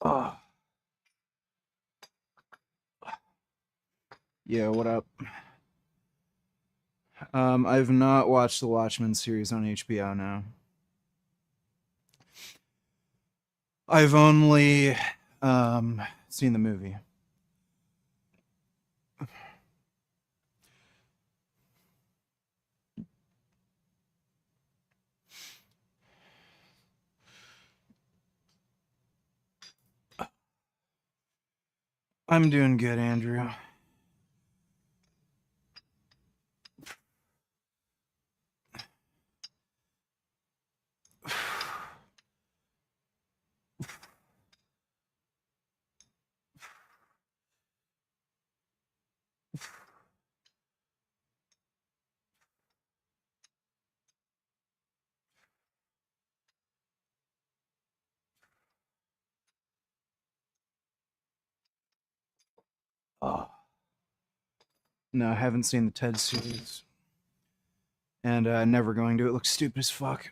Oh. Yeah, what up? I've not watched the Watchmen series on HBO now. I've only seen the movie. I'm doing good, Andrew. Oh. No, I haven't seen the Ted series. And never going to. It looks stupid as fuck.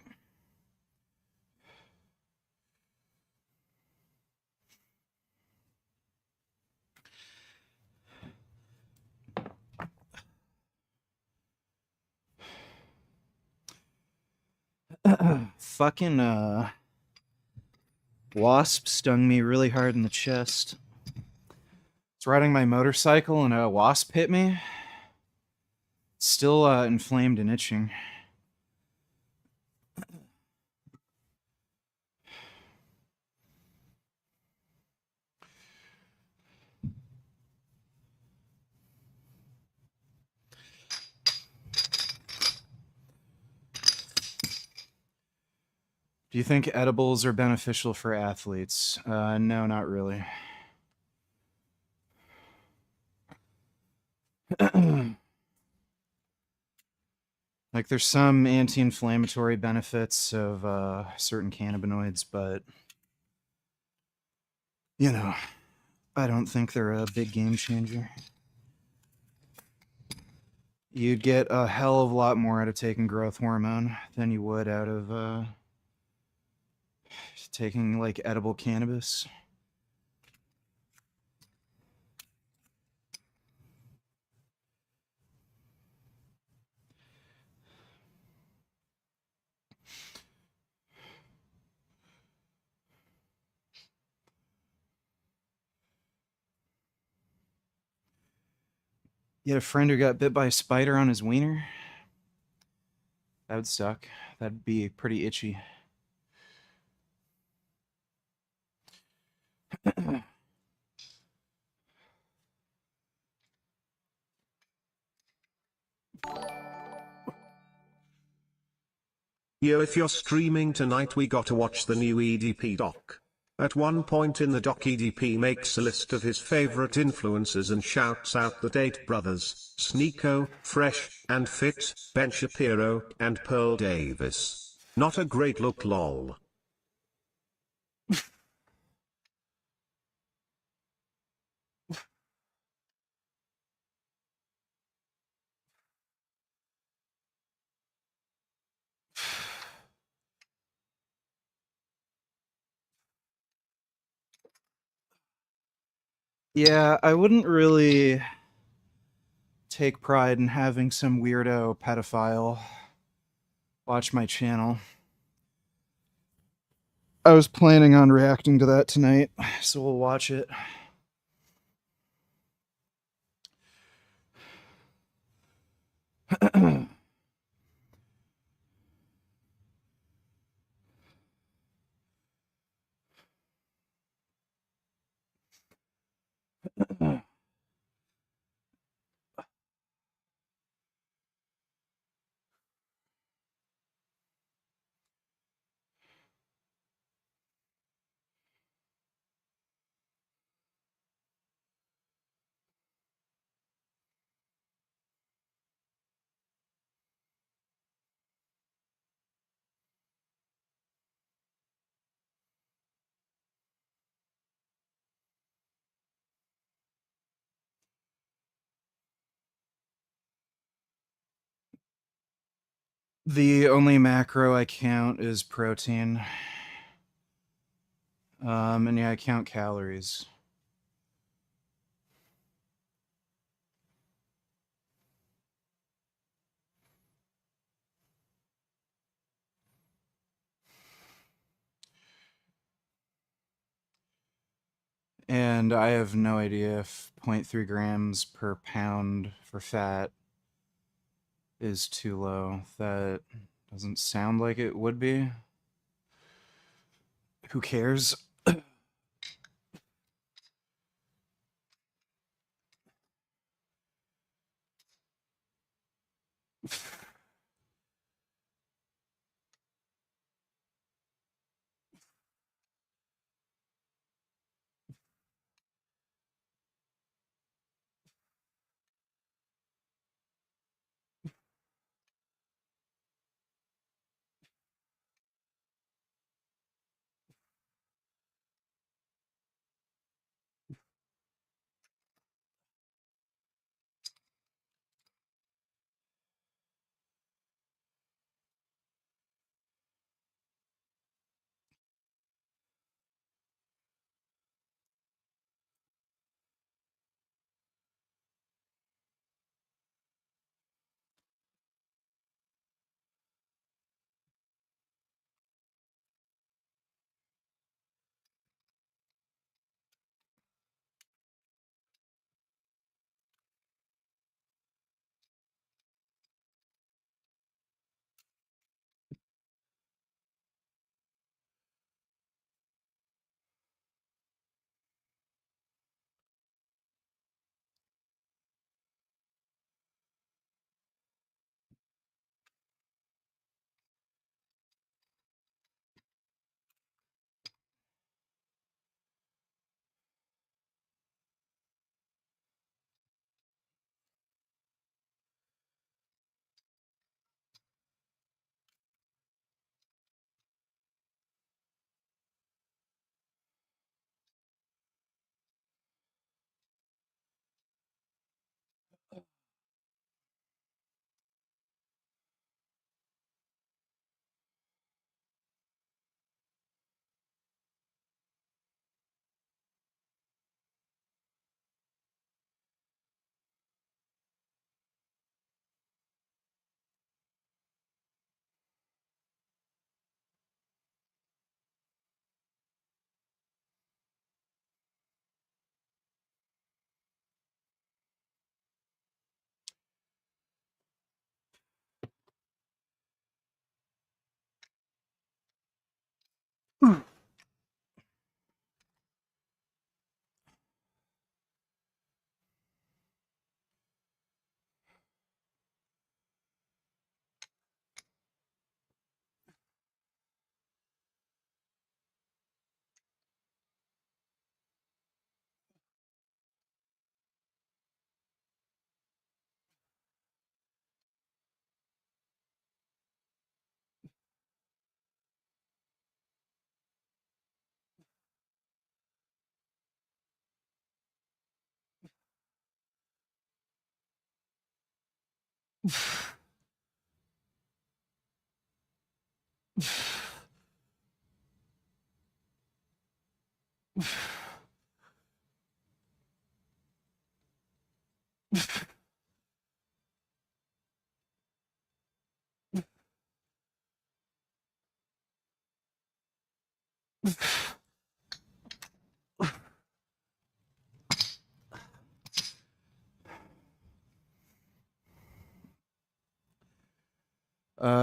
Fucking wasp stung me really hard in the chest. I was riding my motorcycle and a wasp hit me. Still inflamed and itching. Do you think edibles are beneficial for athletes? No, not really. Like, there's some anti-inflammatory benefits of certain cannabinoids, but you know, I don't think they're a big game changer. You'd get a hell of a lot more out of taking growth hormone than you would out of taking like edible cannabis. You had a friend who got bit by a spider on his wiener? That would suck. That'd be pretty itchy. Yo, if you're streaming tonight, we gotta watch the new EDP doc. At one point in the doc, EDP makes a list of his favorite influencers and shouts out the Date Brothers, Sneeko, Fresh, and Fit, Ben Shapiro, and Pearl Davis. Not a great look, lol. Yeah, I wouldn't really take pride in having some weirdo pedophile watch my channel. I was planning on reacting to that tonight, so we'll watch it. The only macro I count is protein. And yeah, I count calories. And I have no idea if 0.3 grams per pound for fat is too low. That doesn't sound like it would be. Who cares?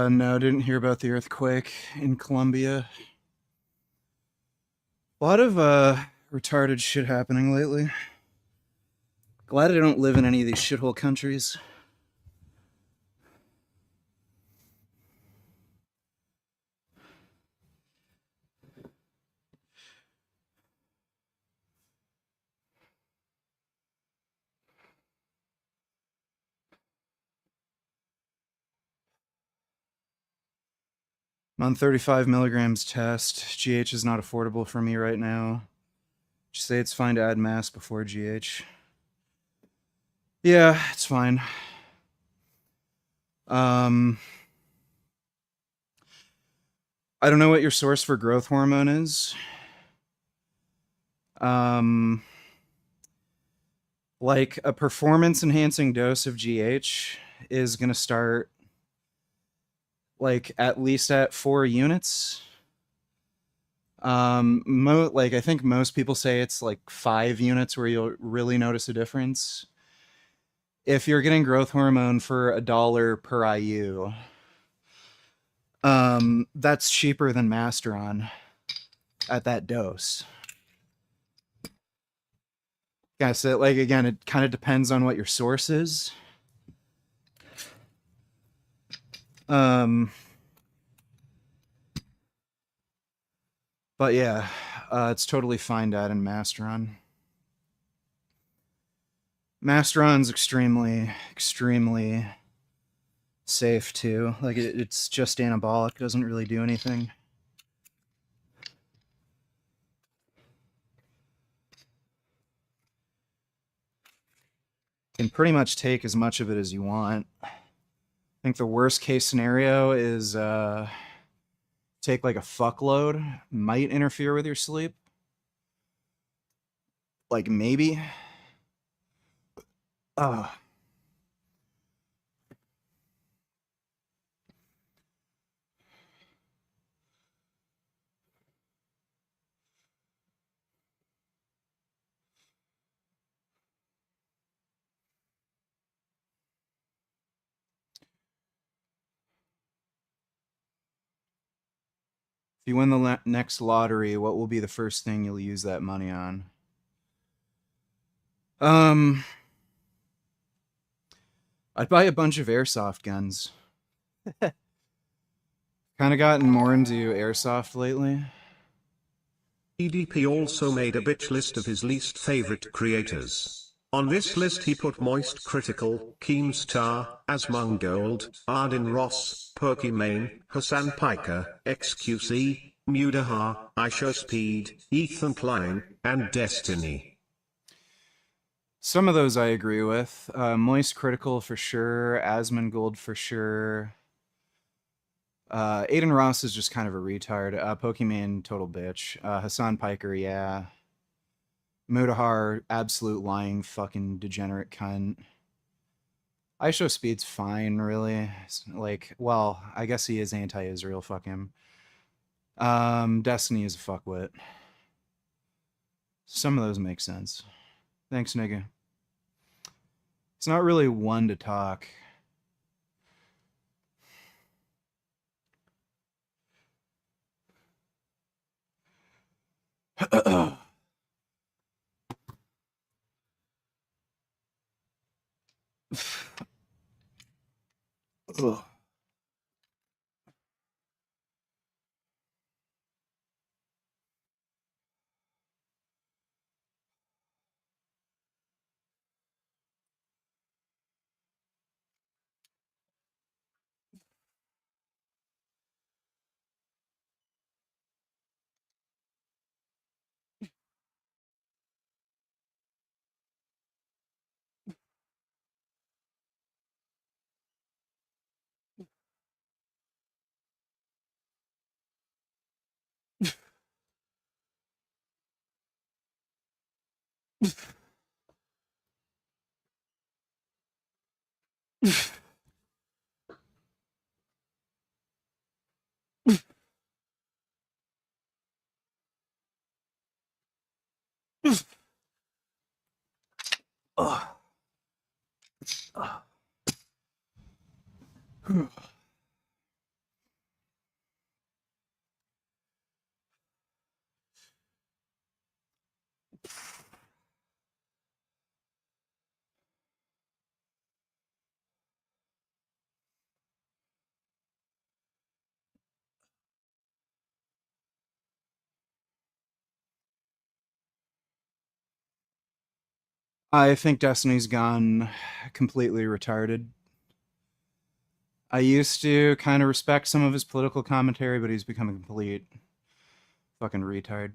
No, didn't hear about the earthquake in Colombia. A lot of retarded shit happening lately. Glad I don't live in any of these shithole countries. I'm on 35 milligrams test. GH is not affordable for me right now. Just say it's fine to add mass before GH. Yeah, it's fine. I don't know what your source for growth hormone is. Um, like a performance enhancing dose of GH is going to start like at least at 4 units. Like I think most people say it's like 5 units where you'll really notice a difference. If you're getting growth hormone for $1 per IU, that's cheaper than Masteron at that dose. Yeah, so like again, it kind of depends on what your source is. Um, but yeah, it's totally fine to add in Masteron. Masteron's extremely safe too. Like it's just anabolic, doesn't really do anything. You can pretty much take as much of it as you want. I think the worst case scenario is take like a fuckload. Might interfere with your sleep. Like maybe. Uh, if you win the next lottery, what will be the first thing you'll use that money on? Um, I'd buy a bunch of airsoft guns. Kind of gotten more into airsoft lately. EDP also made a bitch list of his least favorite creators. On this list he put Moist Critical, Keemstar, Asmongold, Arden Ross, Pokimane, Hassan Piker, XQC, Mudahar, IShowSpeed, Ethan Klein, and Destiny. Some of those I agree with. Moist Critical for sure. Asmongold for sure. Aiden Ross is just kind of a retard. Pokimane, total bitch. Hassan Piker, yeah. Mudahar, absolute lying fucking degenerate cunt. IShowSpeed's fine, really. Like, well, I guess he is anti-Israel. Fuck him. Destiny is a fuckwit. Some of those make sense. Thanks, nigga. It's not really one to talk. I think Destiny's gone completely retarded. I used to kind of respect some of his political commentary, but he's become a complete fucking retard.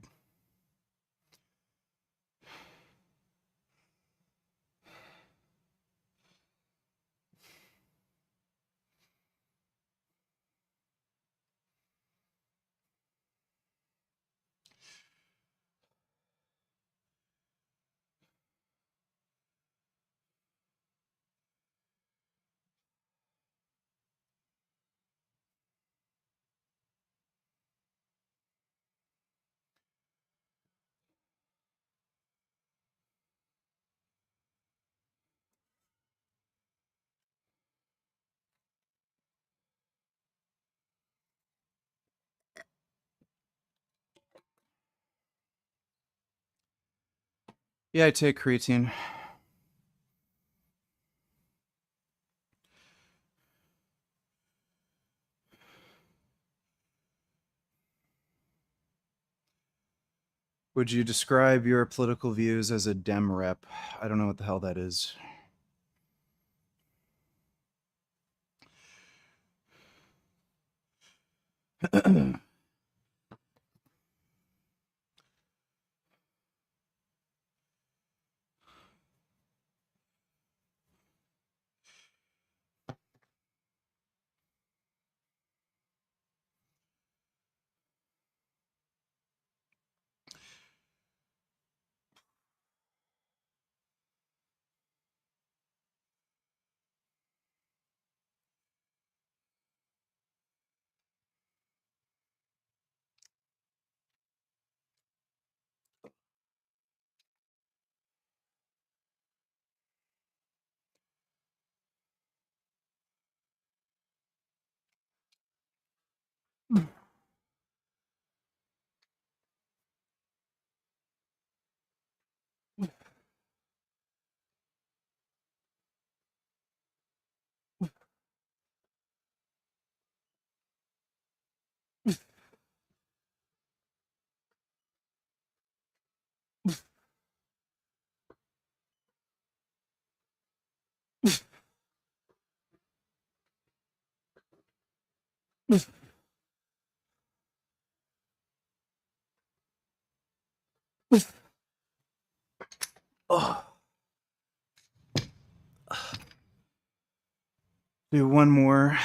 Yeah, I take creatine. Would you describe your political views as a Dem rep? I don't know what the hell that is. Oh. Do one more.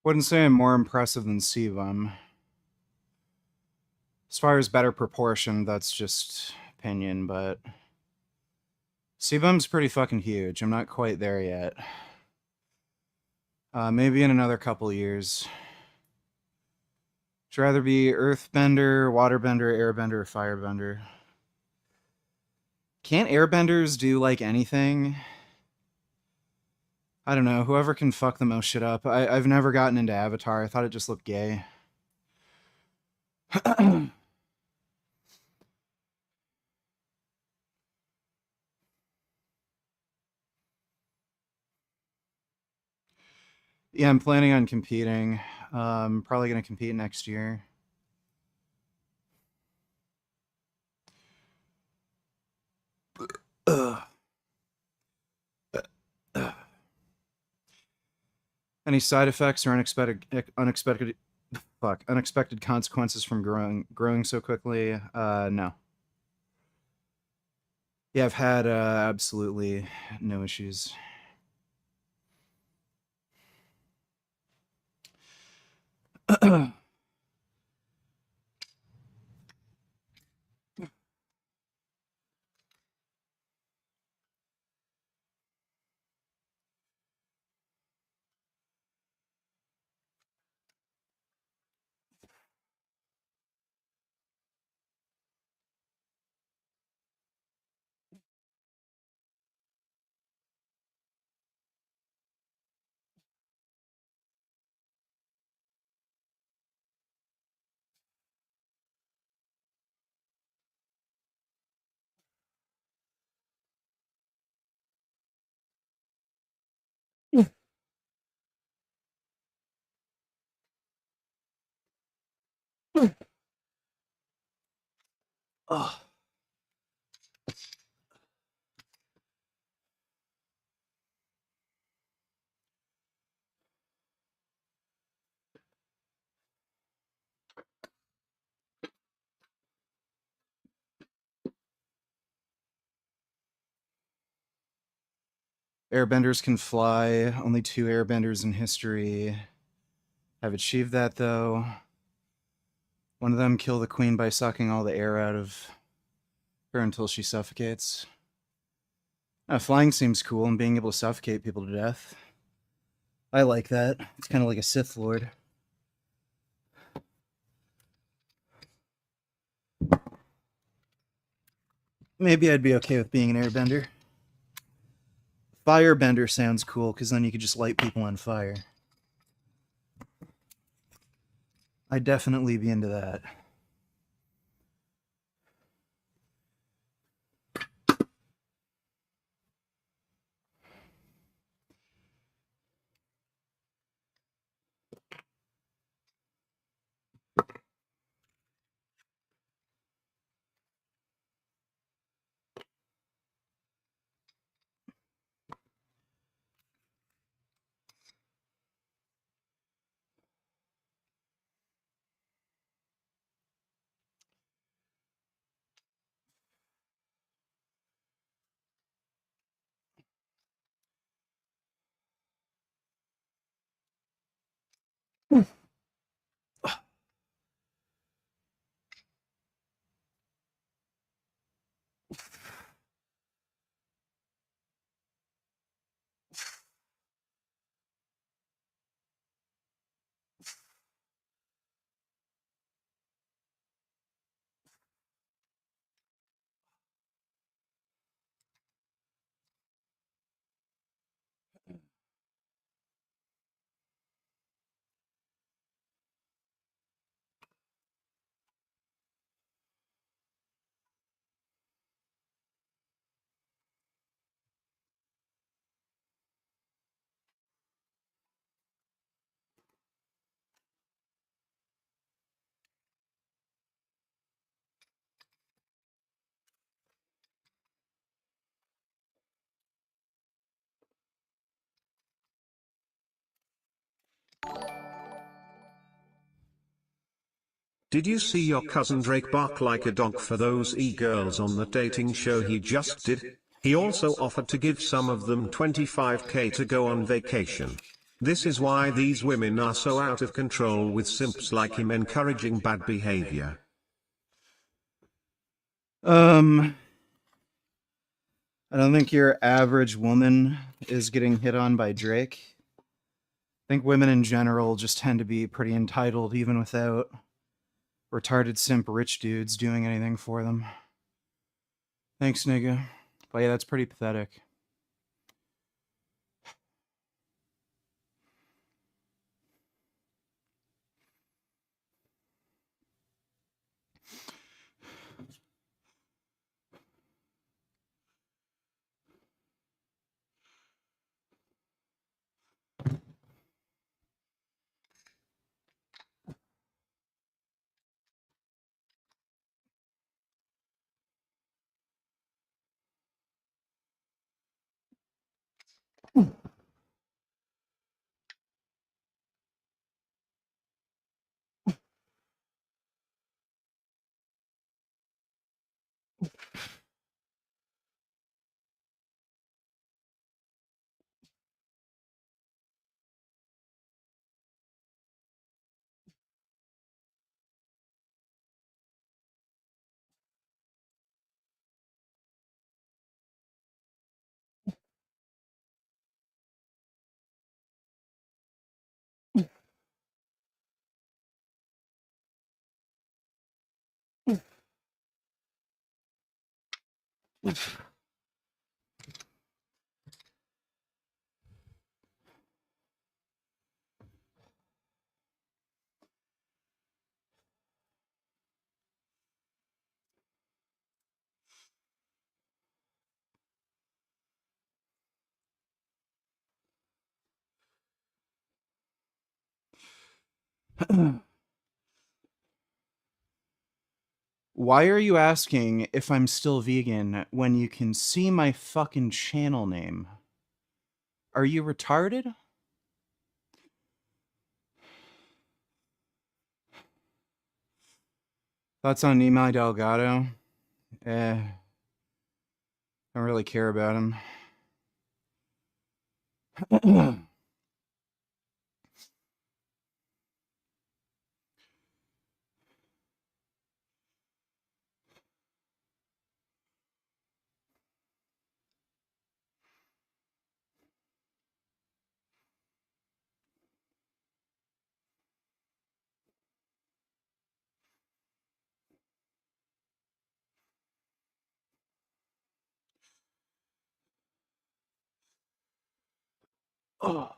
Wouldn't say I'm more impressive than Sebum. As far as better proportion, that's just opinion, but Sebum's pretty fucking huge. I'm not quite there yet. Maybe in another couple years. Would you rather be earthbender, waterbender, airbender, or firebender? Can't airbenders do like anything? I don't know. Whoever can fuck the most shit up. I've never gotten into Avatar. I thought it just looked gay. Yeah, I'm planning on competing. Probably gonna compete next year. Ugh. Ugh. Any side effects or unexpected consequences from growing so quickly? No. Yeah, I've had absolutely no issues. Oh. Airbenders can fly. Only 2 airbenders in history have achieved that, though. One of them killed the queen by sucking all the air out of her until she suffocates. Flying seems cool, and being able to suffocate people to death. I like that. It's kind of like a Sith Lord. Maybe I'd be okay with being an airbender. Firebender sounds cool, because then you could just light people on fire. I'd definitely be into that. Did you see your cousin Drake bark like a dog for those e-girls on the dating show he just did? He also offered to give some of them 25k to go on vacation. This is why these women are so out of control with simps like him encouraging bad behavior. I don't think your average woman is getting hit on by Drake. I think women in general just tend to be pretty entitled, even without retarded simp rich dudes doing anything for them. Thanks, nigga. But yeah, that's pretty pathetic. Why are you asking if I'm still vegan when you can see my fucking channel name? Are you retarded? Thoughts on Nimai Delgado? Don't really care about him. Oh.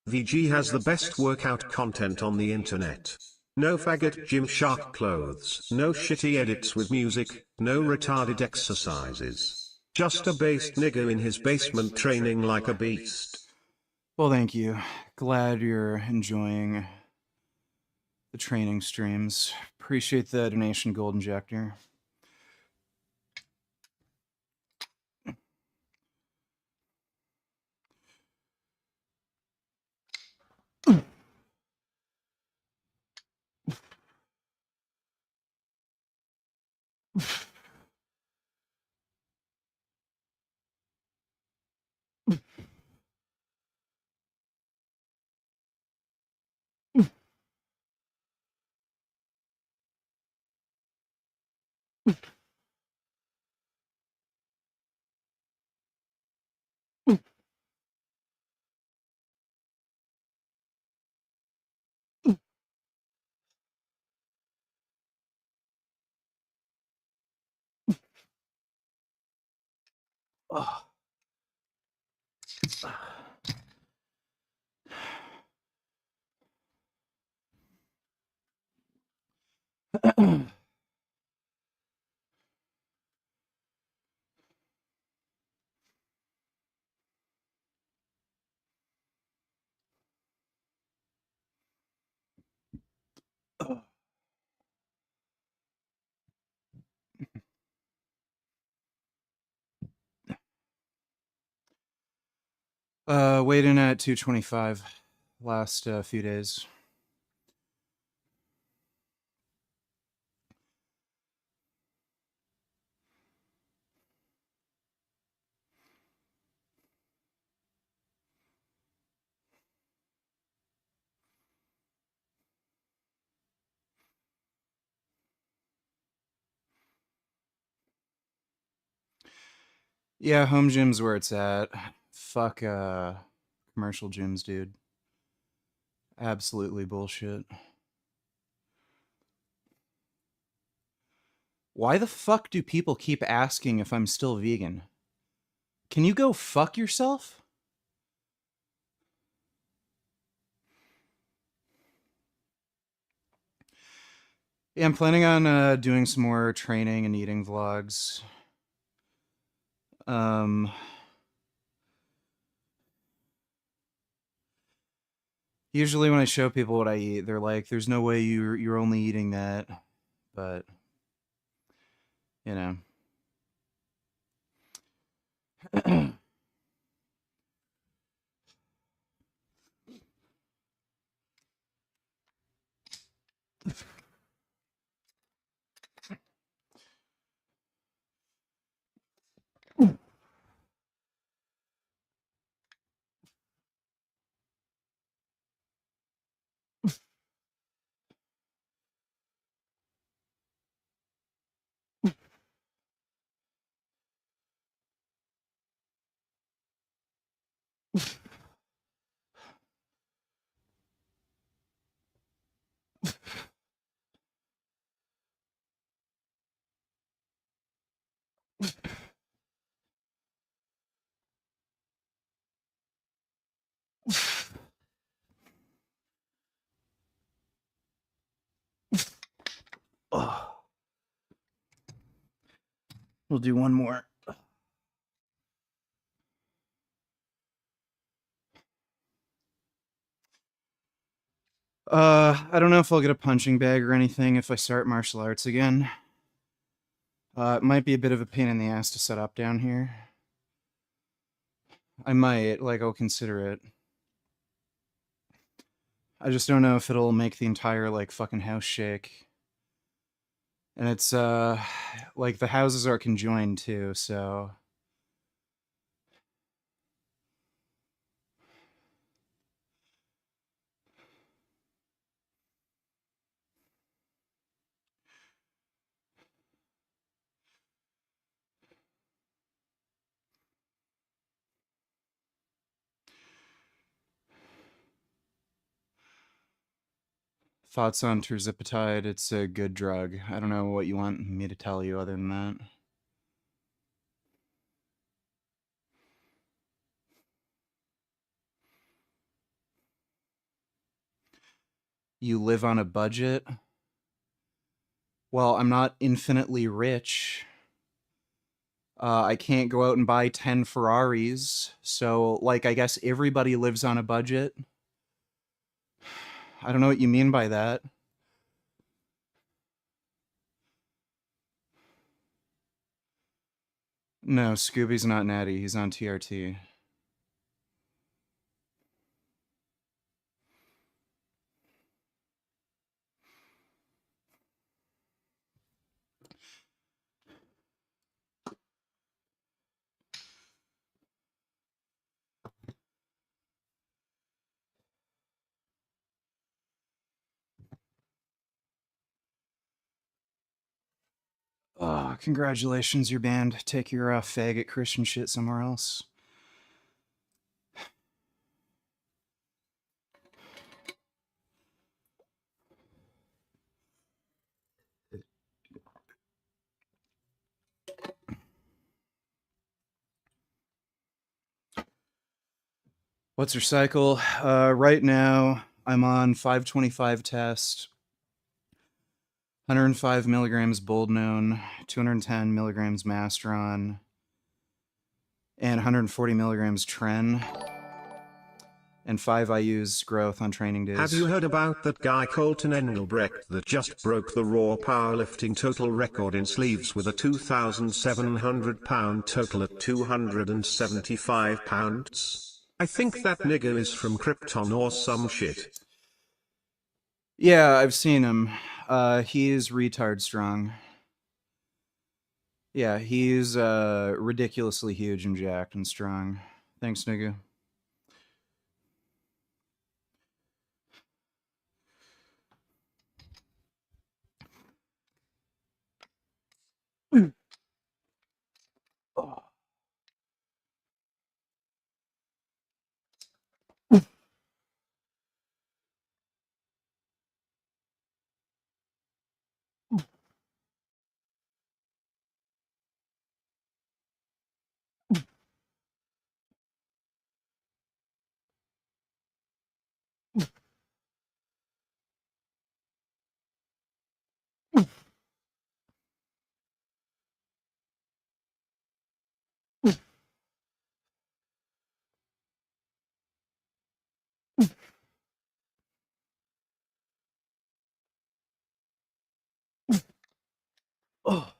VG has the best workout content on the internet. No faggot Gymshark clothes, no shitty edits with music, no retarded exercises. Just a based nigger in his basement training like a beast. Well, thank you. Glad you're enjoying the training streams. Appreciate the donation, Gold Injector. Oh. Weighed in at 225 last few days. Yeah, home gym's where it's at. Fuck commercial gyms, dude. Absolutely bullshit. Why the fuck do people keep asking if I'm still vegan? Can you go fuck yourself? Yeah, I'm planning on doing some more training and eating vlogs. Um, Usually when I show people what I eat, they're like, "There's no way you're only eating that," but you know. We'll do one more. I don't know if I'll get a punching bag or anything if I start martial arts again. It might be a bit of a pain in the ass to set up down here. I might, like, I'll consider it. I just don't know if it'll make the entire, like, fucking house shake. And it's, like, the houses are conjoined, too, so... Thoughts on terzipatide? It's a good drug. I don't know what you want me to tell you other than that. You live on a budget? Well, I'm not infinitely rich. I can't go out and buy 10 Ferraris, so, like, I guess everybody lives on a budget. I don't know what you mean by that. No, Scooby's not natty. He's on TRT. Oh, congratulations, you're banned. Take your faggot Christian shit somewhere else. What's your cycle? Right now, I'm on 525 test, 105 milligrams Boldnone, 210 milligrams Masteron, and 140 milligrams Tren, and 5 IU's growth on training days. Have you heard about that guy Colton Engelbrecht that just broke the raw powerlifting total record in sleeves with a 2,700 pound total at 275 pounds? I think that nigga is from Krypton or some shit. Yeah, I've seen him. He's retard strong. Yeah, he's ridiculously huge and jacked and strong. Thanks, nigga. Oh.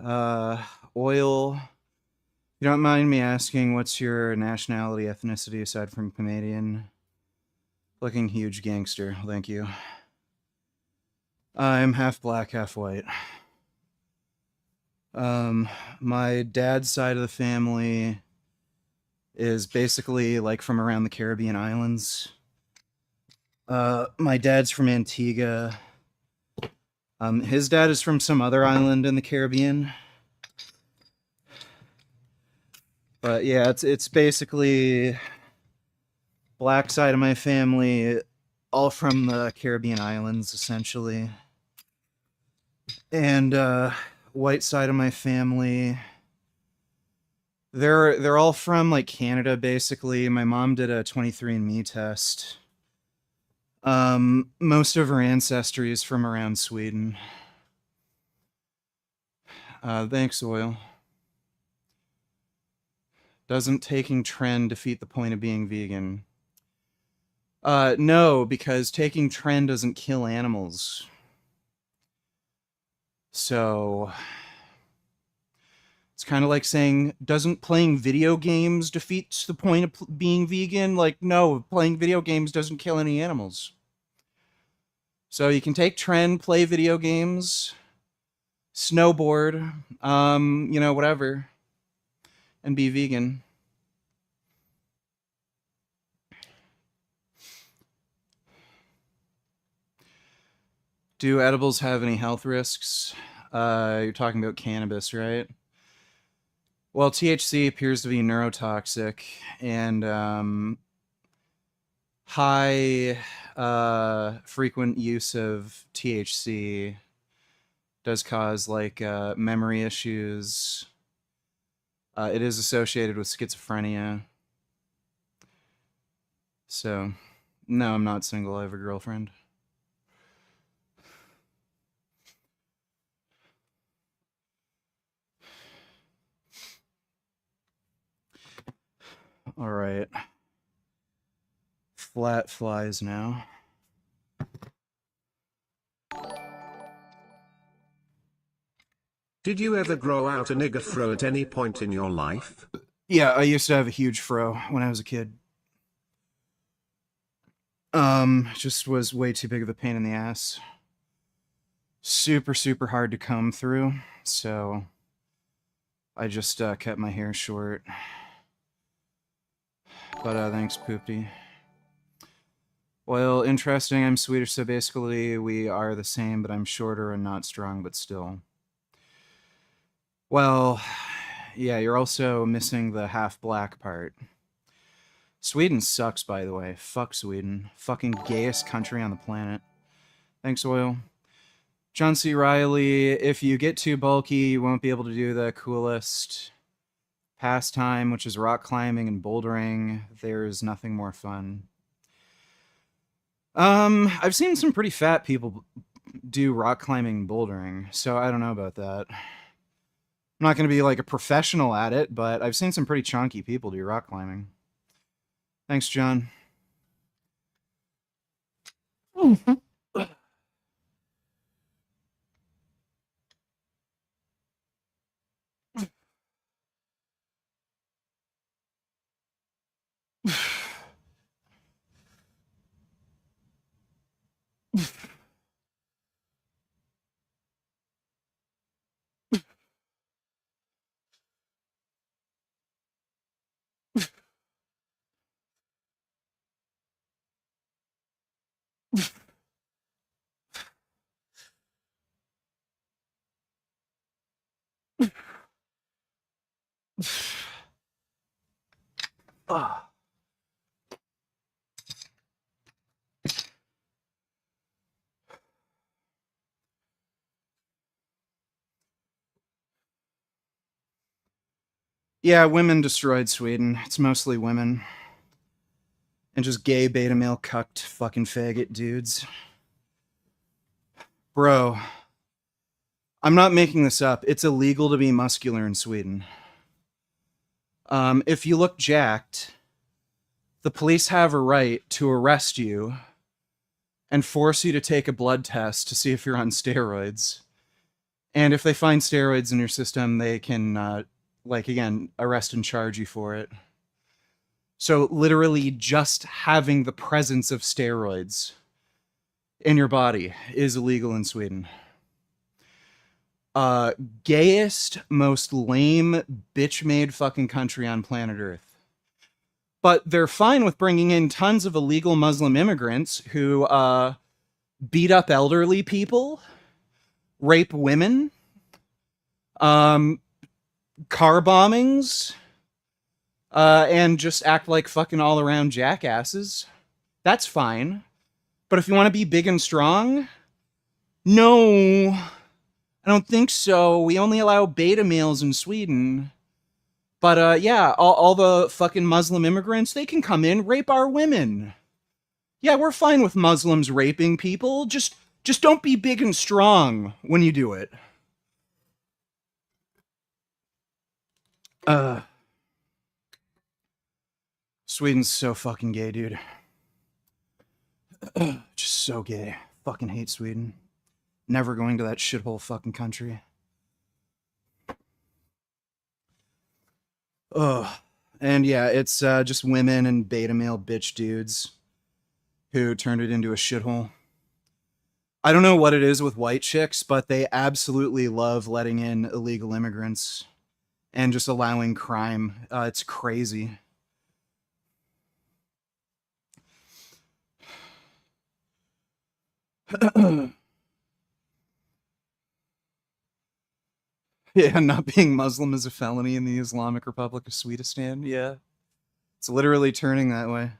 Oil. You don't mind me asking, what's your nationality, ethnicity aside from Canadian? Looking huge gangster, thank you. I'm half black, half white. My dad's side of the family is basically like from around the Caribbean islands. My dad's from Antigua. His dad is from some other island in the Caribbean. But yeah, it's basically black side of my family, all from the Caribbean islands, essentially. And white side of my family, they're all from like Canada, basically. My mom did a 23andMe test. Most of her ancestry is from around Sweden. Thanks, Oil. Doesn't taking trend defeat the point of being vegan? No, because taking trend doesn't kill animals. So it's kind of like saying, doesn't playing video games defeat the point of being vegan? Like, no, playing video games doesn't kill any animals. So you can take trend, play video games, snowboard, whatever, and be vegan. Do edibles have any health risks? You're talking about cannabis, right? Well, THC appears to be neurotoxic, and high frequent use of THC does cause like memory issues. It is associated with schizophrenia. So, no, I'm not single. I have a girlfriend. All right. Flat flies now. Did you ever grow out a nigger fro at any point in your life? Yeah, I used to have a huge fro when I was a kid. Just was way too big of a pain in the ass. Super, super hard to comb through, so I just kept my hair short. But thanks, Poopty. Well, interesting, I'm Swedish, so basically we are the same, but I'm shorter and not strong, but still. Well, yeah, you're also missing the half-black part. Sweden sucks, by the way. Fuck Sweden. Fucking gayest country on the planet. Thanks, Oil. John C. Riley, if you get too bulky, you won't be able to do the coolest pastime, which is rock climbing and bouldering. There's nothing more fun. I've seen some pretty fat people do rock climbing and bouldering, so I don't know about that. I'm not going to be like a professional at it, but I've seen some pretty chunky people do rock climbing. Thanks, John. Yeah, women destroyed Sweden. It's mostly women. And just gay beta male cucked fucking faggot dudes. Bro, I'm not making this up. It's illegal to be muscular in Sweden. If you look jacked, the police have a right to arrest you and force you to take a blood test to see if you're on steroids. And if they find steroids in your system, they can, like, again, arrest and charge you for it. So, literally, just having the presence of steroids in your body is illegal in Sweden. Uh, Gayest, most lame, bitch made fucking country on planet Earth. But they're fine with bringing in tons of illegal Muslim immigrants who beat up elderly people, rape women, um, car bombings, and just act like fucking all around jackasses. That's fine. But if you want to be big and strong, no, I don't think so. We only allow beta males in Sweden. But yeah, all the fucking Muslim immigrants, they can come in, rape our women. Yeah, we're fine with Muslims raping people. Just don't be big and strong when you do it. Uh Sweden's so fucking gay, dude. Just so gay. Fucking hate Sweden. Never going to that shithole fucking country. Ugh. And yeah, it's just women and beta male bitch dudes who turned it into a shithole. I don't know what it is with white chicks, but they absolutely love letting in illegal immigrants and just allowing crime. It's crazy. Yeah, not being Muslim is a felony in the Islamic Republic of Swedistan. Yeah, it's literally turning that way.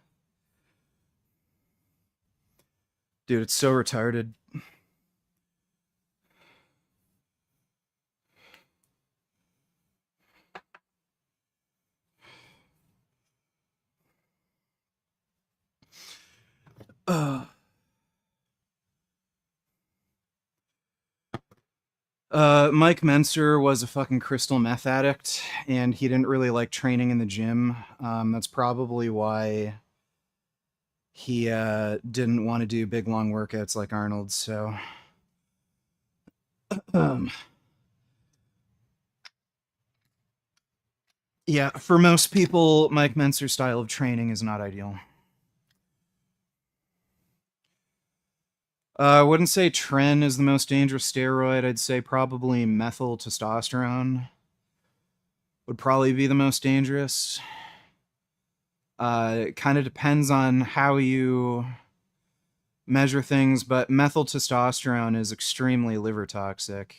Dude, it's so retarded. Uh, Mike Menser was a fucking crystal meth addict, and he didn't really like training in the gym. That's probably why he didn't want to do big long workouts like Arnold. So, um, yeah, for most people, Mike Menser's style of training is not ideal. I wouldn't say Tren is the most dangerous steroid. I'd say probably methyl testosterone would probably be the most dangerous. It kind of depends on how you measure things, but methyl testosterone is extremely liver toxic.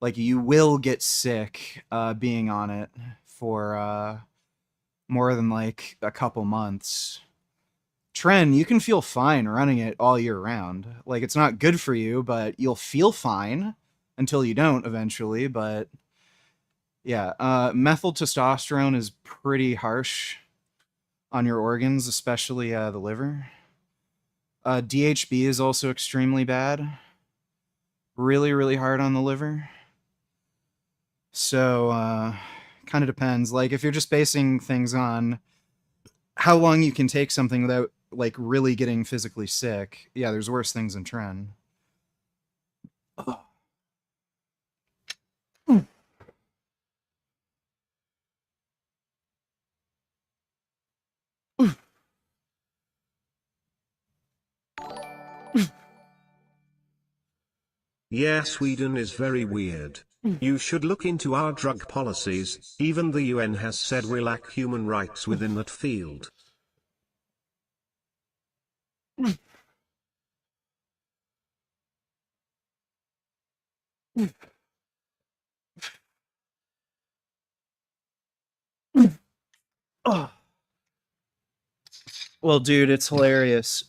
Like, you will get sick being on it for more than like a couple months. Tren, you can feel fine running it all year round. Like, it's not good for you, but you'll feel fine until you don't eventually. But yeah, methyl testosterone is pretty harsh on your organs, especially the liver. DHB is also extremely bad. Really, really hard on the liver. So, kind of depends. Like, if you're just basing things on how long you can take something without, like, really getting physically sick, yeah, there's worse things than Tren. Yeah, Sweden is very weird. You should look into our drug policies, even the UN has said we lack human rights within that field. Oh. Well, dude, it's hilarious.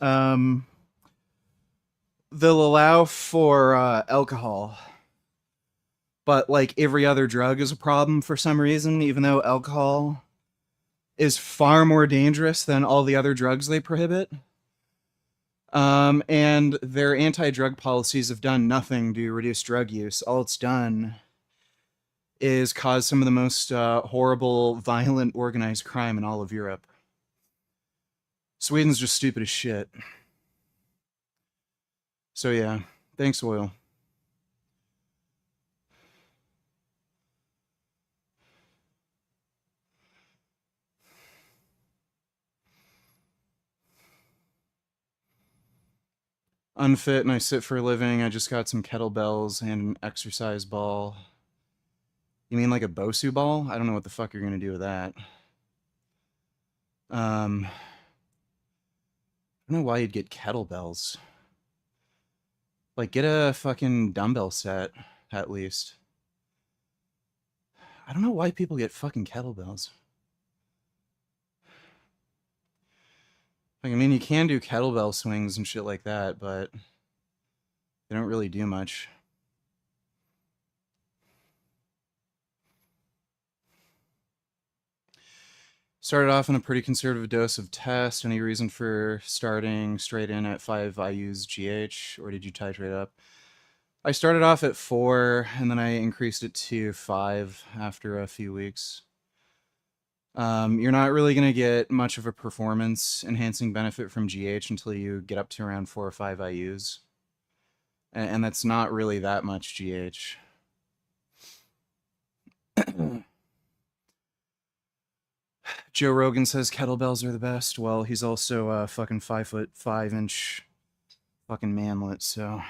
They'll allow for alcohol, but like every other drug is a problem for some reason, even though alcohol is far more dangerous than all the other drugs they prohibit. And their anti-drug policies have done nothing to reduce drug use. All it's done is cause some of the most horrible, violent, organized crime in all of Europe. Sweden's just stupid as shit. So yeah, thanks, oil. unfit and I sit for a living. I just got some kettlebells and an exercise ball. You mean like a Bosu ball? I don't know what the fuck you're gonna do with that. I don't know why you'd get kettlebells. Like, get a fucking dumbbell set, at least. I don't know why people get fucking kettlebells. Like, I mean, you can do kettlebell swings and shit like that, but they don't really do much. Started off on a pretty conservative dose of test. Any reason for starting straight in at 5 IU's GH, or did you titrate up? I started off at 4, and then I increased it to 5 after a few weeks. You're not really going to get much of a performance enhancing benefit from GH until you get up to around 4 or 5 IU's. And that's not really that much GH. Joe Rogan says kettlebells are the best. Well, he's also a fucking 5'5" fucking manlet, so.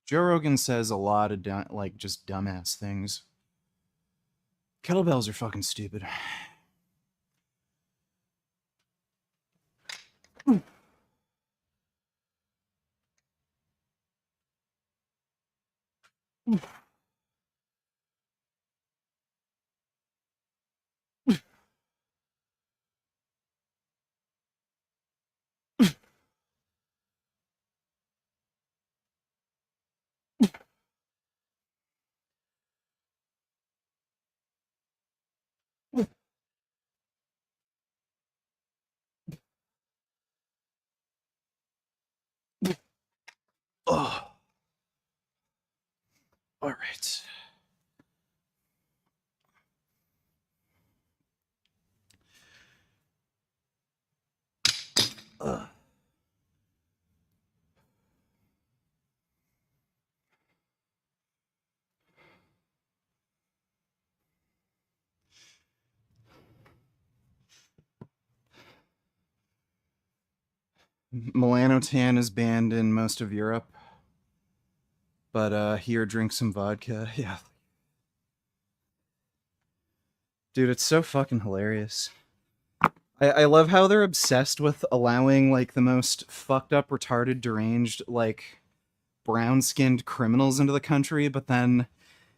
Joe Rogan says a lot of like just dumbass things. Kettlebells are fucking stupid. Oh, all right. Uh. Melanotan is banned in most of Europe, but here, drink some vodka. Yeah. Dude, it's so fucking hilarious. I love how they're obsessed with allowing, like, the most fucked up, retarded, deranged, like, brown-skinned criminals into the country, but then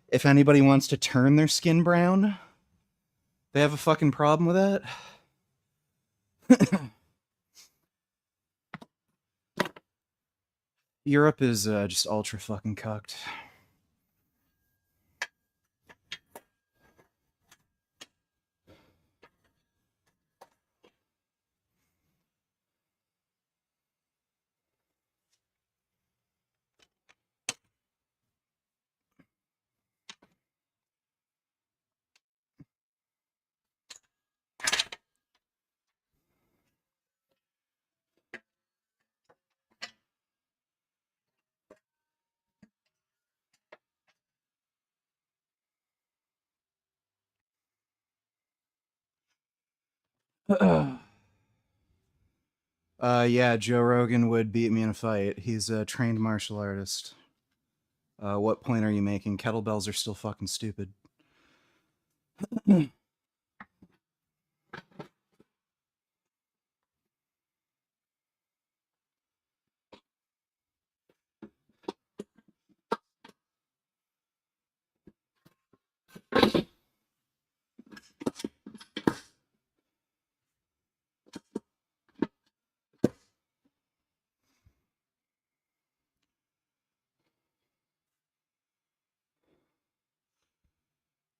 if anybody wants to turn their skin brown, they have a fucking problem with that. Europe is just ultra fucking cucked. Yeah, Joe Rogan would beat me in a fight. He's a trained martial artist. What point are you making? Kettlebells are still fucking stupid.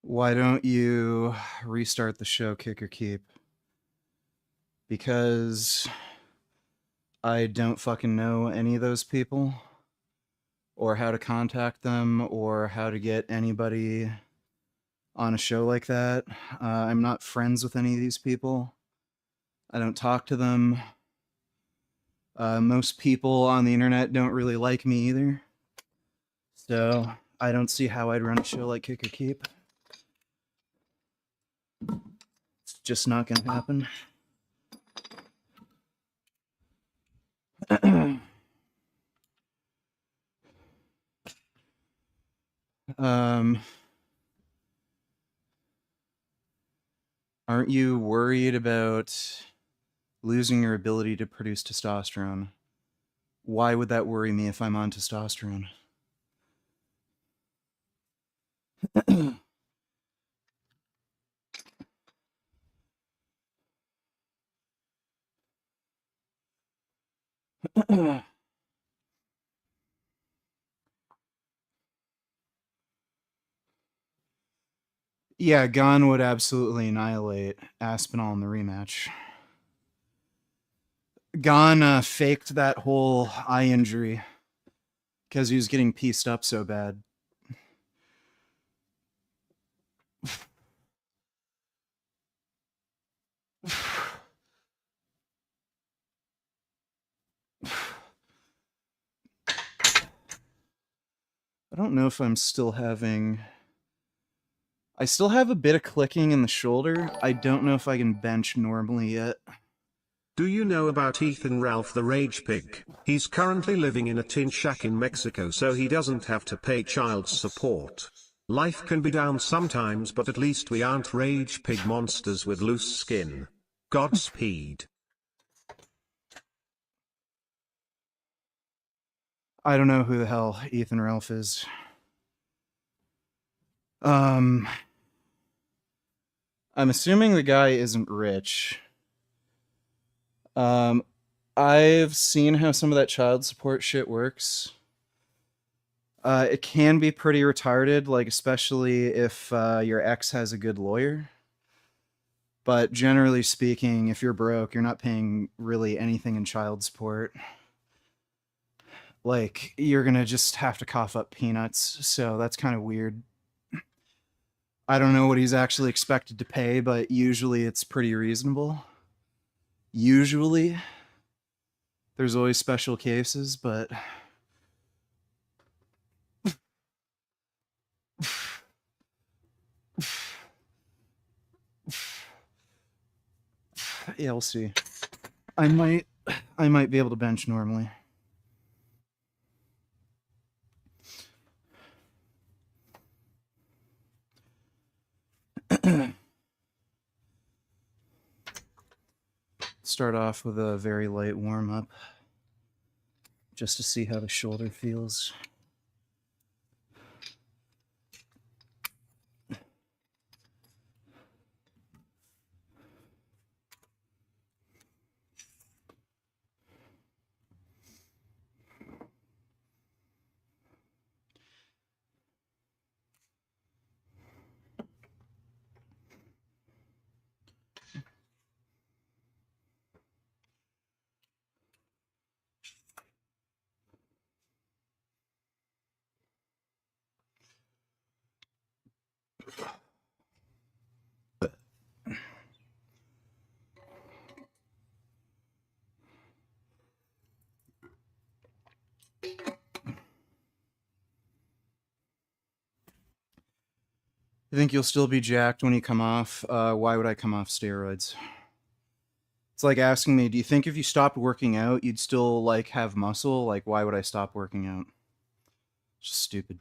Why don't you restart the show, kick or keep? Because I don't fucking know any of those people. or how to contact them, or how to get anybody on a show like that. I'm not friends with any of these people. I don't talk to them. Most people on the internet don't really like me either. So I don't see how I'd run a show like Kick or Keep. It's just not going to happen. um, aren't you worried about losing your ability to produce testosterone? Why would that worry me if I'm on testosterone? Yeah, Gon would absolutely annihilate Aspinall in the rematch. Gon faked that whole eye injury because he was getting pieced up so bad. I don't know if I'm still having... I still have a bit of clicking in the shoulder. I don't know if I can bench normally yet. Do you know about Ethan Ralph the Rage Pig? He's currently living in a tin shack in Mexico so he doesn't have to pay child support. Life can be down sometimes, but at least we aren't rage pig monsters with loose skin. Godspeed. I don't know who the hell Ethan Ralph is. I'm assuming the guy isn't rich. I've seen how some of that child support shit works. It can be pretty retarded, like especially if your ex has a good lawyer. But generally speaking, if you're broke, you're not paying really anything in child support. Like, you're gonna just have to cough up peanuts, so that's kind of weird. I don't know what he's actually expected to pay, but usually it's pretty reasonable. Usually. There's always special cases, but... yeah, we'll see. I might be able to bench normally. Start off with a very light warm-up, just to see how the shoulder feels. You think you'll still be jacked when you come off? Why would I come off steroids? It's like asking me, do you think if you stopped working out, you'd still, like, have muscle? Like, why would I stop working out? It's just stupid.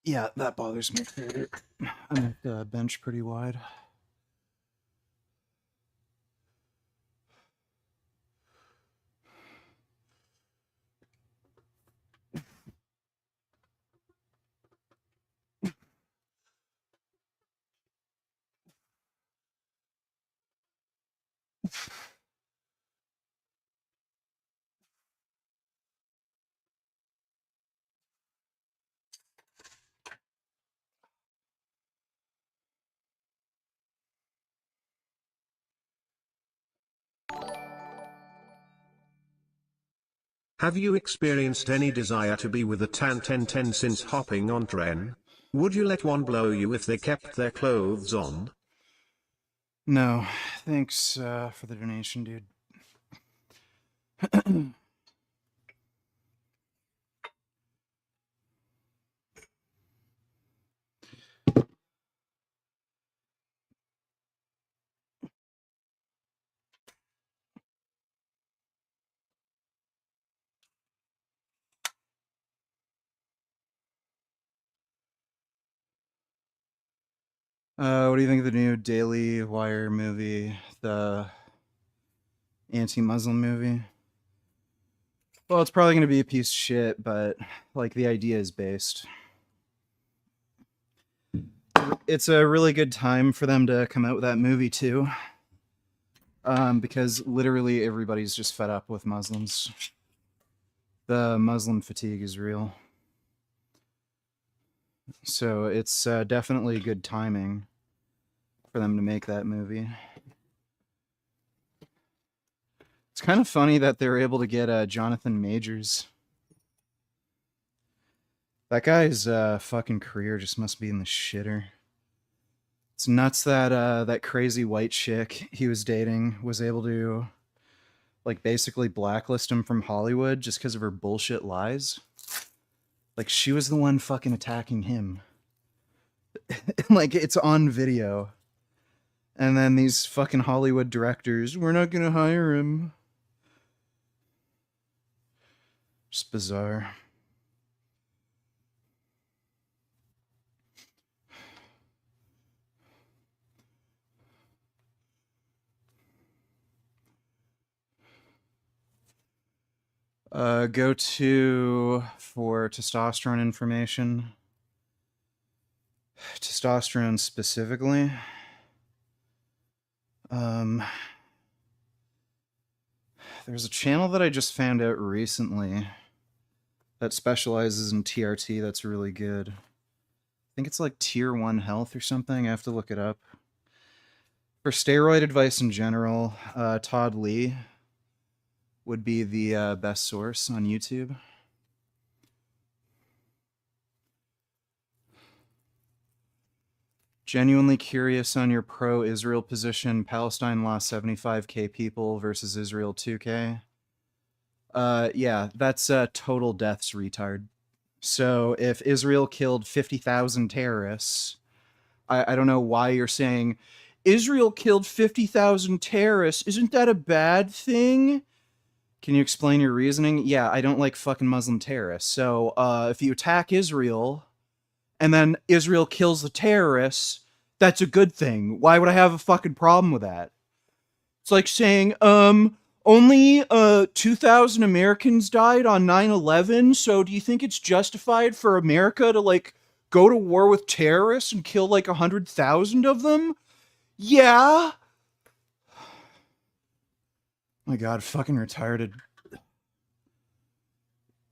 Yeah, that bothers me. I'm at the bench pretty wide. Have you experienced any desire to be with a tan 1010 since hopping on tren? Would you let one blow you if they kept their clothes on? No, thanks for the donation, dude. What do you think of the new Daily Wire movie, the anti-Muslim movie? Well, it's probably going to be a piece of shit, but like the idea is based. It's a really good time for them to come out with that movie too, because literally everybody's just fed up with Muslims. The Muslim fatigue is real. So it's definitely good timing for them to make that movie. It's kind of funny that they're able to get Jonathan Majors. That guy's fucking career just must be in the shitter. It's nuts that that crazy white chick he was dating was able to like basically blacklist him from Hollywood just because of her bullshit lies. Like she was the one fucking attacking him. Like it's on video. And then these fucking Hollywood directors, we're not gonna hire him. Just bizarre. Go to for testosterone information. Testosterone specifically. There's a channel that I just found out recently that specializes in TRT that's really good. I think it's like Tier 1 Health or something. I have to look it up. For steroid advice in general, Todd Lee would be the best source on YouTube. Genuinely curious on your pro-Israel position. Palestine lost 75k people versus Israel 2k. Yeah, that's total deaths retard. So if Israel killed 50,000 terrorists, I don't know why you're saying Israel killed 50,000 terrorists. Isn't that a bad thing? Can you explain your reasoning? Yeah, I don't like fucking Muslim terrorists. So if you attack Israel and then Israel kills the terrorists, that's a good thing. Why would I have a fucking problem with that? It's like saying, only 2,000 Americans died on 9/11, so do you think it's justified for America to, like, go to war with terrorists and kill, like, 100,000 of them? Yeah. My god, fucking retarded.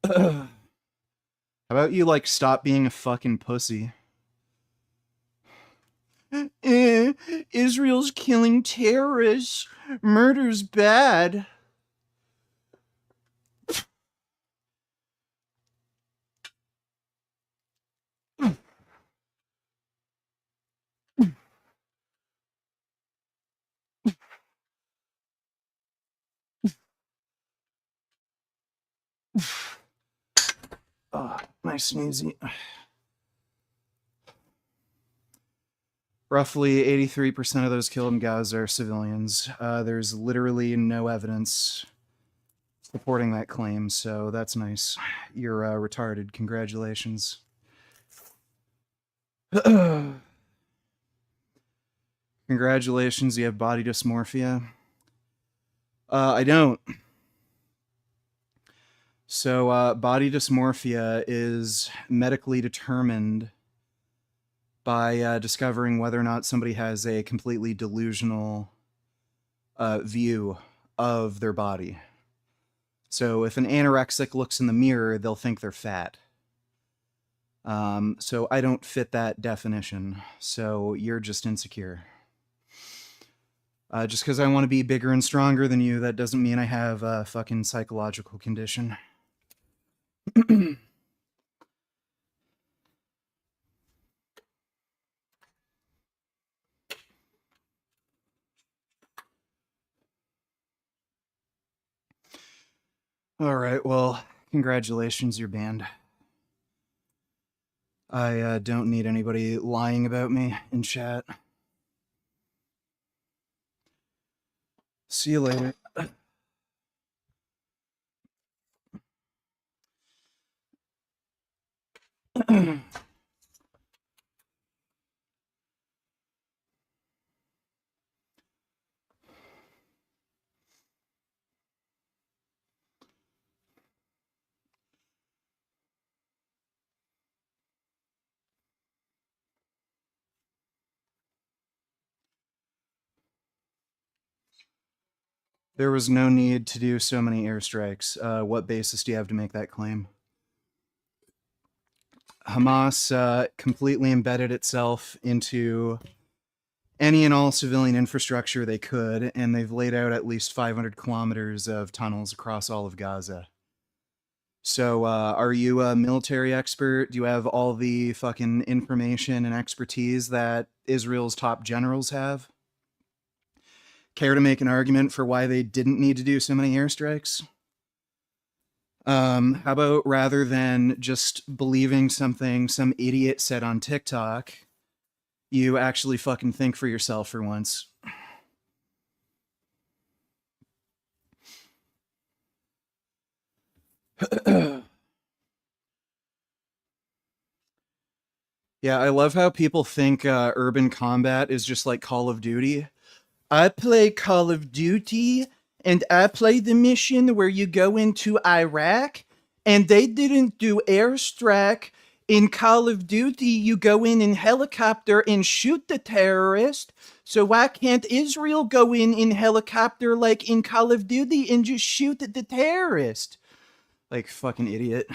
How about you, like, stop being a fucking pussy? Israel's killing terrorists. Murder's bad. Oh, nice and easy. Roughly 83% of those killed in Gaza are civilians. There's literally no evidence supporting that claim, so that's nice. You're retarded. Congratulations. Congratulations, you have body dysmorphia. I don't. So, body dysmorphia is medically determined by discovering whether or not somebody has a completely delusional view of their body. So if an anorexic looks in the mirror, they'll think they're fat. So I don't fit that definition. So you're just insecure. Just because I want to be bigger and stronger than you, that doesn't mean I have a fucking psychological condition. All right, well, congratulations, you're banned. I don't need anybody lying about me in chat. See you later. There was no need to do so many airstrikes. What basis do you have to make that claim? Hamas completely embedded itself into any and all civilian infrastructure they could, and they've laid out at least 500 kilometers of tunnels across all of Gaza. So, are you a military expert? Do you have all the fucking information and expertise that Israel's top generals have? Care to make an argument for why they didn't need to do so many airstrikes? How about rather than just believing something some idiot said on TikTok, you actually fucking think for yourself for once? Yeah, I love how people think urban combat is just like Call of Duty. I play Call of Duty and I play the mission where you go into Iraq and they didn't do airstrike. In Call of Duty, you go in helicopter and shoot the terrorist. So why can't Israel go in helicopter like in Call of Duty and just shoot the terrorist? Like, fucking idiot.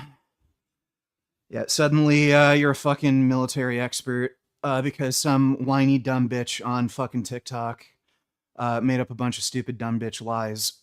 Yeah, suddenly you're a fucking military expert because some whiny dumb bitch on fucking TikTok made up a bunch of stupid dumb bitch lies.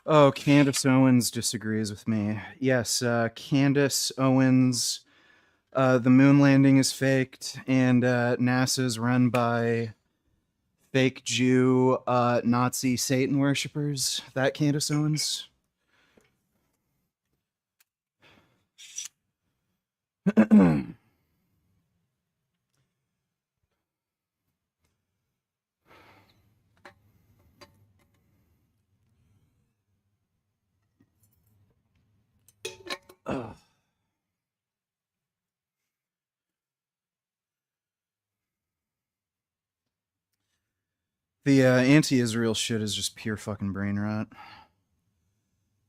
Oh, Candace Owens disagrees with me. Yes, Candace Owens, the moon landing is faked, and NASA's run by fake Jew, Nazi Satan worshippers. That Candace Owens. The anti-Israel shit is just pure fucking brain rot.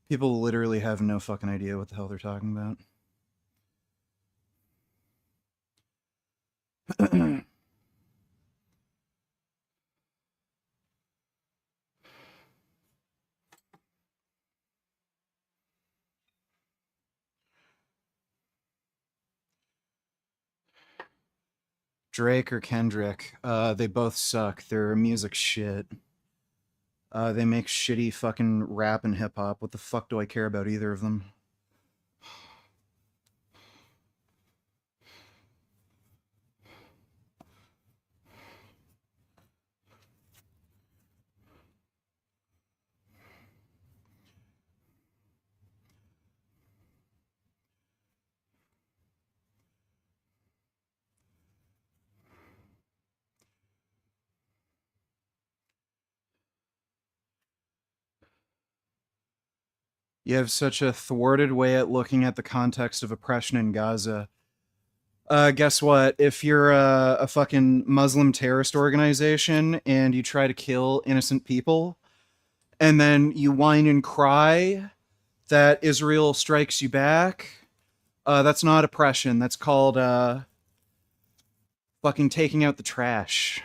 People literally have no fucking idea what the hell they're talking about. Drake or Kendrick, they both suck. Their music shit. They make shitty fucking rap and hip hop. What the fuck do I care about either of them? You have such a thwarted way at looking at the context of oppression in Gaza. Guess what? If you're a fucking Muslim terrorist organization and you try to kill innocent people, and then you whine and cry that Israel strikes you back, that's not oppression. That's called fucking taking out the trash.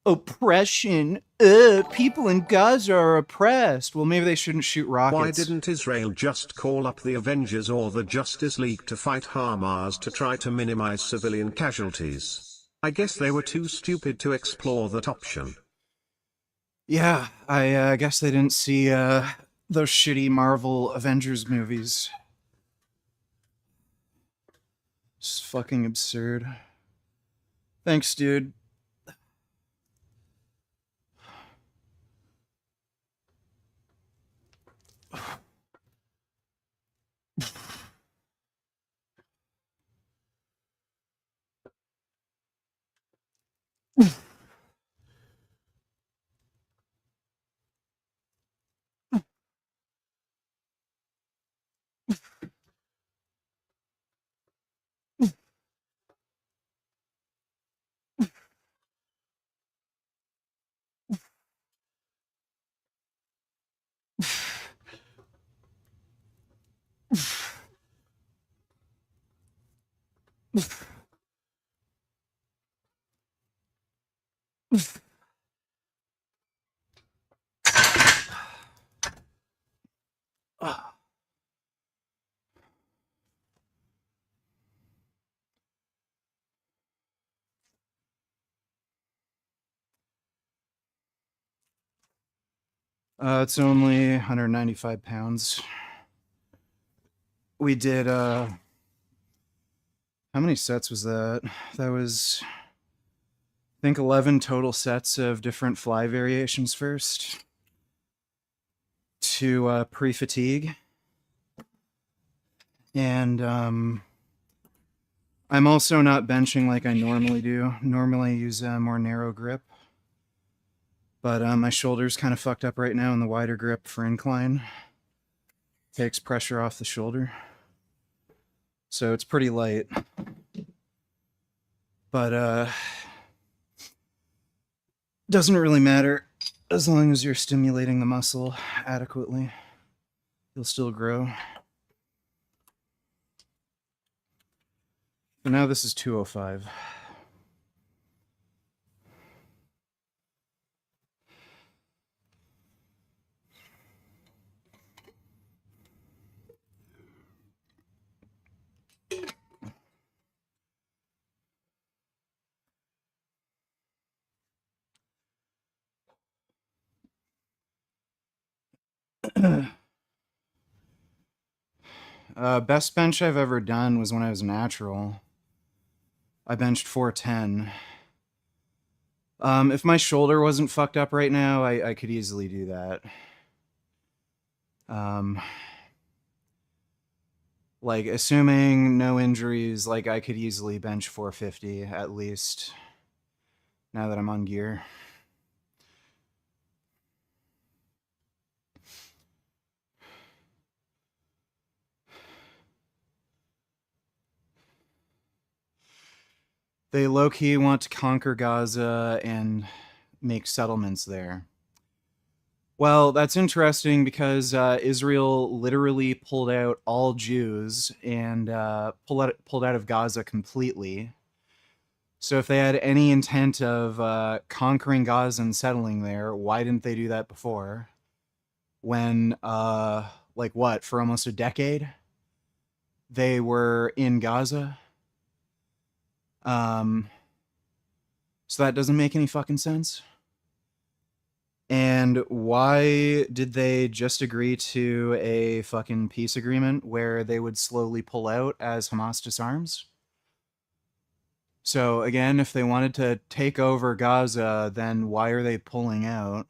Oppression. People in Gaza are oppressed. Well, maybe they shouldn't shoot Why rockets. didn't Israel just call up the Avengers or the Justice League to fight Hamas to try to minimize civilian casualties? I guess they were too stupid to explore that option. Yeah, I guess they didn't see those shitty Marvel Avengers movies. It's fucking absurd. Thanks, dude. It's only 195 pounds. We did, how many sets was that? That was, I think, 11 total sets of different fly variations first to pre fatigue. And I'm also not benching like I normally do. Normally I use a more narrow grip. But my shoulder's kind of fucked up right now, and the wider grip for incline takes pressure off the shoulder. So it's pretty light. But doesn't really matter as long as you're stimulating the muscle adequately. You'll still grow. So now this is 205. Best bench I've ever done was when I was natural. I benched 410. If my shoulder wasn't fucked up right now, I could easily do that. Like, assuming no injuries, like, I could easily bench 450 at least, now that I'm on gear. They low-key want to conquer Gaza and make settlements there. Well, that's interesting because Israel literally pulled out all Jews and pulled out of Gaza completely. So if they had any intent of conquering Gaza and settling there, why didn't they do that before? When, like what, for almost a decade, they were in Gaza? So that doesn't make any fucking sense. And why did they just agree to a fucking peace agreement where they would slowly pull out as Hamas disarms? So again, if they wanted to take over Gaza, then why are they pulling out?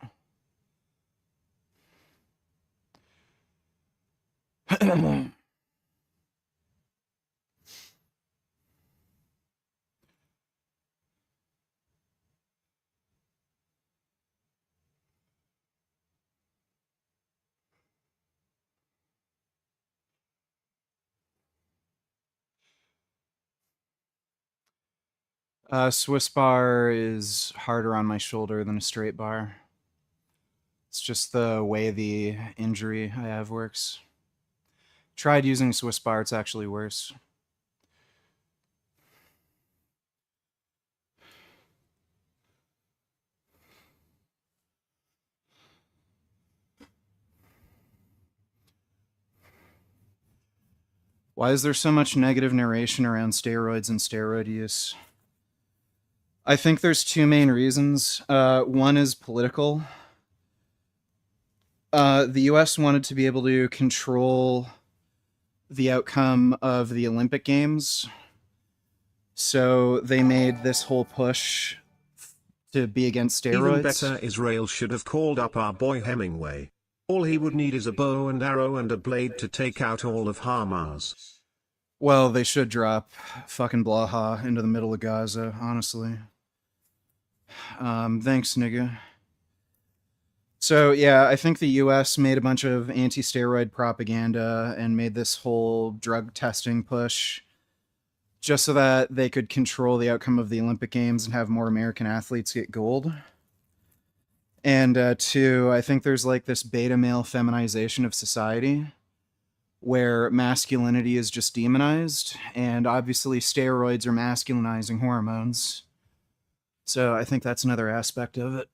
Swiss bar is harder on my shoulder than a straight bar. It's just the way the injury I have works. Tried using Swiss bar, it's actually worse. Why is there so much negative narration around steroids and steroid use? I think there's two main reasons. One is political. The US wanted to be able to control the outcome of the Olympic Games. So they made this whole push to be against Even steroids. better, Israel should have called up our boy Hemingway. All he would need is a bow and arrow and a blade to take out all of Hamas. Well, they should drop fucking Blaha into the middle of Gaza, honestly. Thanks, nigga. So, yeah, I think the US made a bunch of anti steroid propaganda and made this whole drug testing push just so that they could control the outcome of the Olympic Games and have more American athletes get gold. And two, I think there's like this beta male feminization of society where masculinity is just demonized, and obviously steroids are masculinizing hormones. So I think that's another aspect of it.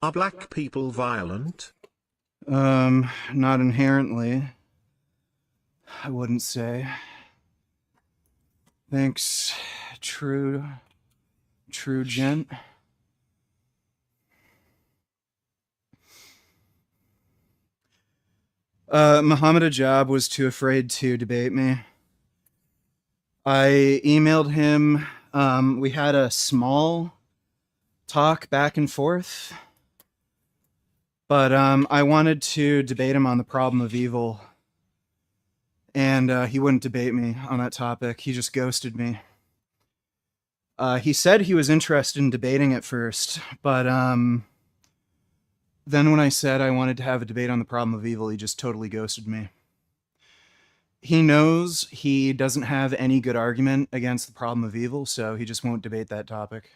Are black people violent? Not inherently. I wouldn't say. Thanks, true gent. Muhammad Ajab was too afraid to debate me. I emailed him. We had a small talk back and forth, but I wanted to debate him on the problem of evil, and he wouldn't debate me on that topic. He just ghosted me. He said he was interested in debating at first, but then when I said I wanted to have a debate on the problem of evil, he just totally ghosted me. He knows he doesn't have any good argument against the problem of evil, so he just won't debate that topic.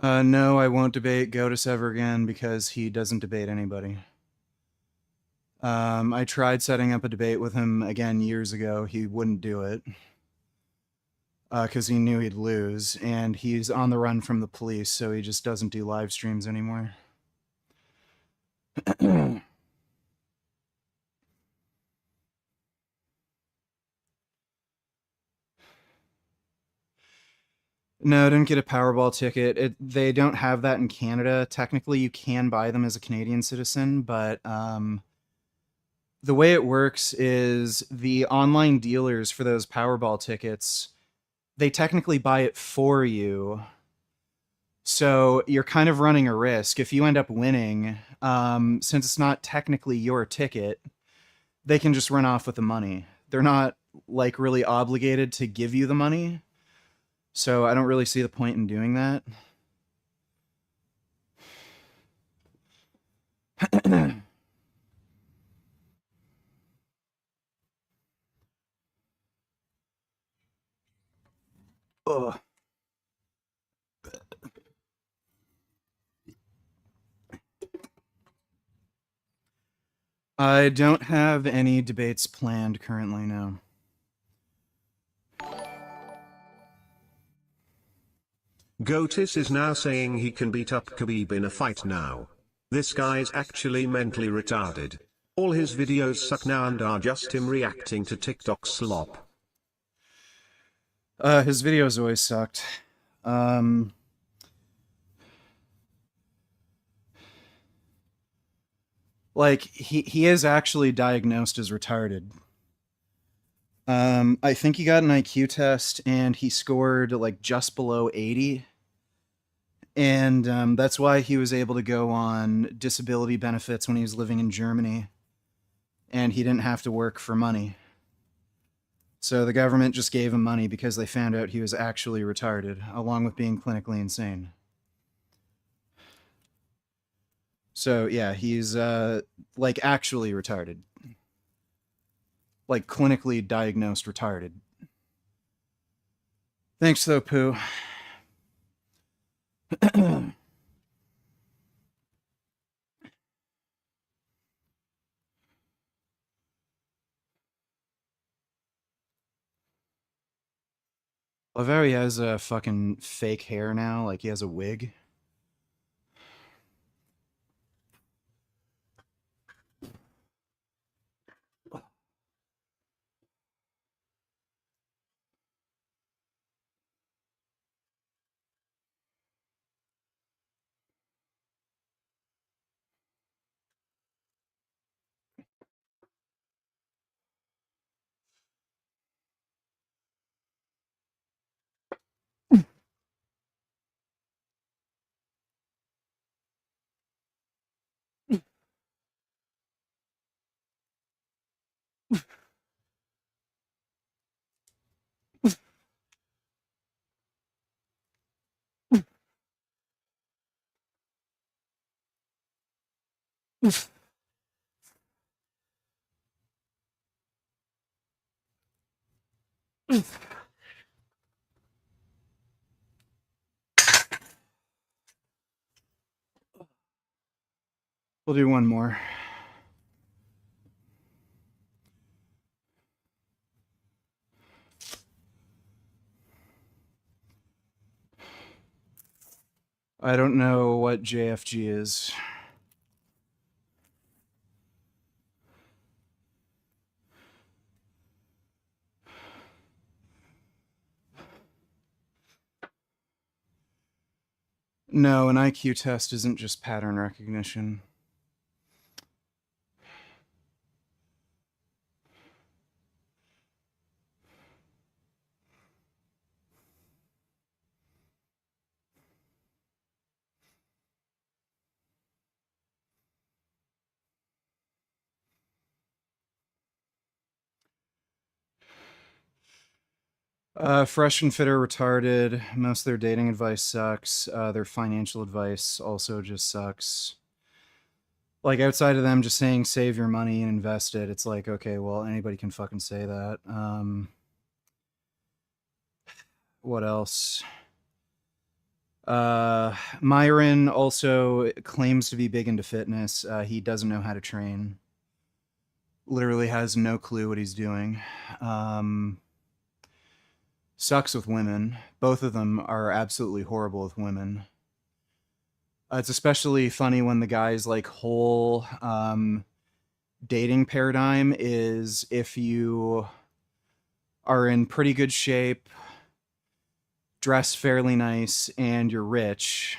No, I won't debate Gotis ever again because he doesn't debate anybody. I tried setting up a debate with him again years ago. He wouldn't do it because he knew he'd lose, and he's on the run from the police, so he just doesn't do live streams anymore. No, I didn't get a Powerball ticket. They don't have that in Canada. Technically, you can buy them as a Canadian citizen, but the way it works is the online dealers for those Powerball tickets, they technically buy it for you, So you're kind of running a risk. If you end up winning, since it's not technically your ticket, they can just run off with the money. They're not like really obligated to give you the money. So I don't really see the point in doing that. Ugh. I don't have any debates planned currently, no. Goatis is now saying he can beat up Khabib in a fight now. This guy's actually mentally retarded. All his videos suck now and are just him reacting to TikTok slop. His videos always sucked. Like he is actually diagnosed as retarded. I think he got an IQ test and he scored like just below 80. And that's why he was able to go on disability benefits when he was living in Germany. And he didn't have to work for money. So the government just gave him money because they found out he was actually retarded, along with being clinically insane. So yeah, he's like actually retarded. Like clinically diagnosed retarded. Thanks though, Pooh. Laveri has a fucking fake hair now, like he has a wig. We'll do one more. I don't know what JFG is. No, an IQ test isn't just pattern recognition. Fresh and fit are retarded. Most of their dating advice sucks. Their financial advice also just sucks. Like outside of them just saying save your money and invest it, it's like, okay, well, anybody can fucking say that. What else? Myron also claims to be big into fitness. He doesn't know how to train. Literally has no clue what he's doing. Sucks with women. Both of them are absolutely horrible with women. It's especially funny when the guy's like whole dating paradigm is if you are in pretty good shape, dress fairly nice, and you're rich,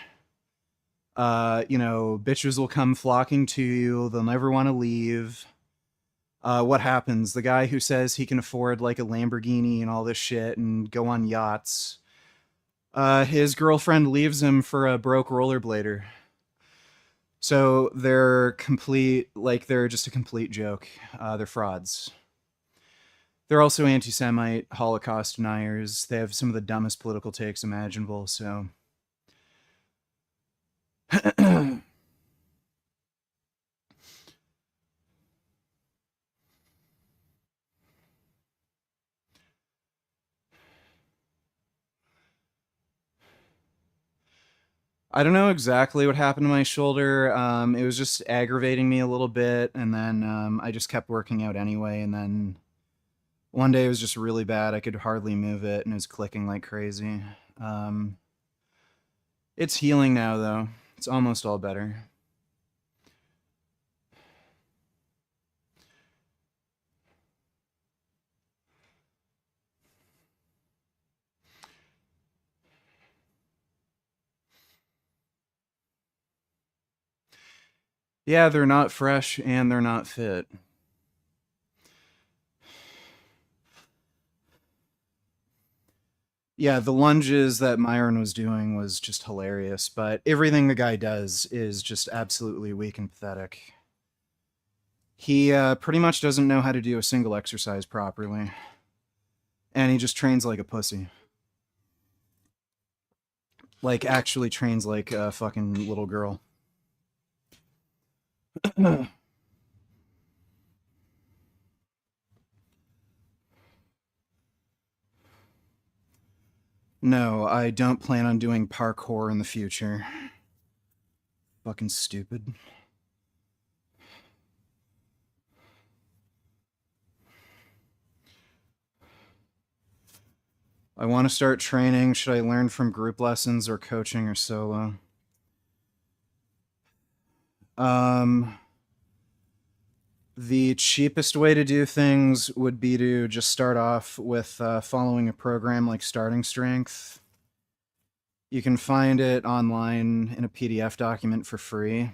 bitches will come flocking to you. They'll never want to leave. What happens? The guy who says he can afford like a Lamborghini and all this shit and go on yachts His girlfriend leaves him for a broke rollerblader. So they're complete, like, they're just a complete joke. They're frauds. They're also anti Semite, Holocaust deniers. They have some of the dumbest political takes imaginable, so. I don't know exactly what happened to my shoulder. It was just aggravating me a little bit, and then I just kept working out anyway. And then one day it was just really bad. I could hardly move it, and it was clicking like crazy. Um, it's healing now, though. It's almost all better. Yeah, they're not fresh and they're not fit. Yeah, the lunges that Myron was doing was just hilarious, but everything the guy does is just absolutely weak and pathetic. He pretty much doesn't know how to do a single exercise properly, and he just trains like a pussy. Like, actually trains like a fucking little girl. No, I don't plan on doing parkour in the future. Fucking stupid. I want to start training. Should I learn from group lessons or coaching or solo? Um, the cheapest way to do things would be to just start off with following a program like Starting Strength. You can find it online in a PDF document for free.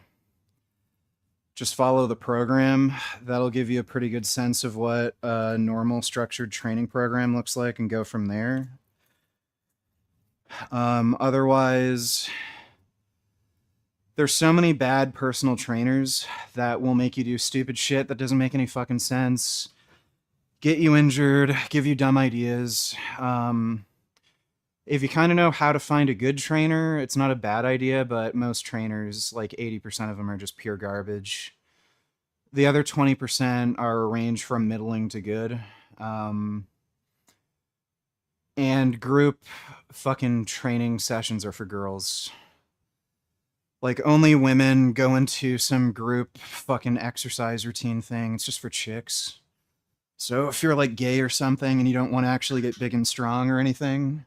Just follow the program. That'll give you a pretty good sense of what a normal structured training program looks like and go from there. Otherwise, there's so many bad personal trainers that will make you do stupid shit that doesn't make any fucking sense, get you injured, give you dumb ideas. If you kind of know how to find a good trainer, it's not a bad idea, but most trainers, like 80% of them, are just pure garbage. The other 20% are a range from middling to good. And group fucking training sessions are for girls. Like, only women go into some group fucking exercise routine thing. It's just for chicks. So if you're like gay or something and you don't want to actually get big and strong or anything,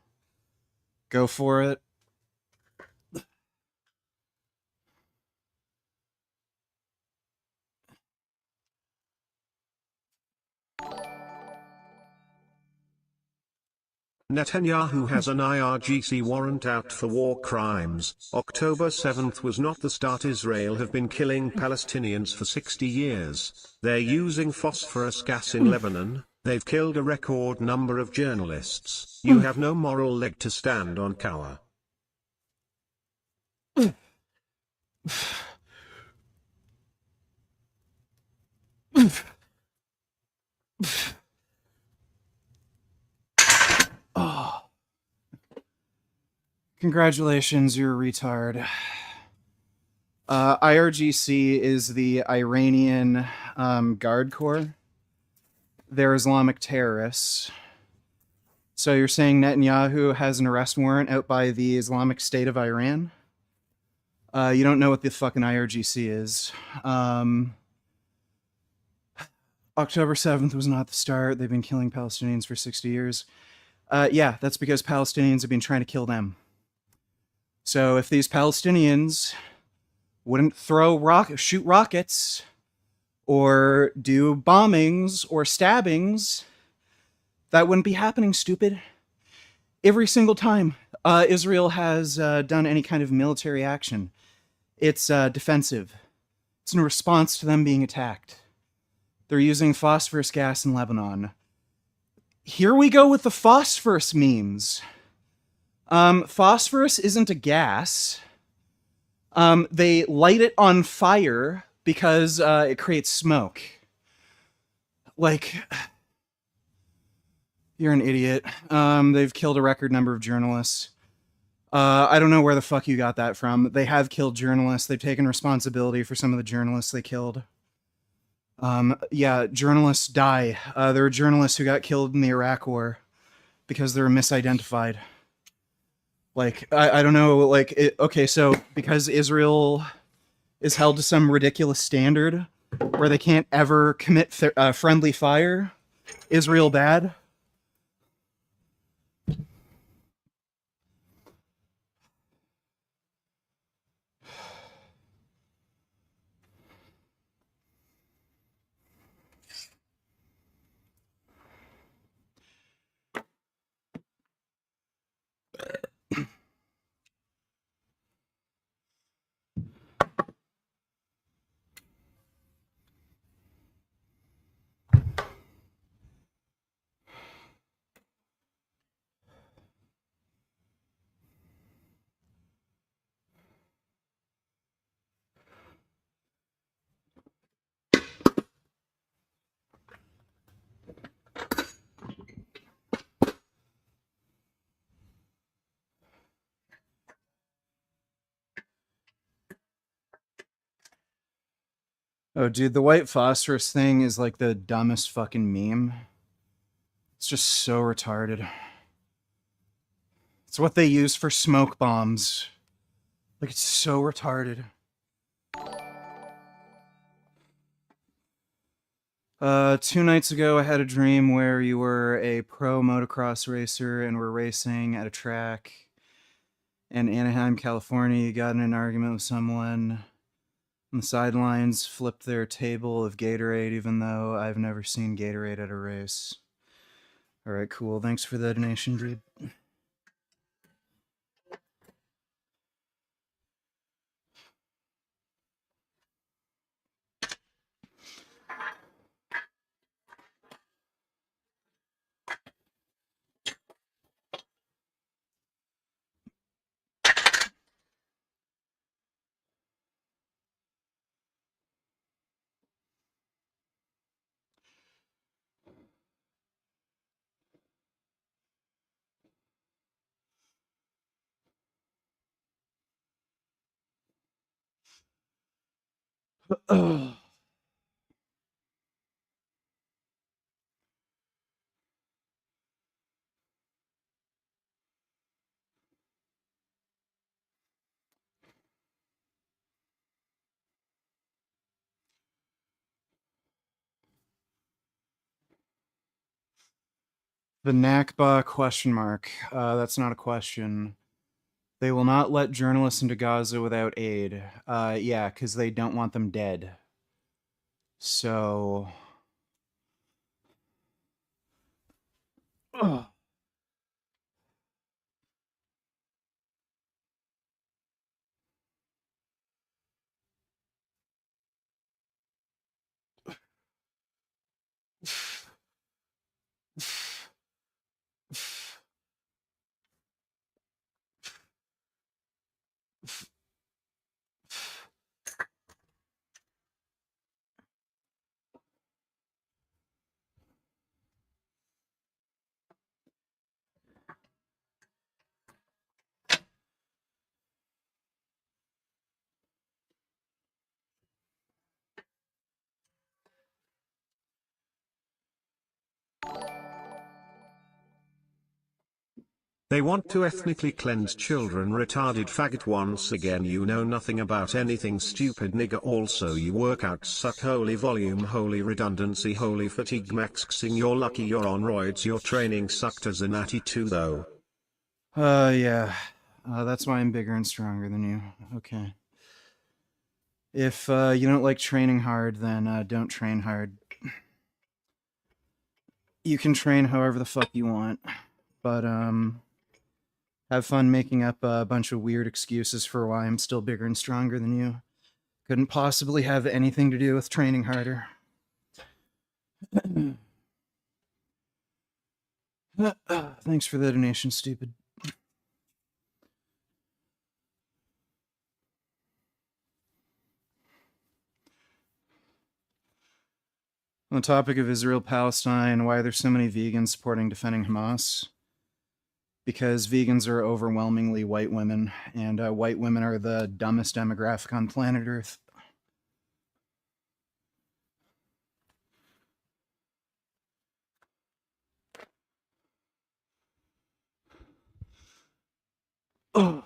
go for it. Netanyahu has an IRGC warrant out for war crimes. October 7th was not the start. Israel have been killing Palestinians for 60 years. They're using phosphorus gas in Lebanon. They've killed a record number of journalists. You have no moral leg to stand on, cower. Oh. Congratulations, you're a retard. IRGC is the Iranian Guard Corps. They're Islamic terrorists. So you're saying Netanyahu has an arrest warrant out by the Islamic State of Iran? You don't know what the fucking IRGC is. October 7th was not the start. They've been killing Palestinians for 60 years. Yeah, that's because Palestinians have been trying to kill them. So if these Palestinians wouldn't shoot rockets, or do bombings or stabbings, that wouldn't be happening, stupid. Every single time Israel has done any kind of military action, it's defensive. It's in response to them being attacked. They're using phosphorus gas in Lebanon. Here we go with the phosphorus memes. Phosphorus isn't a gas. They light it on fire because it creates smoke. Like, you're an idiot. They've killed a record number of journalists. I don't know where the fuck you got that from. They have killed journalists. They've taken responsibility for some of the journalists they killed. Yeah, journalists die. There were journalists who got killed in the Iraq War because they were misidentified. Like, I don't know, like, okay, so because Israel is held to some ridiculous standard where they can't ever commit friendly fire, Israel bad? Oh, dude, the white phosphorus thing is like the dumbest fucking meme. It's just so retarded. It's what they use for smoke bombs. Like, it's so retarded. 2 nights ago, I had a dream where you were a pro motocross racer and were racing at a track in Anaheim, California. You got in an argument with someone on the sidelines, flipped their table of Gatorade, even though I've never seen Gatorade at a race. All right, cool. Thanks for the donation, dude. The Nakba question mark. That's not a question. They will not let journalists into Gaza without aid. Yeah, because they don't want them dead. So. Ugh. They want to ethnically cleanse children, retarded faggot. Once again, you know nothing about anything, stupid nigga. Also, you work out, suck, holy volume, holy redundancy, holy fatigue maxing. You're lucky you're on roids. Your training sucked as a natty too though. Yeah. That's why I'm bigger and stronger than you. Okay. If you don't like training hard, then don't train hard. You can train however the fuck you want, but have fun making up a bunch of weird excuses for why I'm still bigger and stronger than you. Couldn't possibly have anything to do with training harder. Thanks for the donation, stupid. On the topic of Israel-Palestine, why are there so many vegans supporting defending Hamas? Because vegans are overwhelmingly white women, and white women are the dumbest demographic on planet Earth. Oh.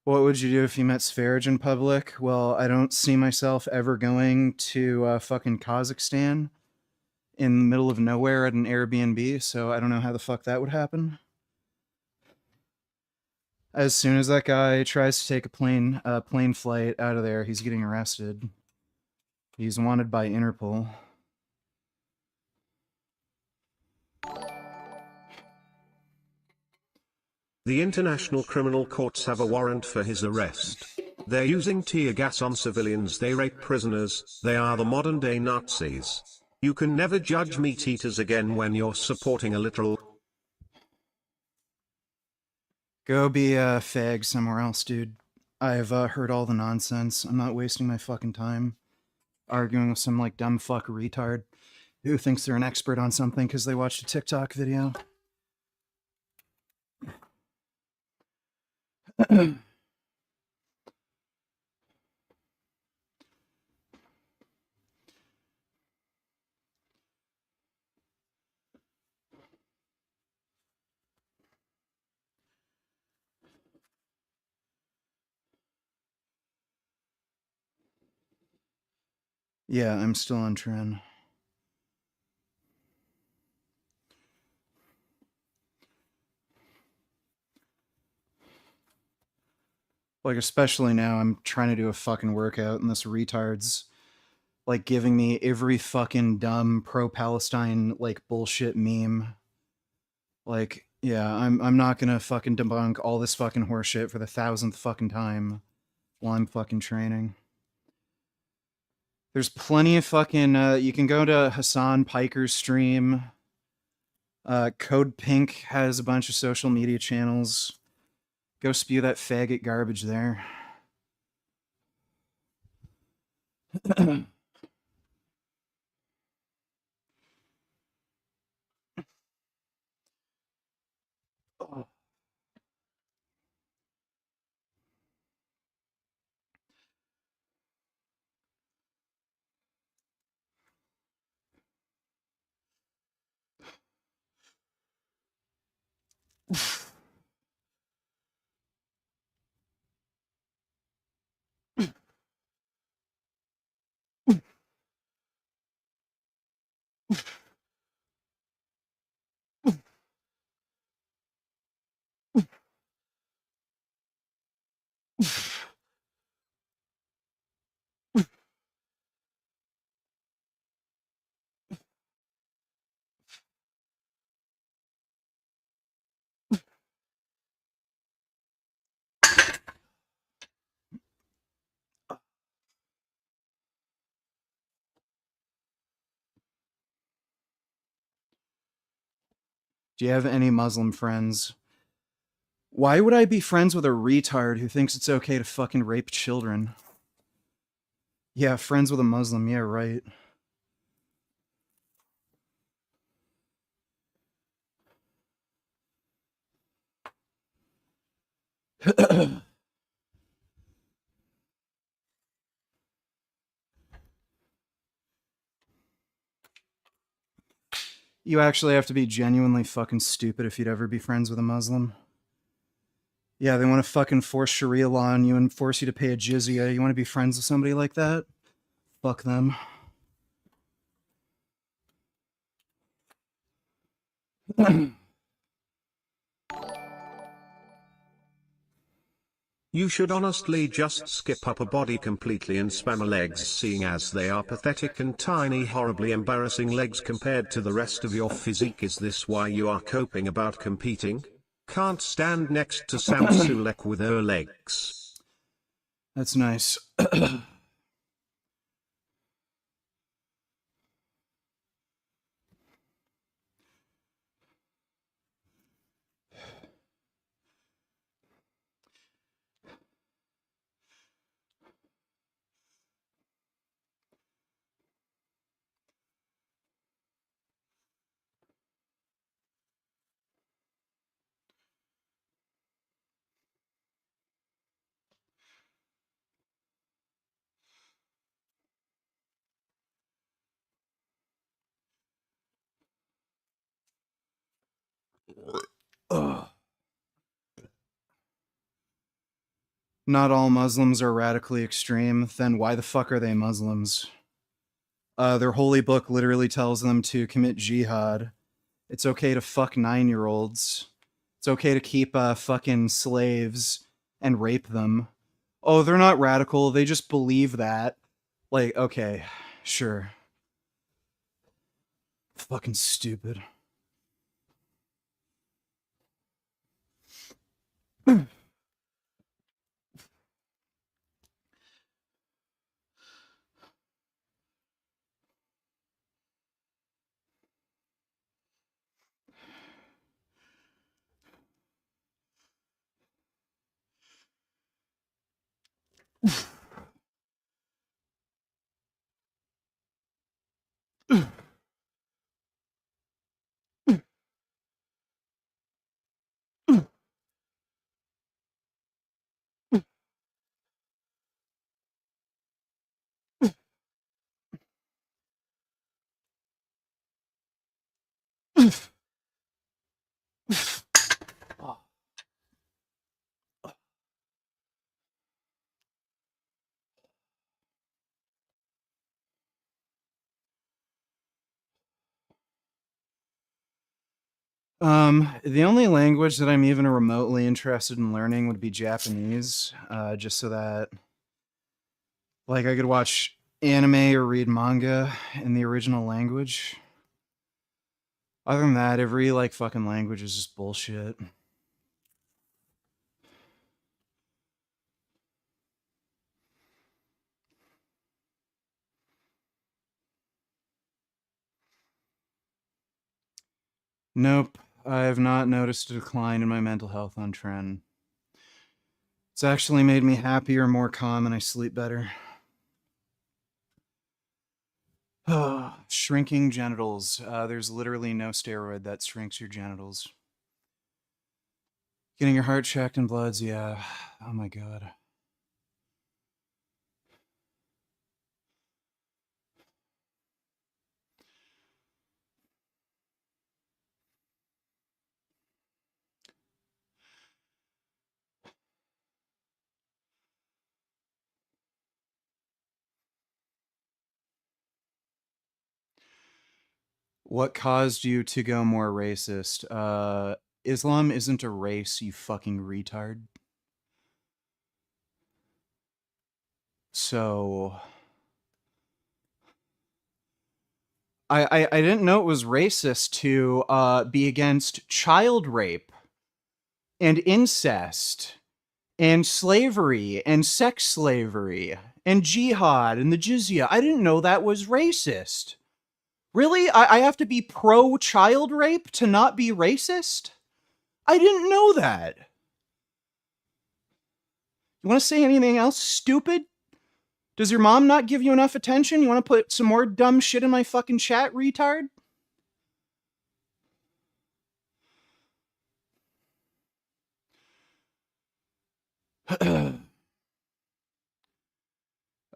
What would you do if you met Sverige in public? Well, I don't see myself ever going to fucking Kazakhstan in the middle of nowhere at an Airbnb, so I don't know how the fuck that would happen. As soon as that guy tries to take a plane flight out of there, he's getting arrested. He's wanted by Interpol. The international criminal courts have a warrant for his arrest. They're using tear gas on civilians, they rape prisoners, they are the modern day Nazis. You can never judge meat eaters again when you're supporting a literal... Go be a fag somewhere else, dude. I've heard all the nonsense. I'm not wasting my fucking time arguing with some like dumb fuck retard who thinks they're an expert on something because they watched a TikTok video. Yeah, I'm still on trend. Like, especially now, I'm trying to do a fucking workout, and this retard's like giving me every fucking dumb pro-Palestine like bullshit meme. Like, yeah, I'm not gonna fucking debunk all this fucking horseshit for the 1000th fucking time while I'm fucking training. There's plenty of fucking you can go to Hassan Piker's stream. Code Pink has a bunch of social media channels. Go spew that faggot garbage there. Do you have any Muslim friends? Why would I be friends with a retard who thinks it's okay to fucking rape children? Yeah, friends with a Muslim, yeah, right. You actually have to be genuinely fucking stupid if you'd ever be friends with a Muslim. Yeah, they want to fucking force Sharia law on you and force you to pay a jizya. You want to be friends with somebody like that? Fuck them. You should honestly just skip upper body completely and spam legs, seeing as they are pathetic and tiny, horribly embarrassing legs compared to the rest of your physique. Is this why you are coping about competing? Can't stand next to Sam Sulek with her legs. That's nice. Ugh. Not all Muslims are radically extreme. Then why the fuck are they Muslims? Their holy book literally tells them to commit jihad. It's okay to fuck 9-year-olds. It's okay to keep fucking slaves and rape them. Oh, they're not radical. They just believe that. Like, okay, sure. Fucking stupid. The only language that I'm even remotely interested in learning would be Japanese, just so that, like, I could watch anime or read manga in the original language. Other than that, every, like, fucking language is just bullshit. Nope, I have not noticed a decline in my mental health on Tren. It's actually made me happier, more calm, and I sleep better. Shrinking genitals. There's literally no steroid that shrinks your genitals. Getting your heart checked and bloods, yeah. Oh my god. What caused you to go more racist? Islam isn't a race, you fucking retard. So I didn't know it was racist to be against child rape and incest and slavery and sex slavery and jihad and the jizya. I didn't know that was racist. Really? I have to be pro child rape to not be racist? I didn't know that. You want to say anything else stupid? Does your mom not give you enough attention? You want to put some more dumb shit in my fucking chat, retard?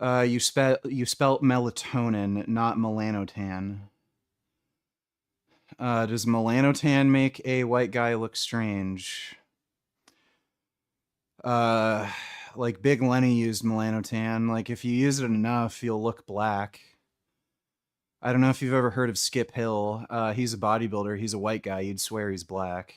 You spelt melatonin, not melanotan. Does melanotan make a white guy look strange? Uh, like Big Lenny used melanotan. Like if you use it enough, you'll look black. I don't know if you've ever heard of Skip Hill. He's a bodybuilder. He's a white guy. You'd swear he's black.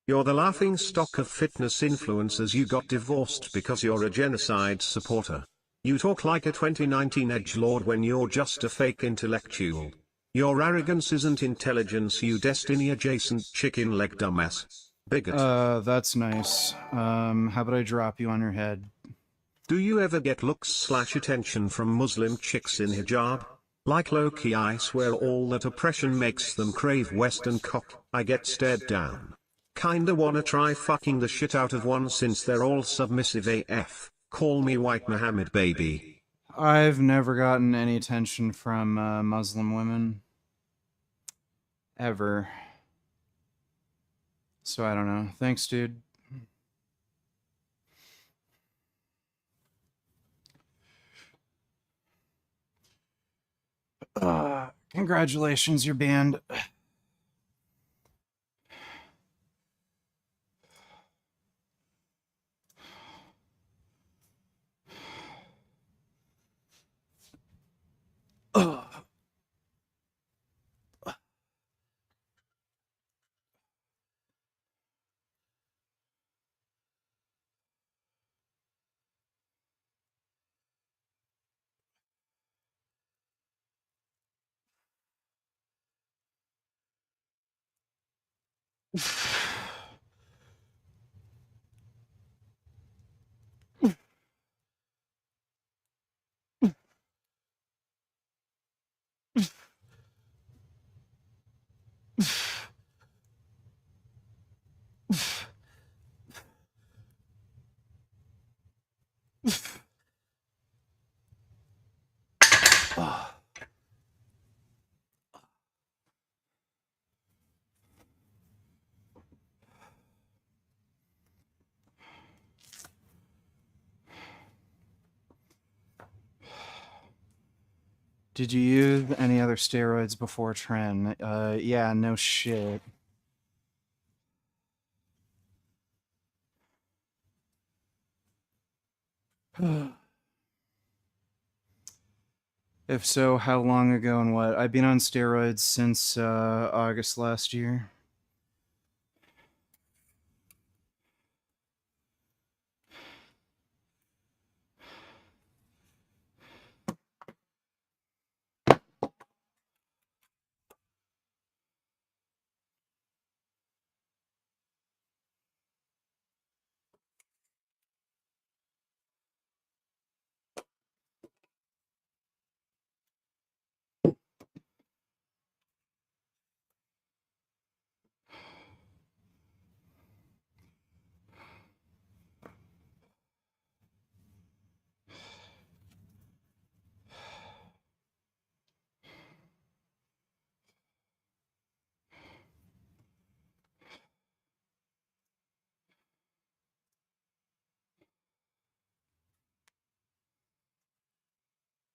You're the laughing stock of fitness influencers. You got divorced because you're a genocide supporter. You talk like a 2019 edgelord when you're just a fake intellectual. Your arrogance isn't intelligence, you destiny adjacent chicken leg dumbass. Bigot. That's nice. How about I drop you on your head? Do you ever get looks/attention from Muslim chicks in hijab? Like Loki, I swear all that oppression makes them crave Western cock. I get stared down. Kinda wanna try fucking the shit out of one since they're all submissive AF. Call me White Muhammad baby. I've never gotten any attention from Muslim women. Ever. So I don't know. Thanks, dude. Congratulations, you're banned. Did you use any other steroids before Tren? Yeah, no shit. If so, how long ago and what? I've been on steroids since August last year.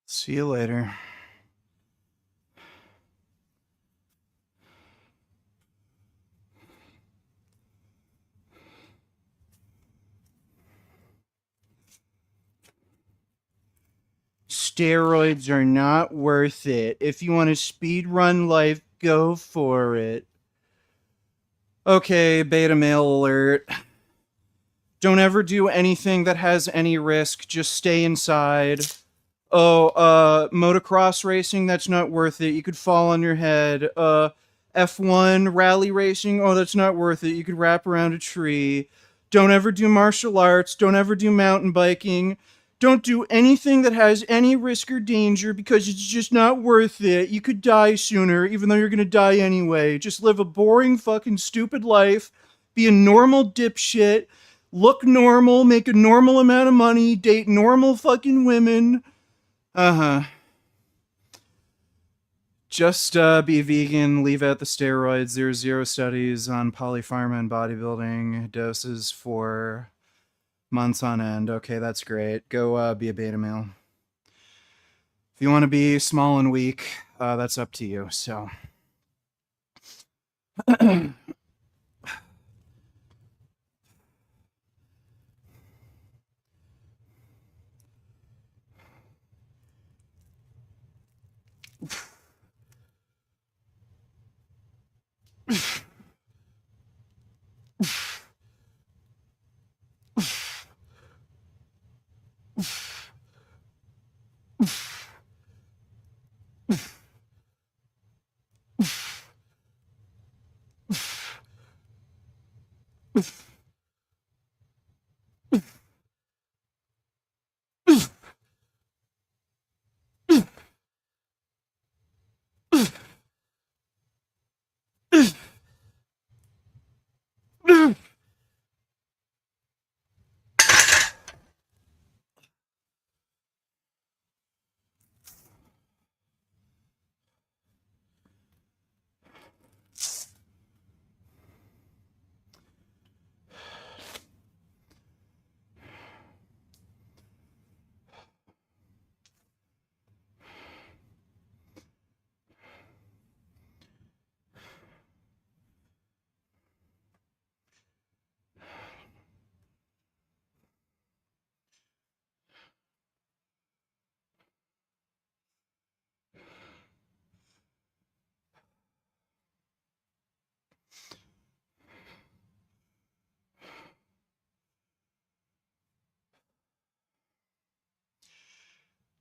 See you later. Steroids are not worth it. If you want to speed run life, go for it. Okay, beta male alert. Don't ever do anything that has any risk. Just stay inside. Oh, motocross racing, that's not worth it. You could fall on your head. F1 rally racing, oh, that's not worth it. You could wrap around a tree. Don't ever do martial arts. Don't ever do mountain biking. Don't do anything that has any risk or danger because it's just not worth it. You could die sooner, even though you're gonna die anyway. Just live a boring, fucking, stupid life. Be a normal dipshit. Look normal. Make a normal amount of money. Date normal fucking women. Uh-huh. Just be vegan, leave out the steroids. There's zero studies on polypharma and bodybuilding doses for months on end. Okay, that's great. Go be a beta male. If you want to be small and weak, that's up to you. So.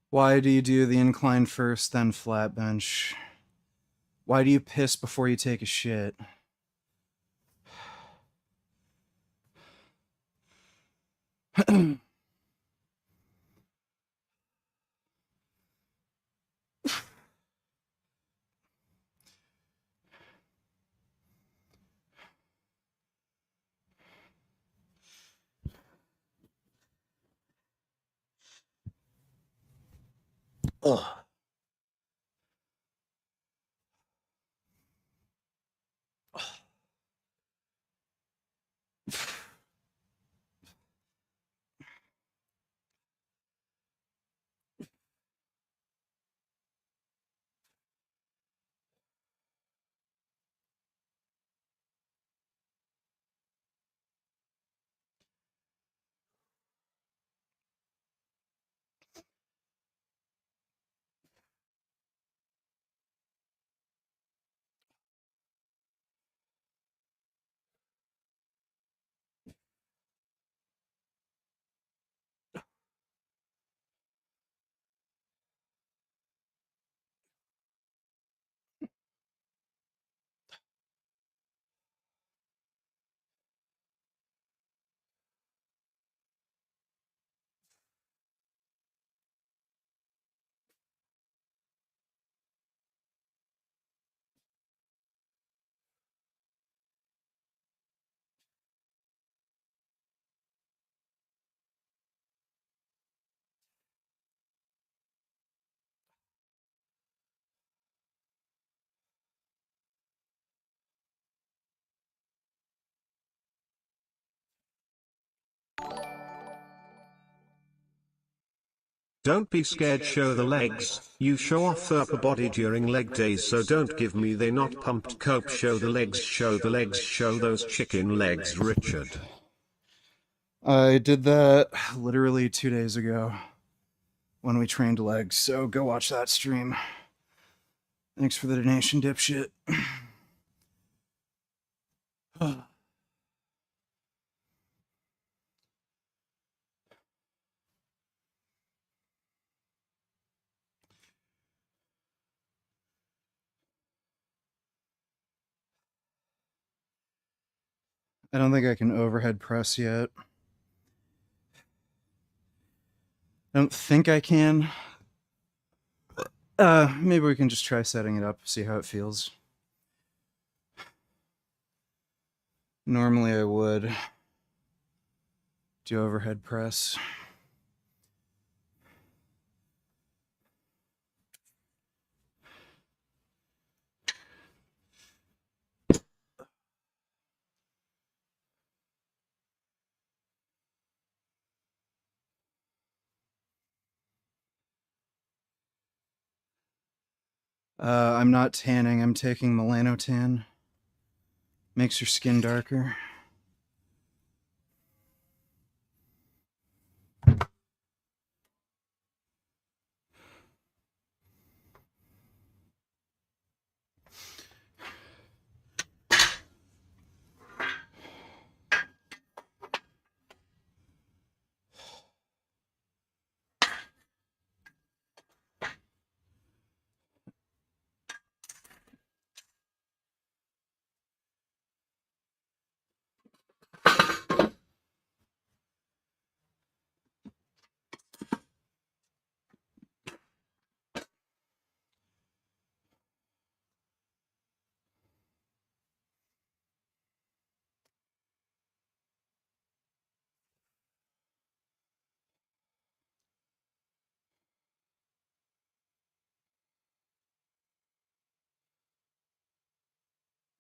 Why do you do the incline first, then flat bench? Why do you piss before you take a shit? Ugh. Don't be scared, show the legs. You show off the upper body during leg days, so don't give me they not pumped cope. Show the legs, show the legs, show those chicken legs, Richard. I did that literally 2 days ago when we trained legs, so go watch that stream. Thanks for the donation, dipshit. I don't think I can overhead press yet. I don't think I can. Maybe we can just try setting it up, see how it feels. Normally I would do overhead press. I'm not tanning, I'm taking melanotan. Makes your skin darker.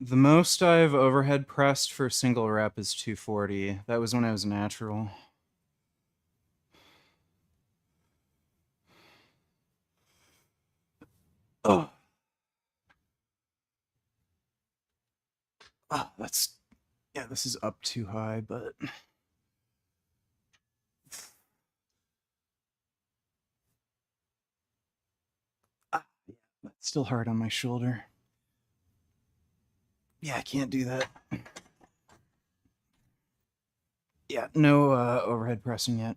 The most I've overhead pressed for single rep is 240. That was when I was natural. Oh, that's, yeah, this is up too high, but that's still hard on my shoulder. Yeah, I can't do that. Yeah, no overhead pressing yet.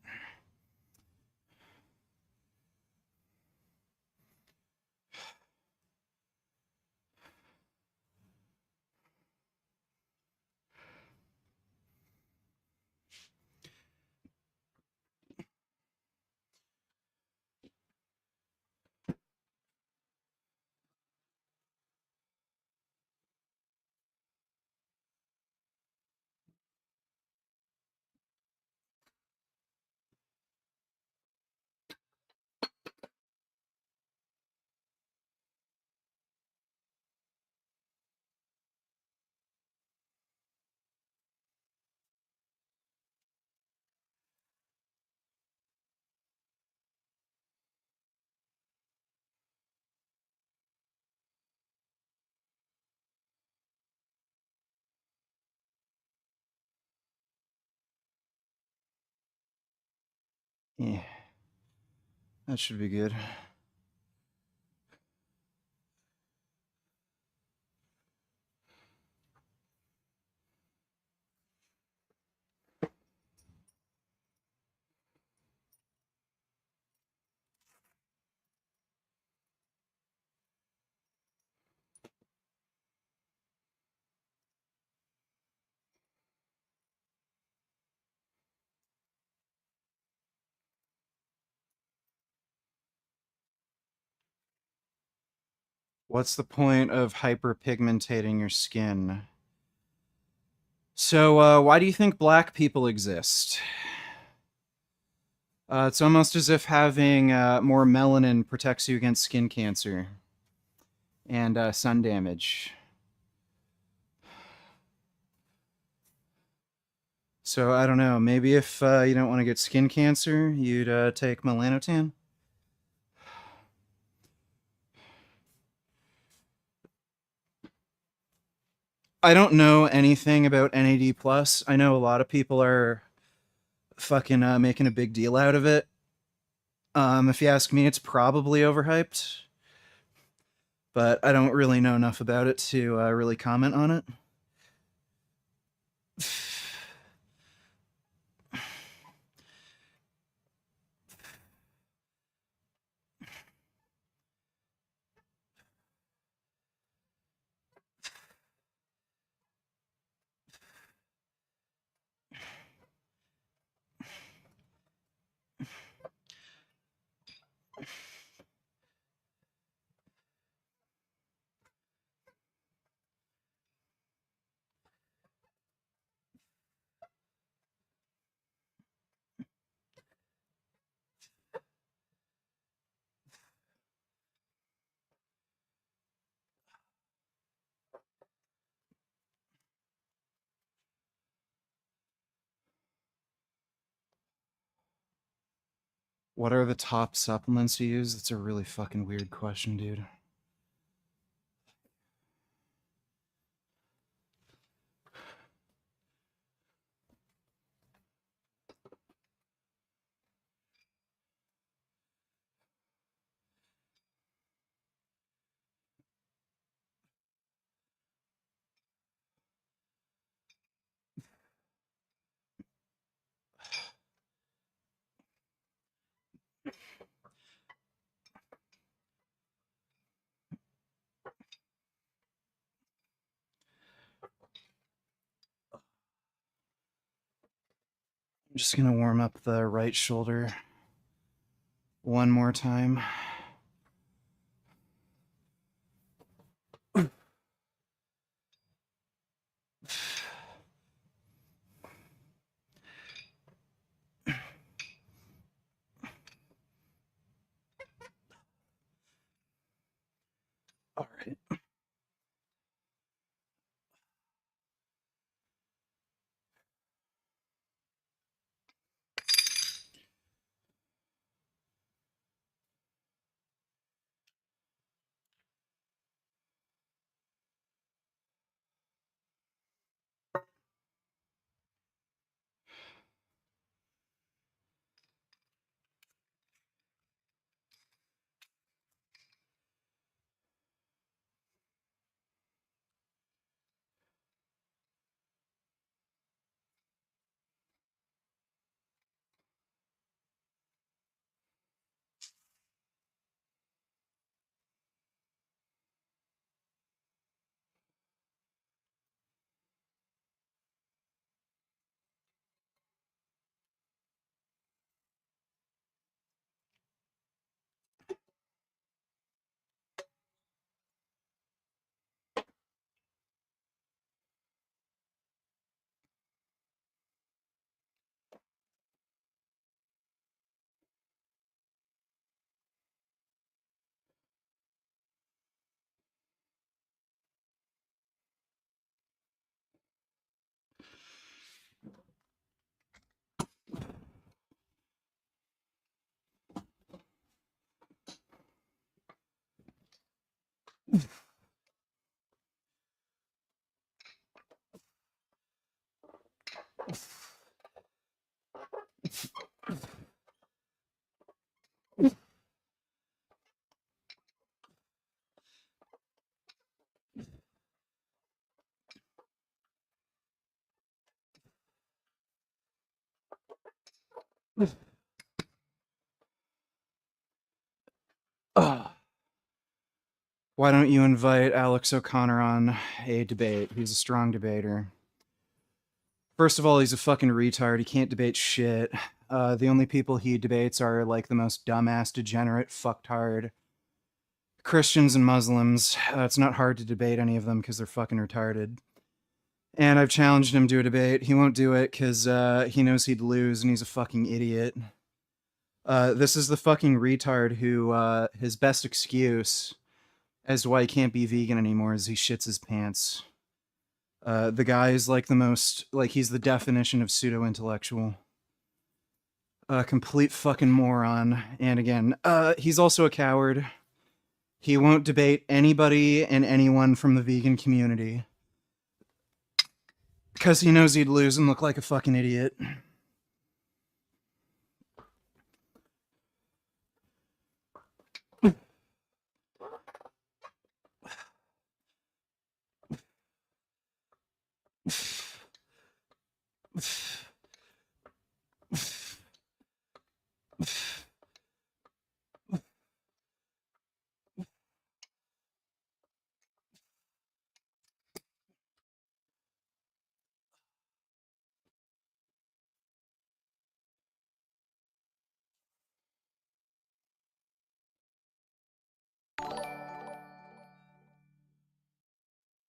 Yeah, that should be good. What's the point of hyperpigmentating your skin? So, why do you think black people exist? It's almost as if having more melanin protects you against skin cancer and sun damage. So, I don't know. Maybe if you don't want to get skin cancer, you'd take melanotan? I don't know anything about NAD+. I know a lot of people are fucking making a big deal out of it. If you ask me, it's probably overhyped, but I don't really know enough about it to really comment on it. What are the top supplements you use? That's a really fucking weird question, dude. I'm just gonna warm up the right shoulder one more time. All right. Why don't you invite Alex O'Connor on a debate? He's a strong debater. First of all, he's a fucking retard. He can't debate shit. The only people he debates are like the most dumbass, degenerate, fucktard Christians and Muslims. It's not hard to debate any of them because they're fucking retarded. And I've challenged him to a debate. He won't do it because he knows he'd lose and he's a fucking idiot. This is the fucking retard who his best excuse as to why he can't be vegan anymore is he shits his pants. The guy is like the most, like, he's the definition of pseudo intellectual. A complete fucking moron. And again, he's also a coward. He won't debate anybody and anyone from the vegan community because he knows he'd lose and look like a fucking idiot.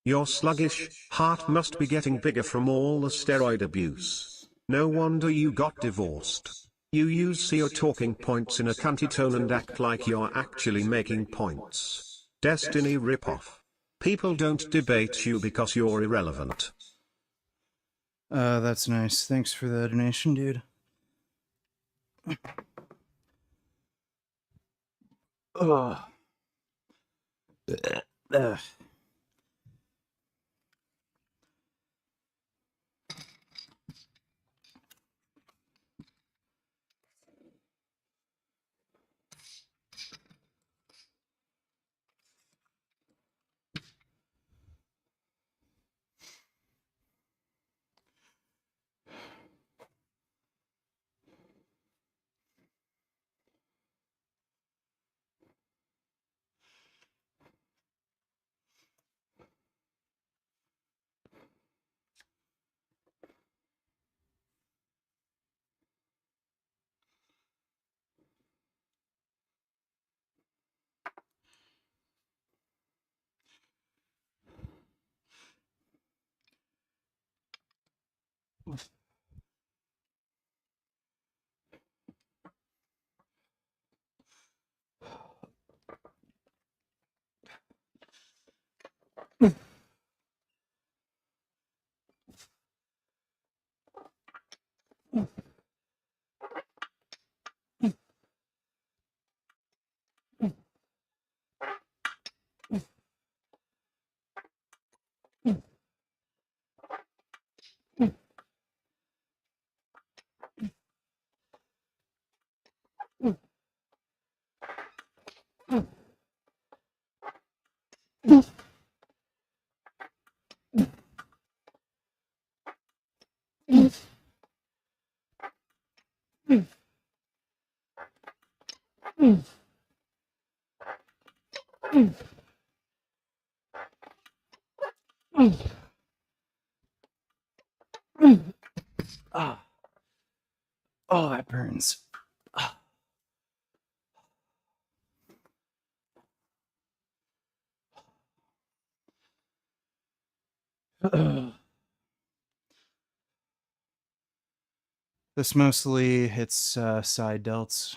Your sluggish heart must be getting bigger from all the steroid abuse. No wonder you got divorced. You use your talking points in a cunty tone and act like you're actually making points. Destiny ripoff. People don't debate you because you're irrelevant. That's nice. Thanks for the donation, dude. Ugh. Ugh. Ah. Oh, that burns. This mostly hits side delts.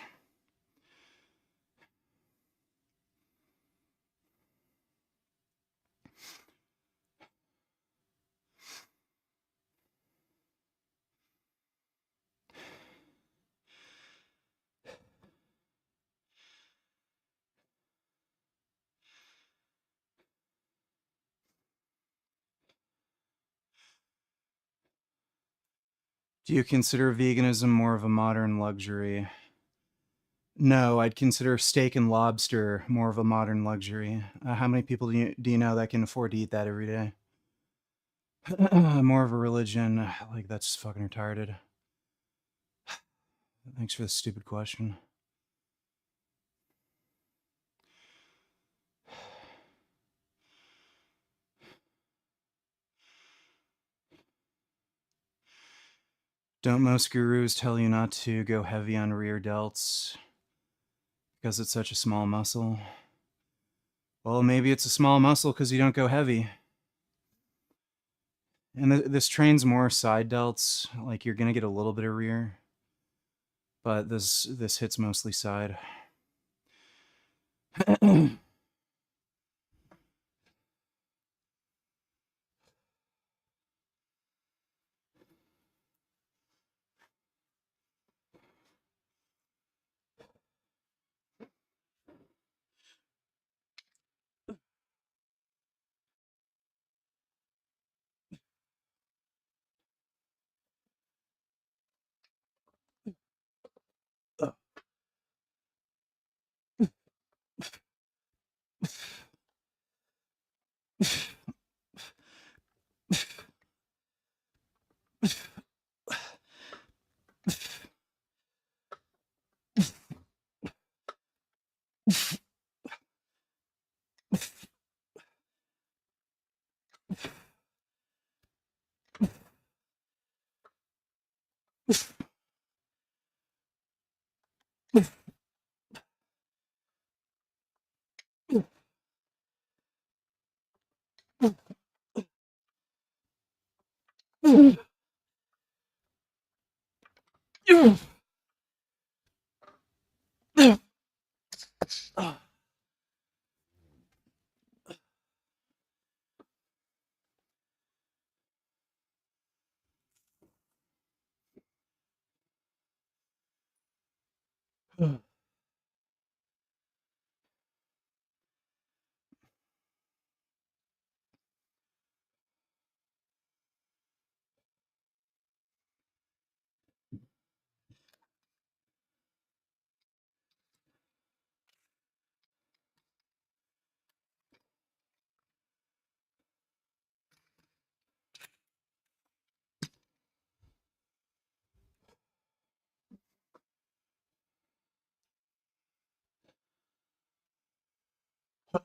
Do you consider veganism more of a modern luxury? No, I'd consider steak and lobster more of a modern luxury. How many people do you know that can afford to eat that every day? More of a religion. Like, that's fucking retarded. Thanks for the stupid question. Don't most gurus tell you not to go heavy on rear delts because it's such a small muscle? Well, maybe it's a small muscle because you don't go heavy. And this trains more side delts. Like, you're gonna get a little bit of rear, but this hits mostly side.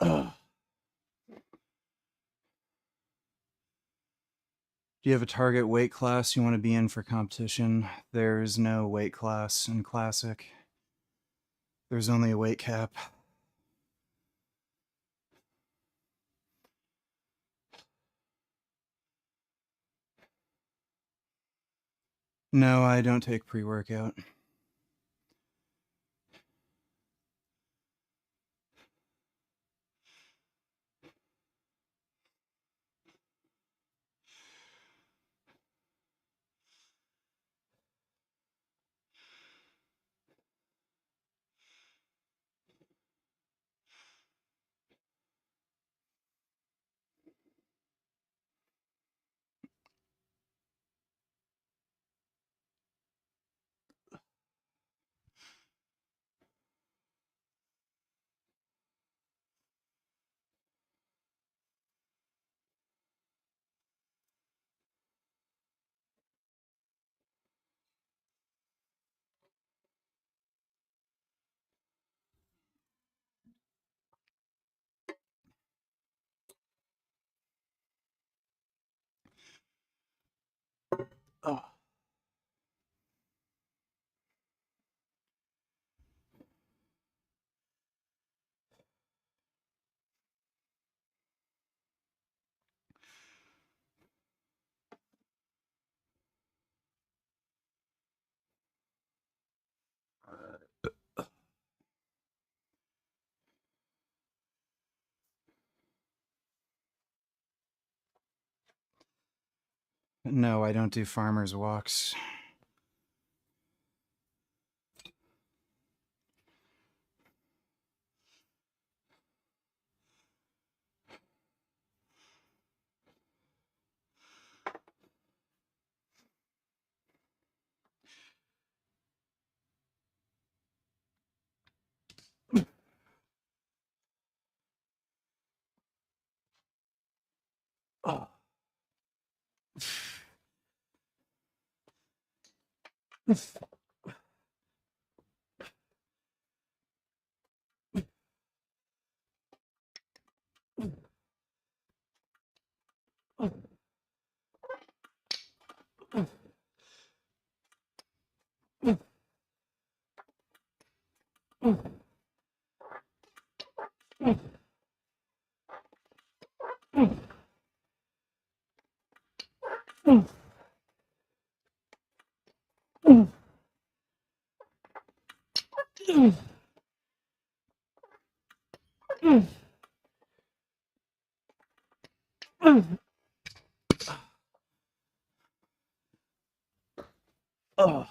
Do you have a target weight class you want to be in for competition? There's no weight class in Classic. There's only a weight cap. No, I don't take pre-workout. Oh. No, I don't do farmers walks. Oh.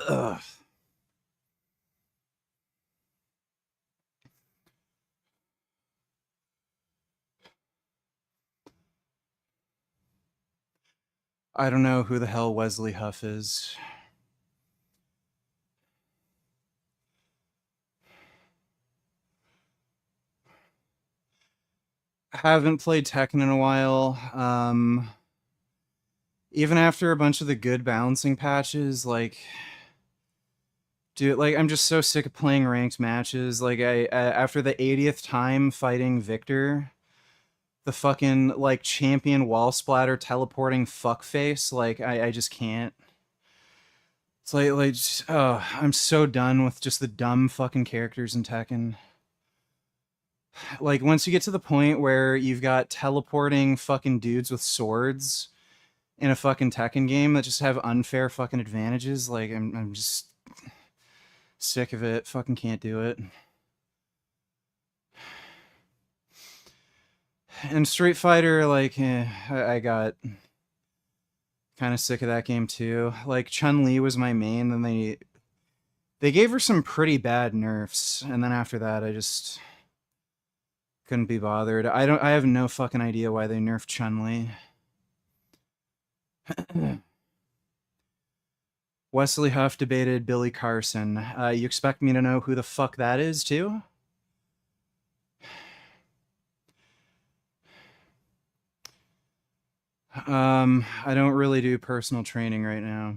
Ugh. I don't know who the hell Wesley Huff is. Haven't played Tekken in a while. Even after a bunch of the good balancing patches, like, dude, like, I'm just so sick of playing ranked matches. Like, after the 80th time fighting Victor, the fucking, like, champion wall splatter teleporting fuckface, like, I just can't. It's like just, oh, I'm so done with just the dumb fucking characters in Tekken. Like, once you get to the point where you've got teleporting fucking dudes with swords in a fucking Tekken game that just have unfair fucking advantages, like, I'm just sick of it. Fucking can't do it. And Street Fighter, like, I got kind of sick of that game too. Like, Chun-Li was my main, then they gave her some pretty bad nerfs, and then after that I just couldn't be bothered. I have no fucking idea why they nerfed Chun-Li. Wesley Huff debated Billy Carson. You expect me to know who the fuck that is, too? I don't really do personal training right now.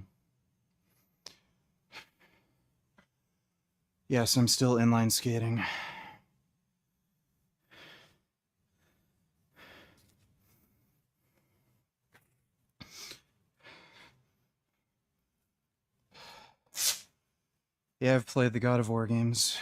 Yes, I'm still inline skating. Yeah, I've played the God of War games.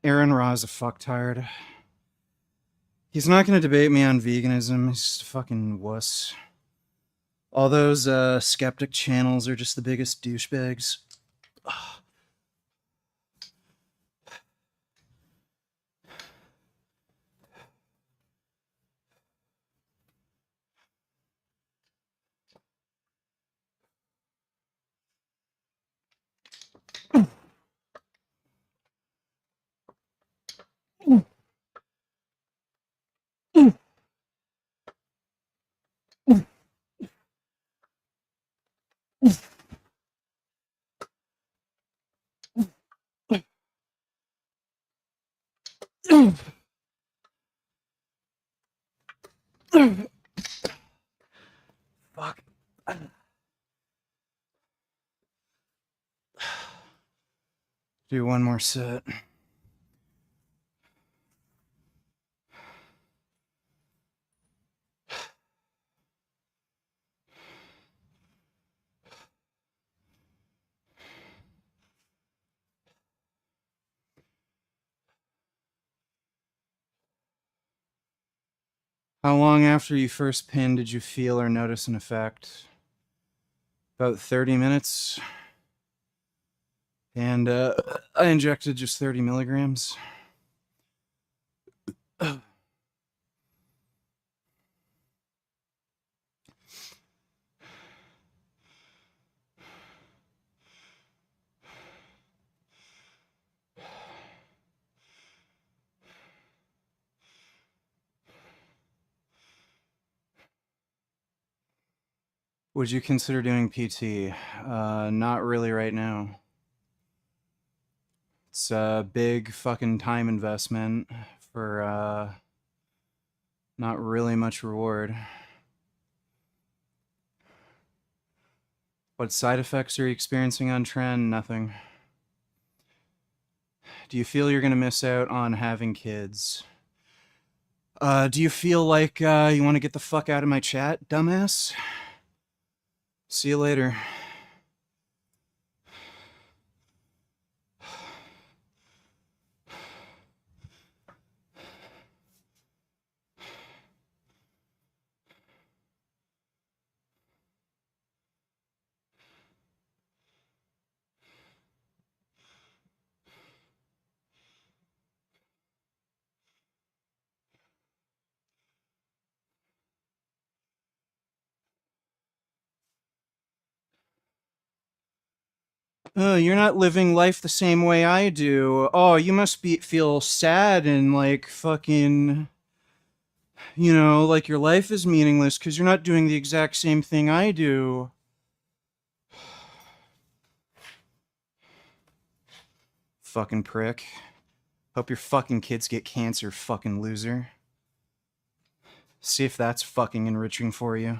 Aaron Ra's a fucktard. He's not gonna debate me on veganism. He's just a fucking wuss. All those skeptic channels are just the biggest douchebags. Fuck. Do one more set. How long after you first pinned did you feel or notice an effect? About 30 minutes. And I injected just 30 milligrams. Would you consider doing PT? Not really right now. It's a big fucking time investment for not really much reward. What side effects are you experiencing on Tren? Nothing. Do you feel you're gonna miss out on having kids? Do you feel like you want to get the fuck out of my chat, dumbass? See you later. You're not living life the same way I do. Oh, you must feel sad and like fucking, like your life is meaningless because you're not doing the exact same thing I do. Fucking prick. Hope your fucking kids get cancer, fucking loser. See if that's fucking enriching for you.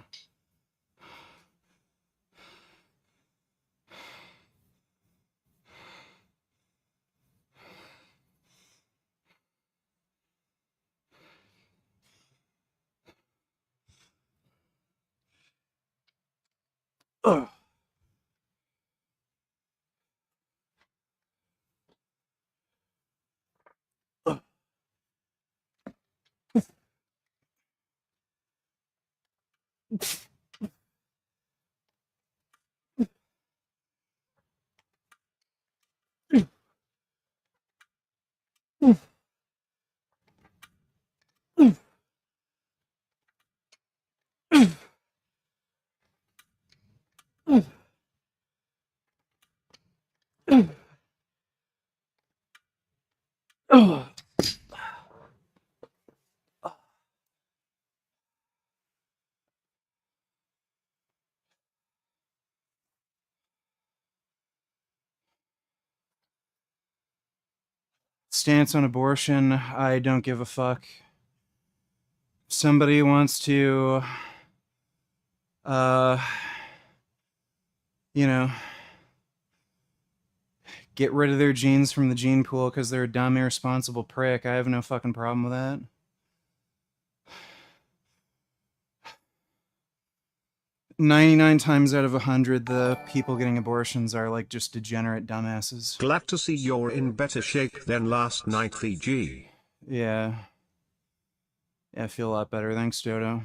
stance on abortion, I don't give a fuck. Somebody wants to, uh, you know, get rid of their genes from the gene pool because they're a dumb, irresponsible prick. I have no fucking problem with that. 99 times out of 100, the people getting abortions are like just degenerate dumbasses. Glad to see you're in better shape than last night, VG. Yeah. Yeah, I feel a lot better. Thanks, Dodo.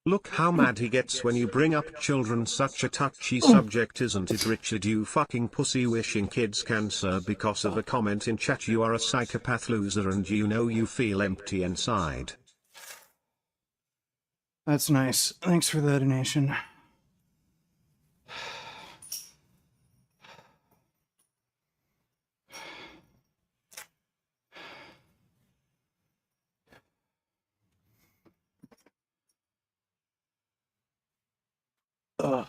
Look how mad he gets when you bring up children, such a touchy subject, isn't it, Richard? You fucking pussy, wishing kids cancer because of a comment in chat. You are a psychopath loser and you know you feel empty inside. That's nice. Thanks for the donation. Ugh.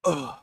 Ugh.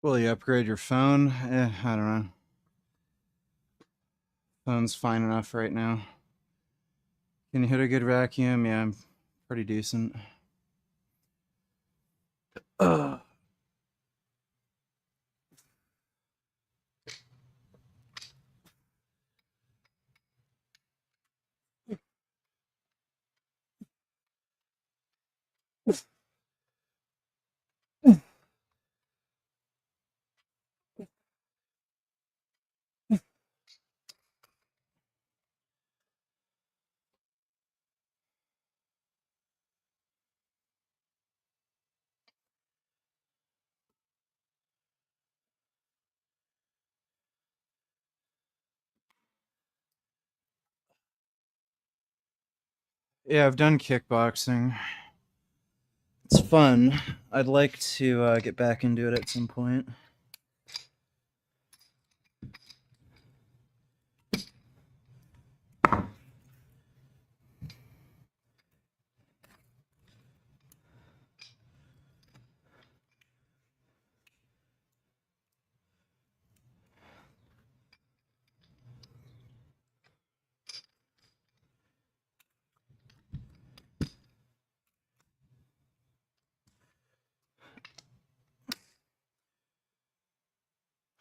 Will you upgrade your phone? I don't know. Phone's fine enough right now. Can you hit a good vacuum? Yeah, I'm pretty decent. Uh, yeah, I've done kickboxing. It's fun. I'd like to get back into it at some point.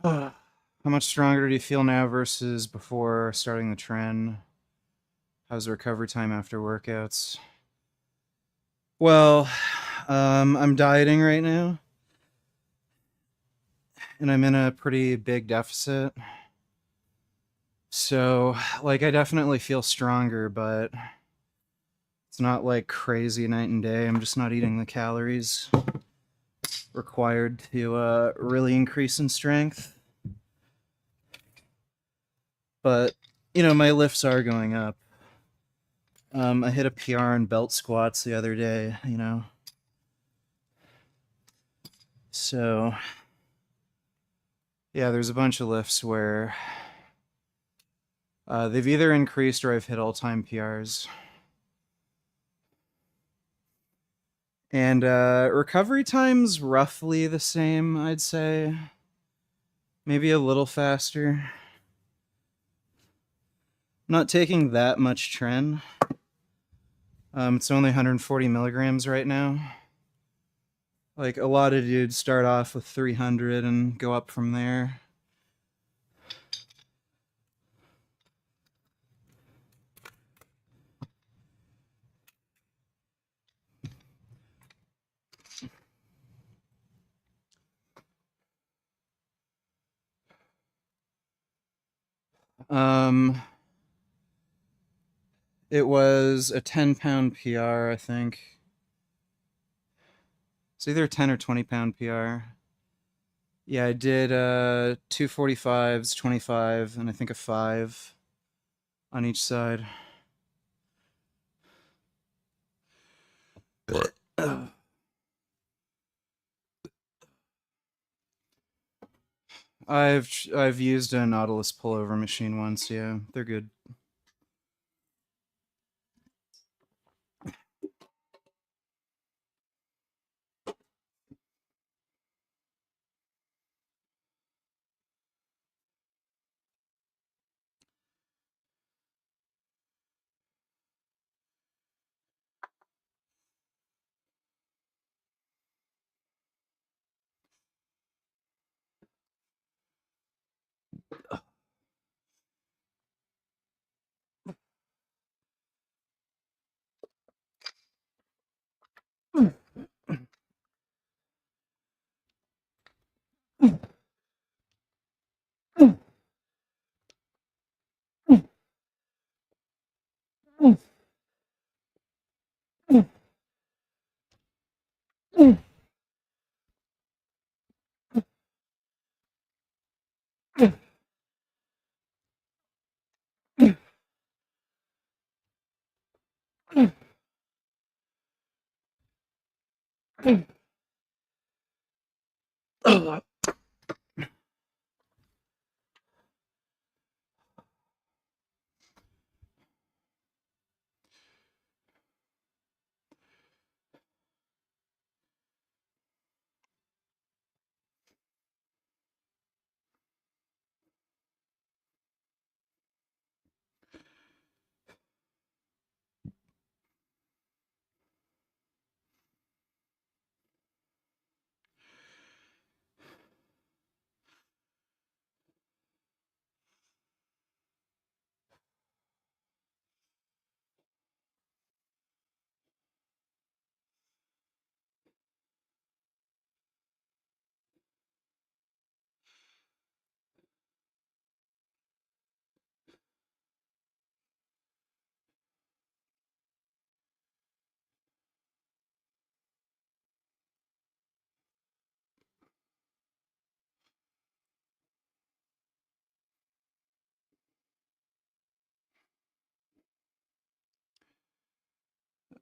How much stronger do you feel now versus before starting the trend? How's the recovery time after workouts? Well, I'm dieting right now, and I'm in a pretty big deficit. So, like, I definitely feel stronger, but it's not like crazy night and day. I'm just not eating the calories required to really increase in strength. But, my lifts are going up. I hit a PR in belt squats the other day. So, yeah, there's a bunch of lifts where they've either increased or I've hit all time PRs. And recovery time's roughly the same, I'd say. Maybe a little faster. I'm not taking that much tren. It's only 140 milligrams right now. Like, a lot of dudes start off with 300 and go up from there. Um, it was a 10-pound PR, I think. It's either a 10 or 20-pound PR. Yeah, I did 245s, 25, and I think a 5 on each side. I've used a Nautilus pullover machine once. Yeah, they're good.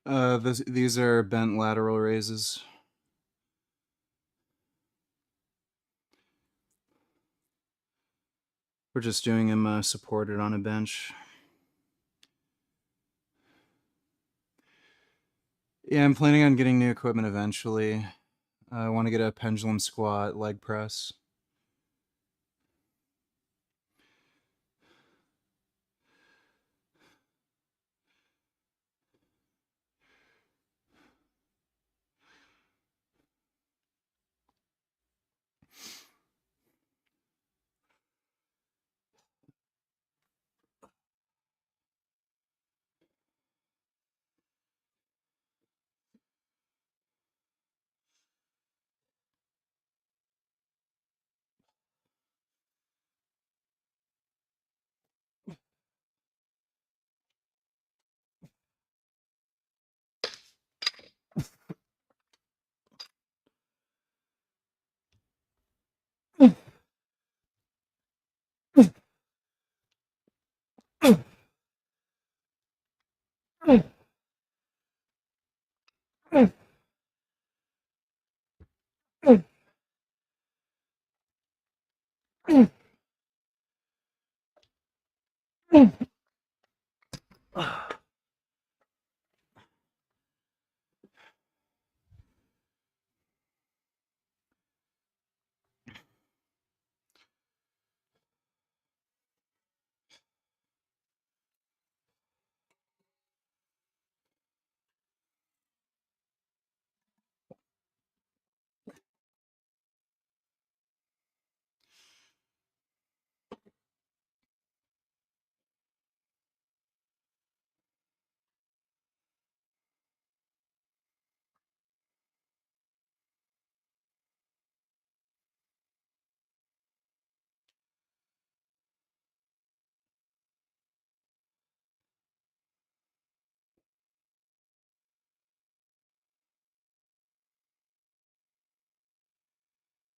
These are bent lateral raises. We're just doing them supported on a bench. Yeah, I'm planning on getting new equipment eventually. I want to get a pendulum squat leg press.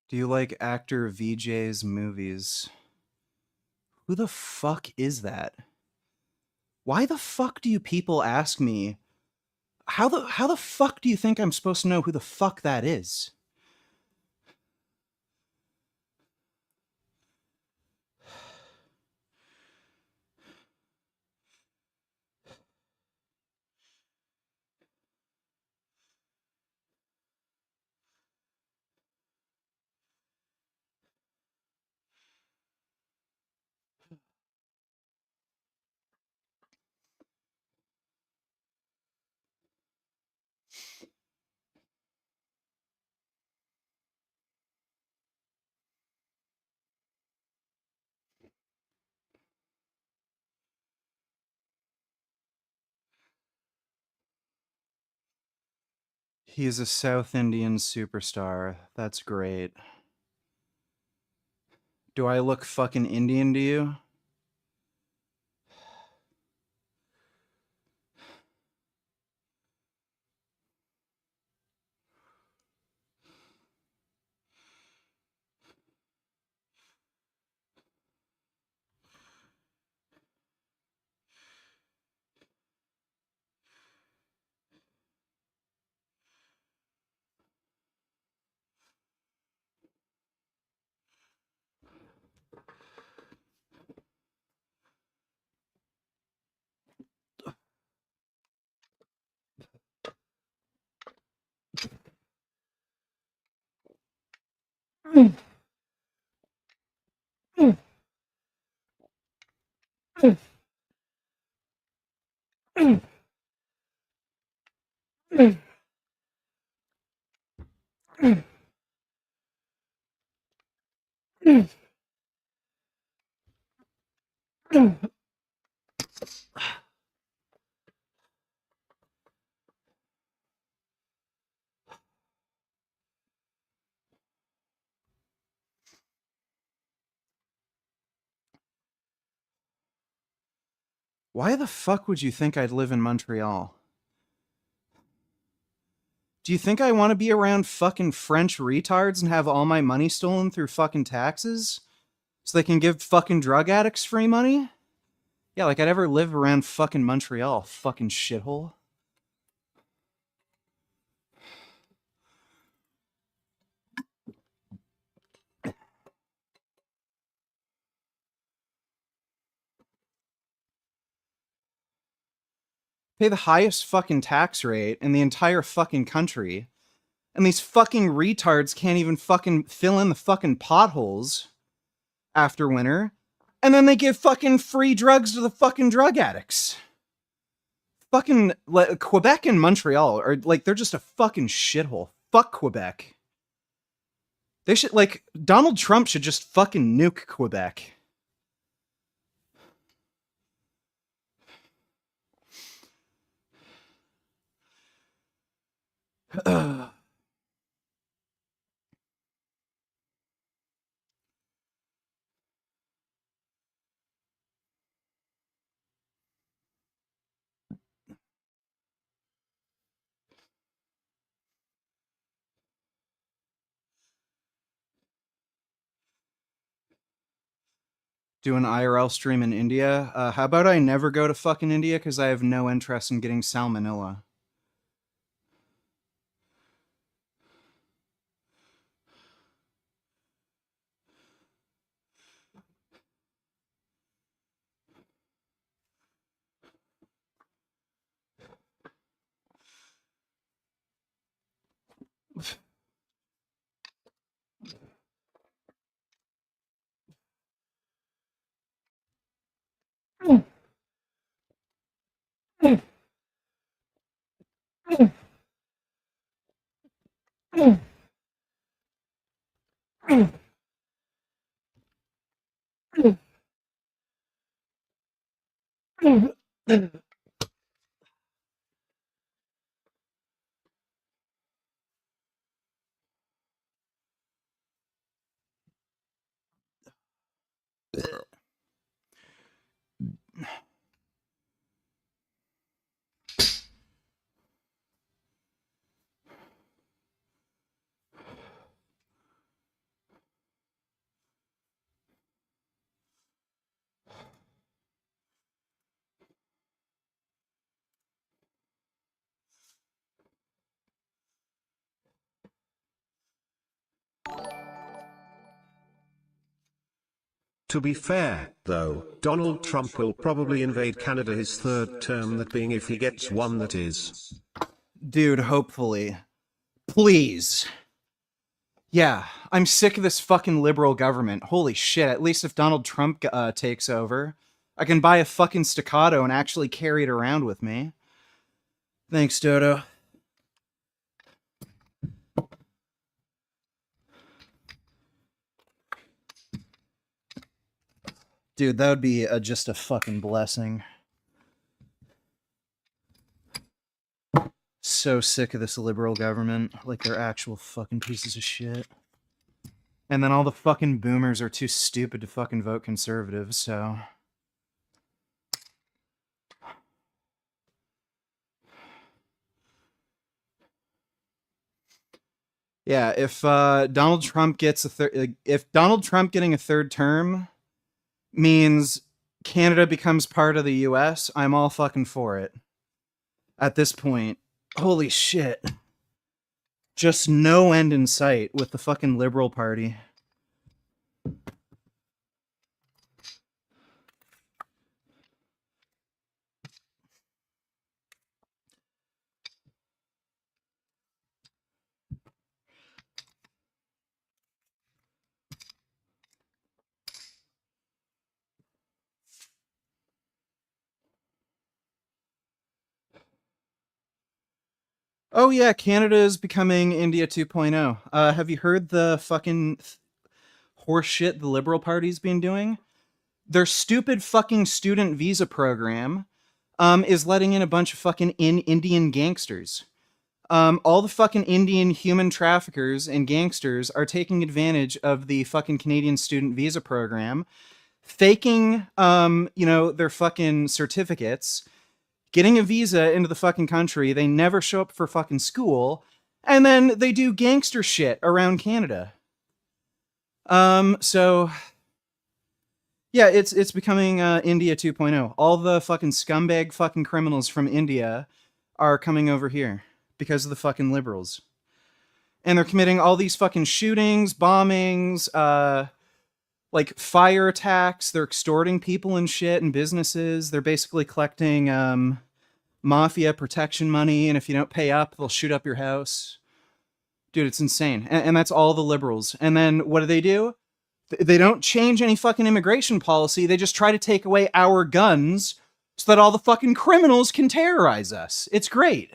Do you like actor VJ's movies? Who the fuck is that? Why the fuck do you people ask me? How the fuck do you think I'm supposed to know who the fuck that is? He's a South Indian superstar. That's great. Do I look fucking Indian to you? Why the fuck would you think I'd live in Montreal? Do you think I want to be around fucking French retards and have all my money stolen through fucking taxes? So they can give fucking drug addicts free money? Yeah, like I'd ever live around fucking Montreal, fucking shithole. pay the highest fucking tax rate in the entire fucking country. And these fucking retards can't even fucking fill in the fucking potholes after winter. And then they give fucking free drugs to the fucking drug addicts. Fucking Quebec and Montreal are like, they're just a fucking shithole. Fuck Quebec. They should, like, Donald Trump should just fucking nuke Quebec. Do an IRL stream in India. How about I never go to fucking India because I have no interest in getting salmonella. To be fair, though, Donald Trump will probably invade Canada his third term, that being if he gets one, that is. Dude, hopefully. Please. Yeah, I'm sick of this fucking liberal government. Holy shit, at least if Donald Trump takes over, I can buy a fucking staccato and actually carry it around with me. Thanks, Dodo. Dude, that would be just a fucking blessing. So sick of this liberal government. Like, they're actual fucking pieces of shit. And then all the fucking boomers are too stupid to fucking vote conservative, so... Yeah, if Donald Trump gets if Donald Trump getting a third term means Canada becomes part of the US, I'm all fucking for it. At this point, holy shit. Just no end in sight with the fucking Liberal Party. Oh yeah, Canada is becoming India 2.0. Have you heard the fucking horse shit the Liberal Party's been doing? Their stupid fucking student visa program is letting in a bunch of fucking Indian gangsters. All the fucking Indian human traffickers and gangsters are taking advantage of the fucking Canadian student visa program, faking, their fucking certificates, getting a visa into the fucking country. They never show up for fucking school, and then they do gangster shit around Canada. So yeah, it's becoming India 2.0. All the fucking scumbag fucking criminals from India are coming over here because of the fucking liberals. And they're committing all these fucking shootings, bombings, like fire attacks. They're extorting people and shit and businesses. They're basically collecting mafia protection money, and if you don't pay up, they'll shoot up your house. Dude, it's insane. And that's all the liberals. And then what do? They don't change any fucking immigration policy. They just try to take away our guns so that all the fucking criminals can terrorize us. It's great.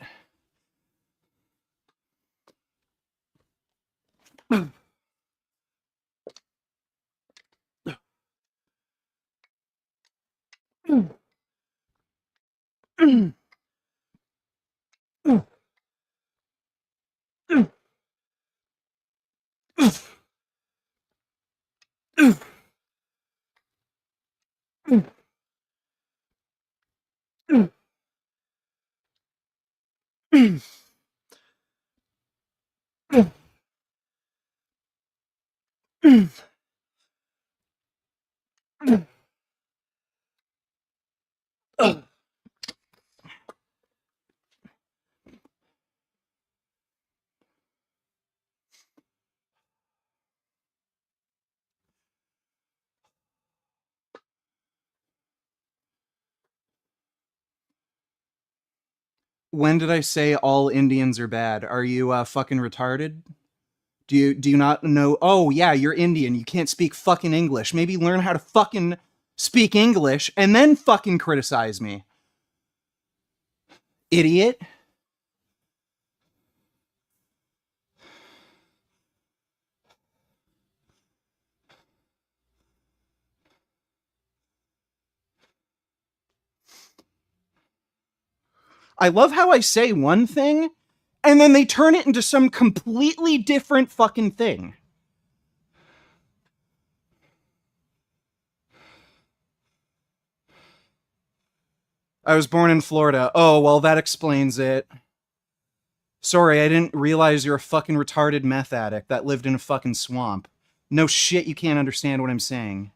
When did I say all Indians are bad? Are you fucking retarded? Do you not know? Oh yeah, you're Indian. You can't speak fucking English. Maybe learn how to fucking speak English and then fucking criticize me. Idiot. I love how I say one thing and then they turn it into some completely different fucking thing. I was born in Florida. Oh, well, that explains it. Sorry, I didn't realize you're a fucking retarded meth addict that lived in a fucking swamp. No shit, you can't understand what I'm saying.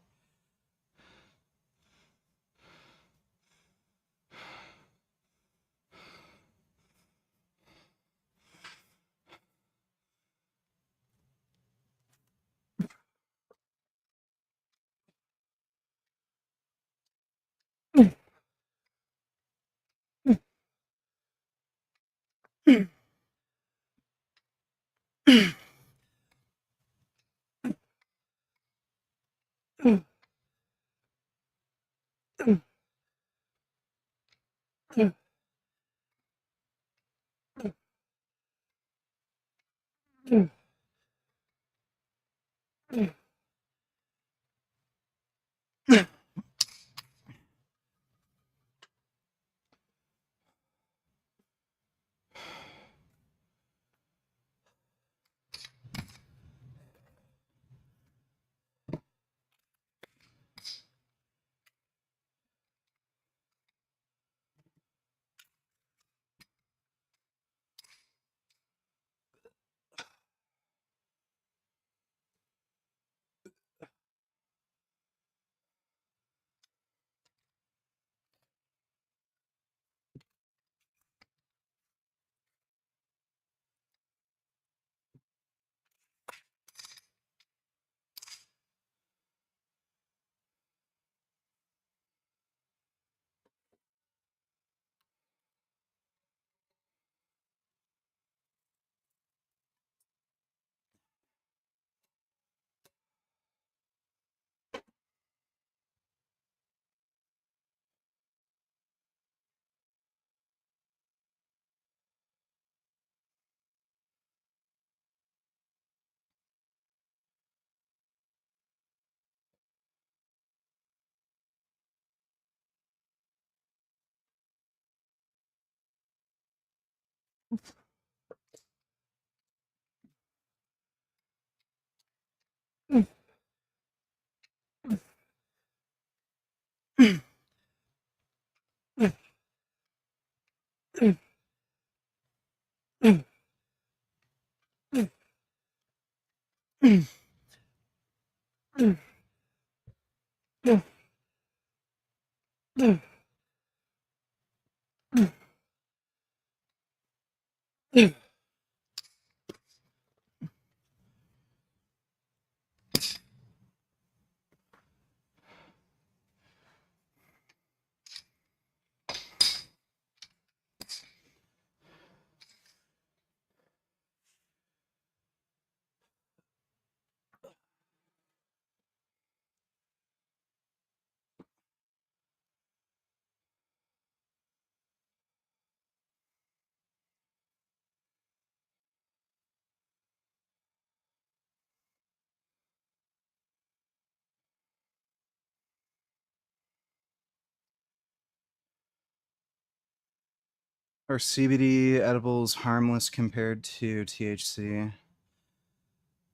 Are CBD edibles harmless compared to THC?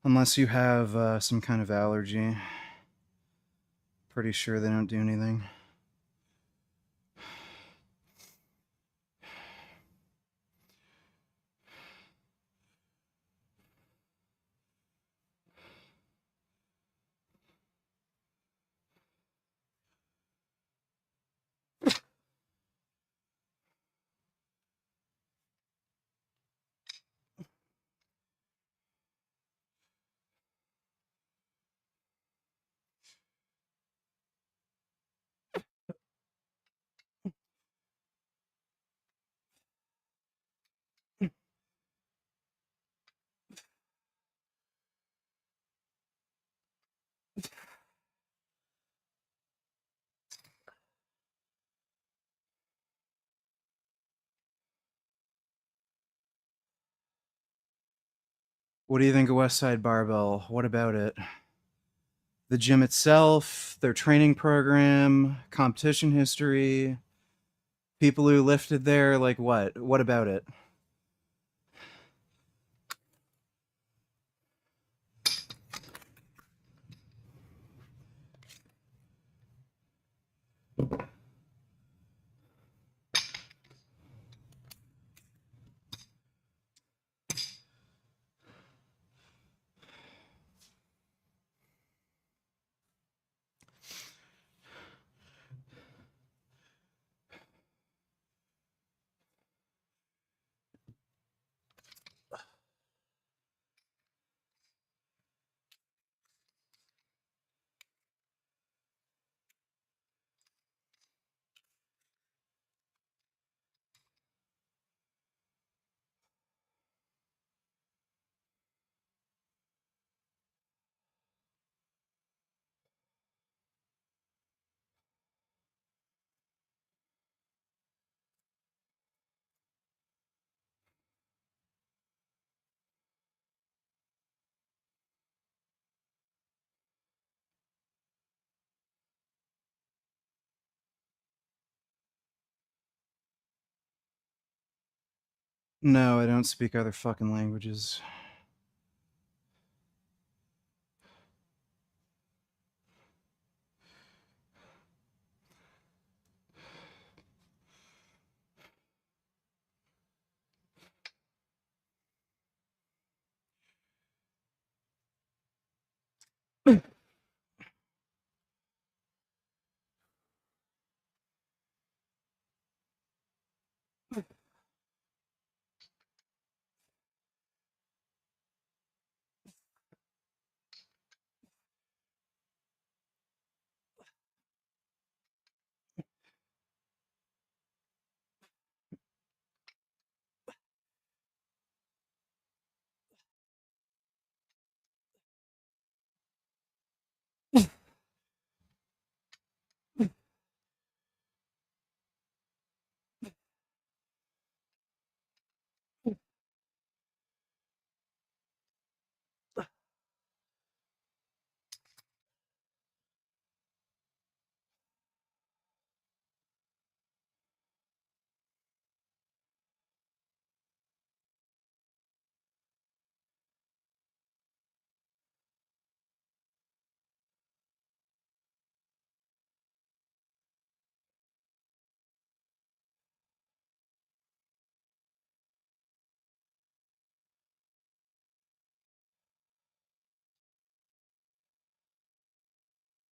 Unless you have some kind of allergy. Pretty sure they don't do anything. What do you think of Westside Barbell? What about it? The gym itself, their training program, competition history, people who lifted there, like what? What about it? No, I don't speak other fucking languages.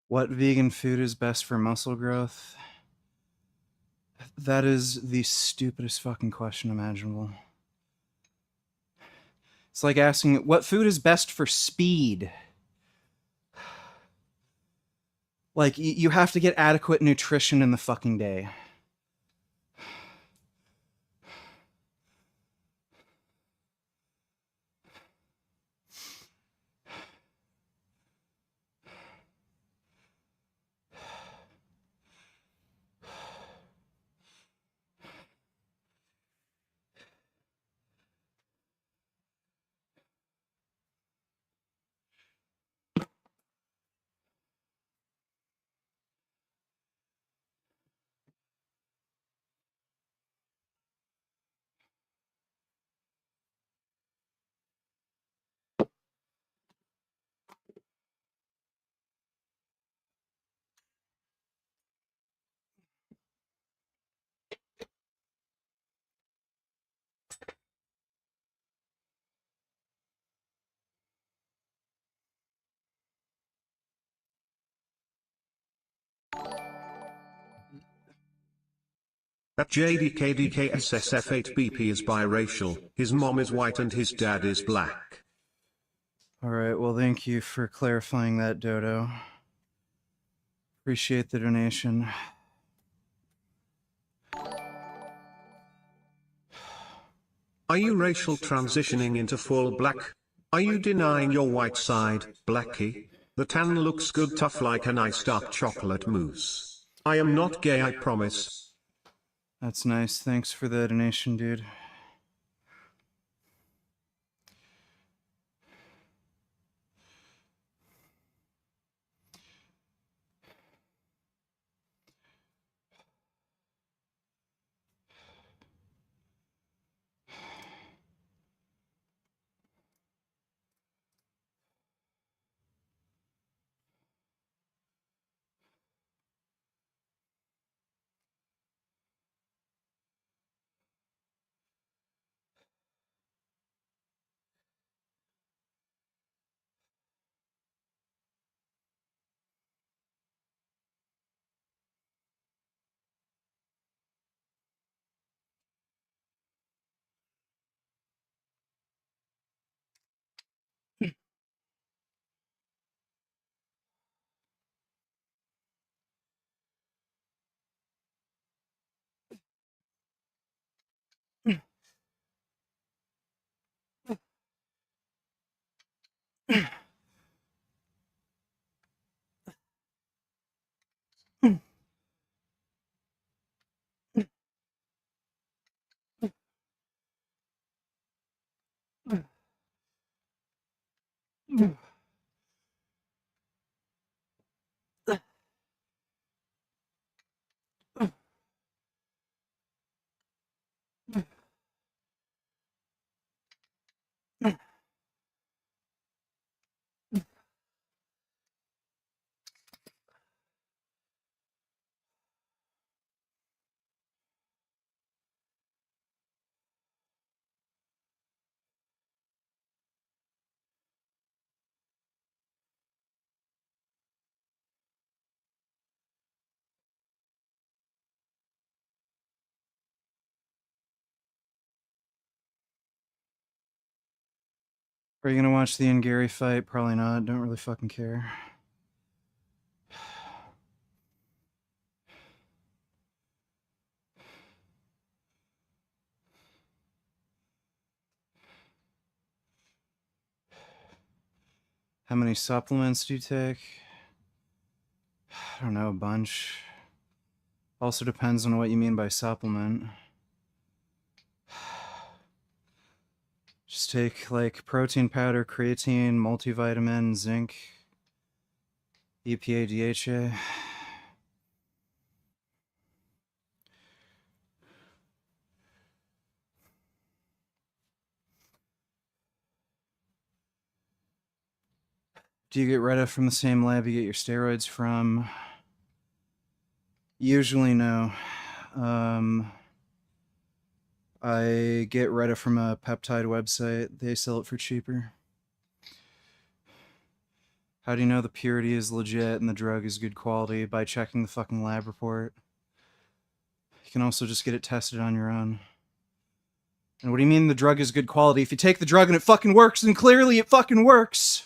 What vegan food is best for muscle growth? That is the stupidest fucking question imaginable. It's like asking what food is best for speed. Like, you have to get adequate nutrition in the fucking day. That JDKDKSSF8BP is biracial, his mom is white and his dad is black. Alright, well thank you for clarifying that, Dodo. Appreciate the donation. Are you racial transitioning into full black? Are you denying your white side, Blackie? The tan looks good tough like a nice dark chocolate mousse. I am not gay, I promise. That's nice. Thanks for the donation, dude. Are you gonna watch the Ngary fight? Probably not. Don't really fucking care. How many supplements do you take? I don't know, a bunch. Also depends on what you mean by supplement. Just take like protein powder, creatine, multivitamin, zinc, EPA, DHA. Do you get Retta from the same lab you get your steroids from? Usually no. I get Retta from a peptide website. They sell it for cheaper. How do you know the purity is legit and the drug is good quality? By checking the fucking lab report. You can also just get it tested on your own. And what do you mean the drug is good quality? If you take the drug and it fucking works, then clearly it fucking works.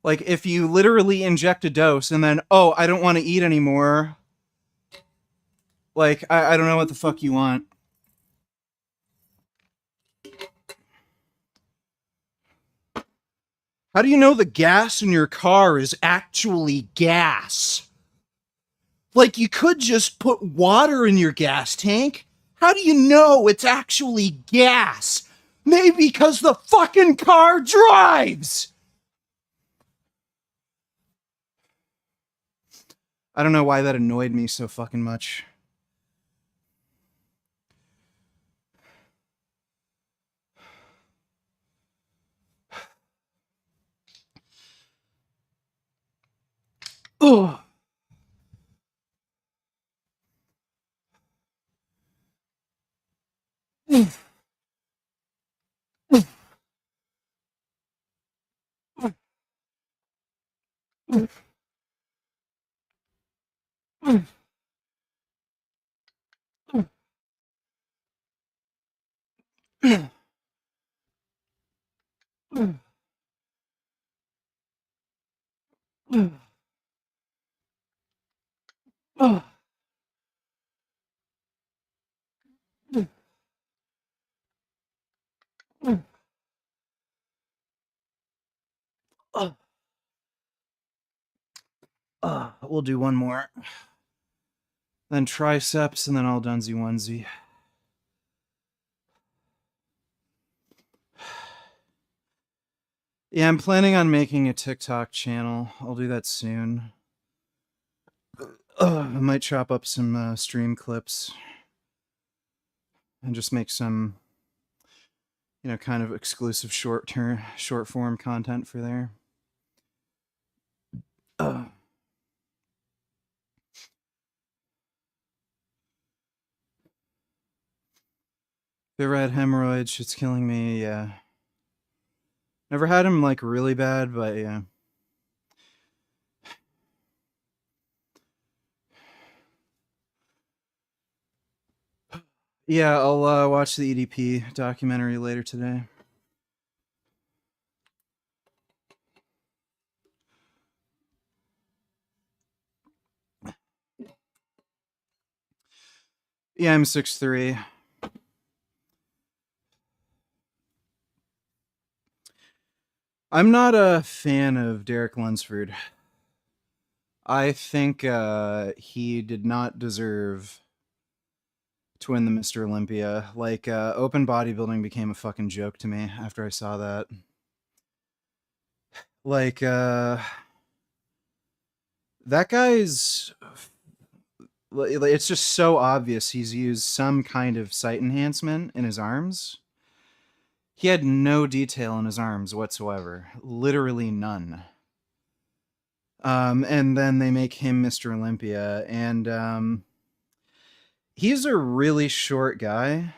Like, if you literally inject a dose and then, oh, I don't want to eat anymore. Like, I don't know what the fuck you want. How do you know the gas in your car is actually gas? Like, you could just put water in your gas tank. How do you know it's actually gas? Maybe because the fucking car drives! I don't know why that annoyed me so fucking much. Ugh. We'll do one more. Then triceps, and then all donesy onesie. Yeah, I'm planning on making a TikTok channel. I'll do that soon. I might chop up some stream clips and just make some, kind of exclusive short form content for there. If you ever had hemorrhoids, shit's killing me. Yeah. Never had them like really bad, but yeah. Yeah, I'll watch the EDP documentary later today. Yeah, I'm 6'3". I'm not a fan of Derek Lunsford. I think he did not deserve to win the Mr. Olympia. Like, open bodybuilding became a fucking joke to me after I saw that. Like, that guy's... It's just so obvious he's used some kind of sight enhancement in his arms. He had no detail in his arms whatsoever. Literally none. And then they make him Mr. Olympia, and he's a really short guy.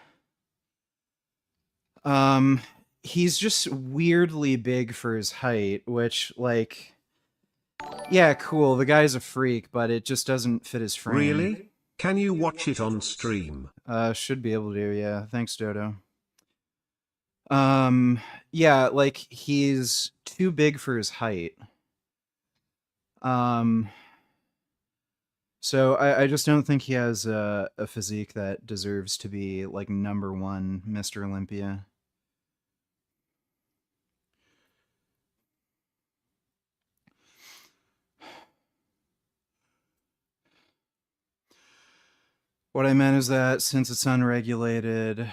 He's just weirdly big for his height, which, like, yeah, cool, the guy's a freak, but it just doesn't fit his frame. Really? Can you watch it on stream? Should be able to, yeah. Thanks, Dodo. Yeah, like, he's too big for his height. So I just don't think he has a physique that deserves to be, like, #1 Mr. Olympia. What I meant is that since it's unregulated,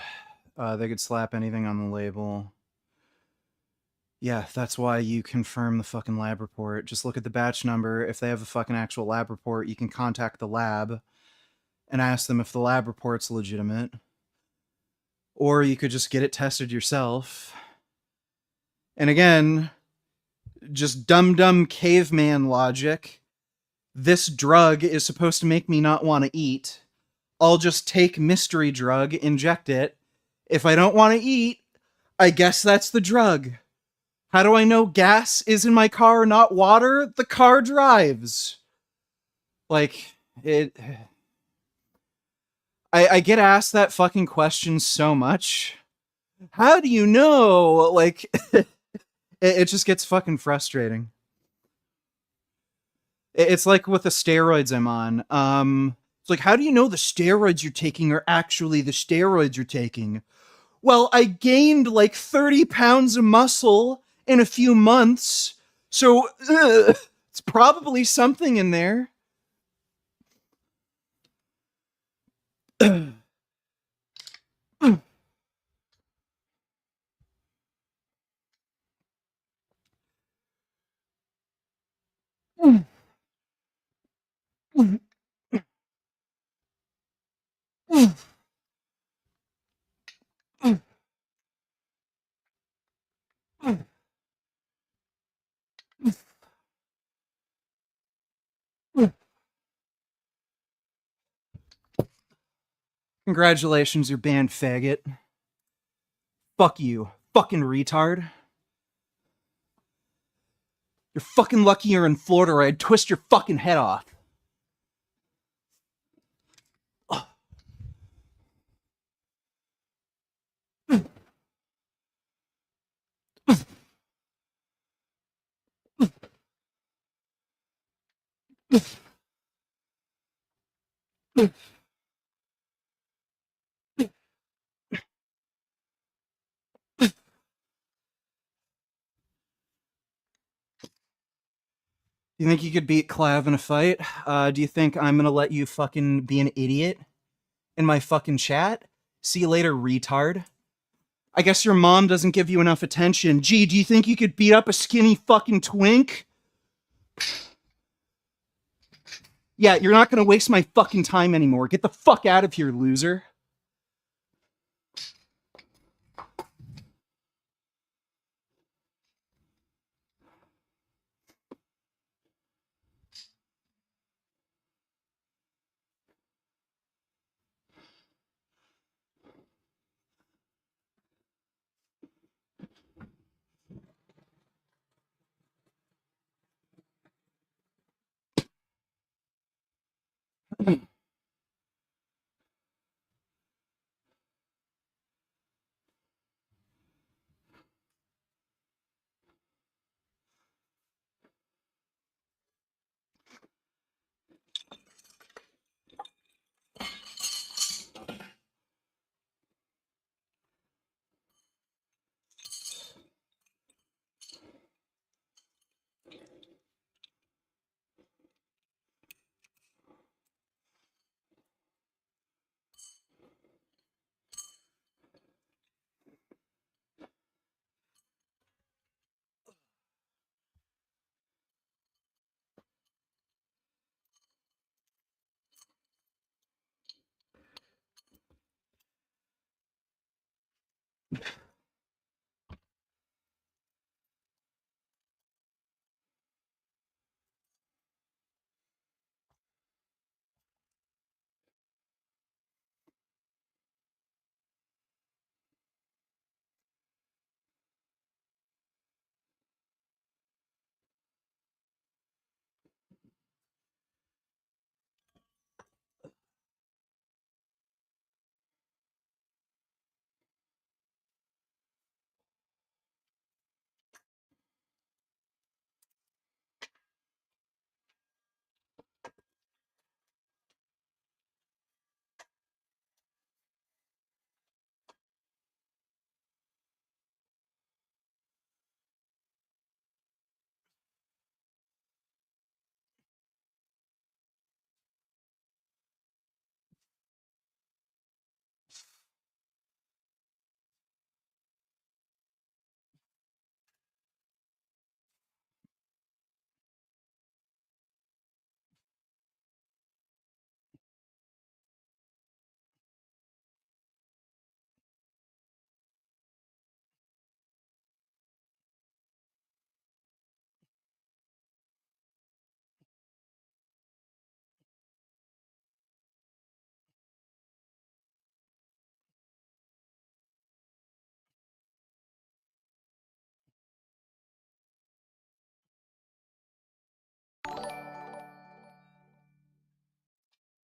they could slap anything on the label. Yeah, that's why you confirm the fucking lab report. Just look at the batch number. If they have a fucking actual lab report, you can contact the lab and ask them if the lab report's legitimate. Or you could just get it tested yourself. And again, just dumb caveman logic. This drug is supposed to make me not want to eat. I'll just take mystery drug, inject it. If I don't want to eat, I guess that's the drug. How do I know gas is in my car, not water? The car drives. Like, I get asked that fucking question so much. How do you know? Like, it just gets fucking frustrating. It's like with the steroids I'm on. It's like, how do you know the steroids you're taking are actually the steroids you're taking? Well, I gained like 30 pounds of muscle in a few months, so it's probably something in there. Congratulations, you're banned, faggot. Fuck you. Fucking retard. You're fucking lucky you're in Florida or I'd twist your fucking head off. Do you think you could beat Clav in a fight? Do you think I'm gonna let you fucking be an idiot in my fucking chat? See you later, retard. I guess your mom doesn't give you enough attention. Gee, do you think you could beat up a skinny fucking twink? Yeah, you're not gonna waste my fucking time anymore. Get the fuck out of here, loser.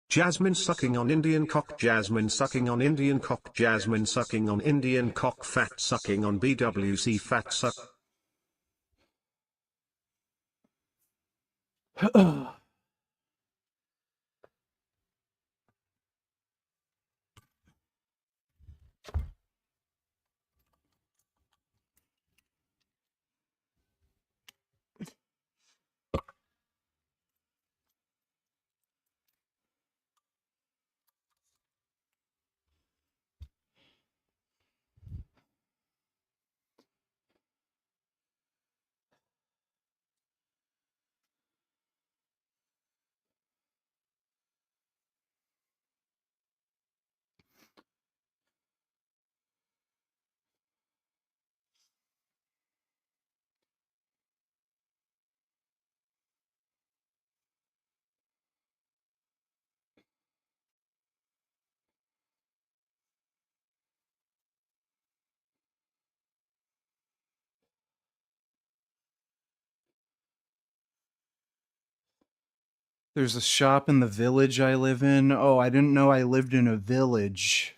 Jasmine sucking on Indian cock, Jasmine sucking on Indian cock, Jasmine sucking on Indian cock, fat sucking on BWC, fat suck. There's a shop in the village I live in. Oh, I didn't know I lived in a village.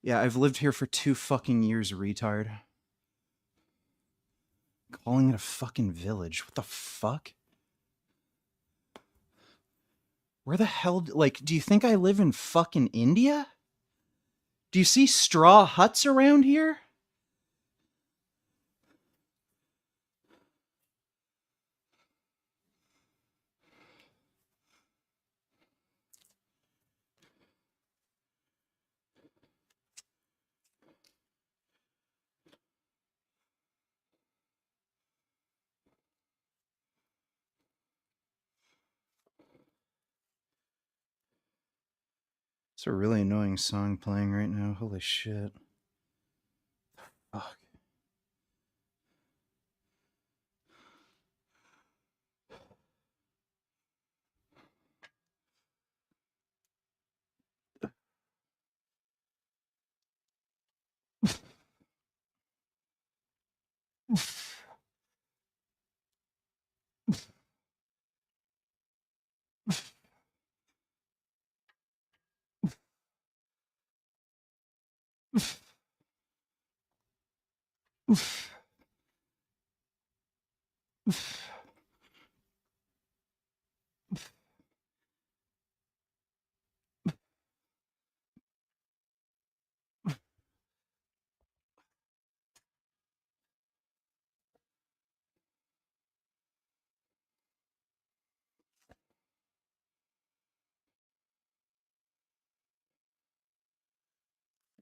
Yeah, I've lived here for 2 fucking years, retard. Calling it a fucking village. What the fuck? Where the hell, like, do you think I live in fucking India? Do you see straw huts around here? It's a really annoying song playing right now. Holy shit. Fuck.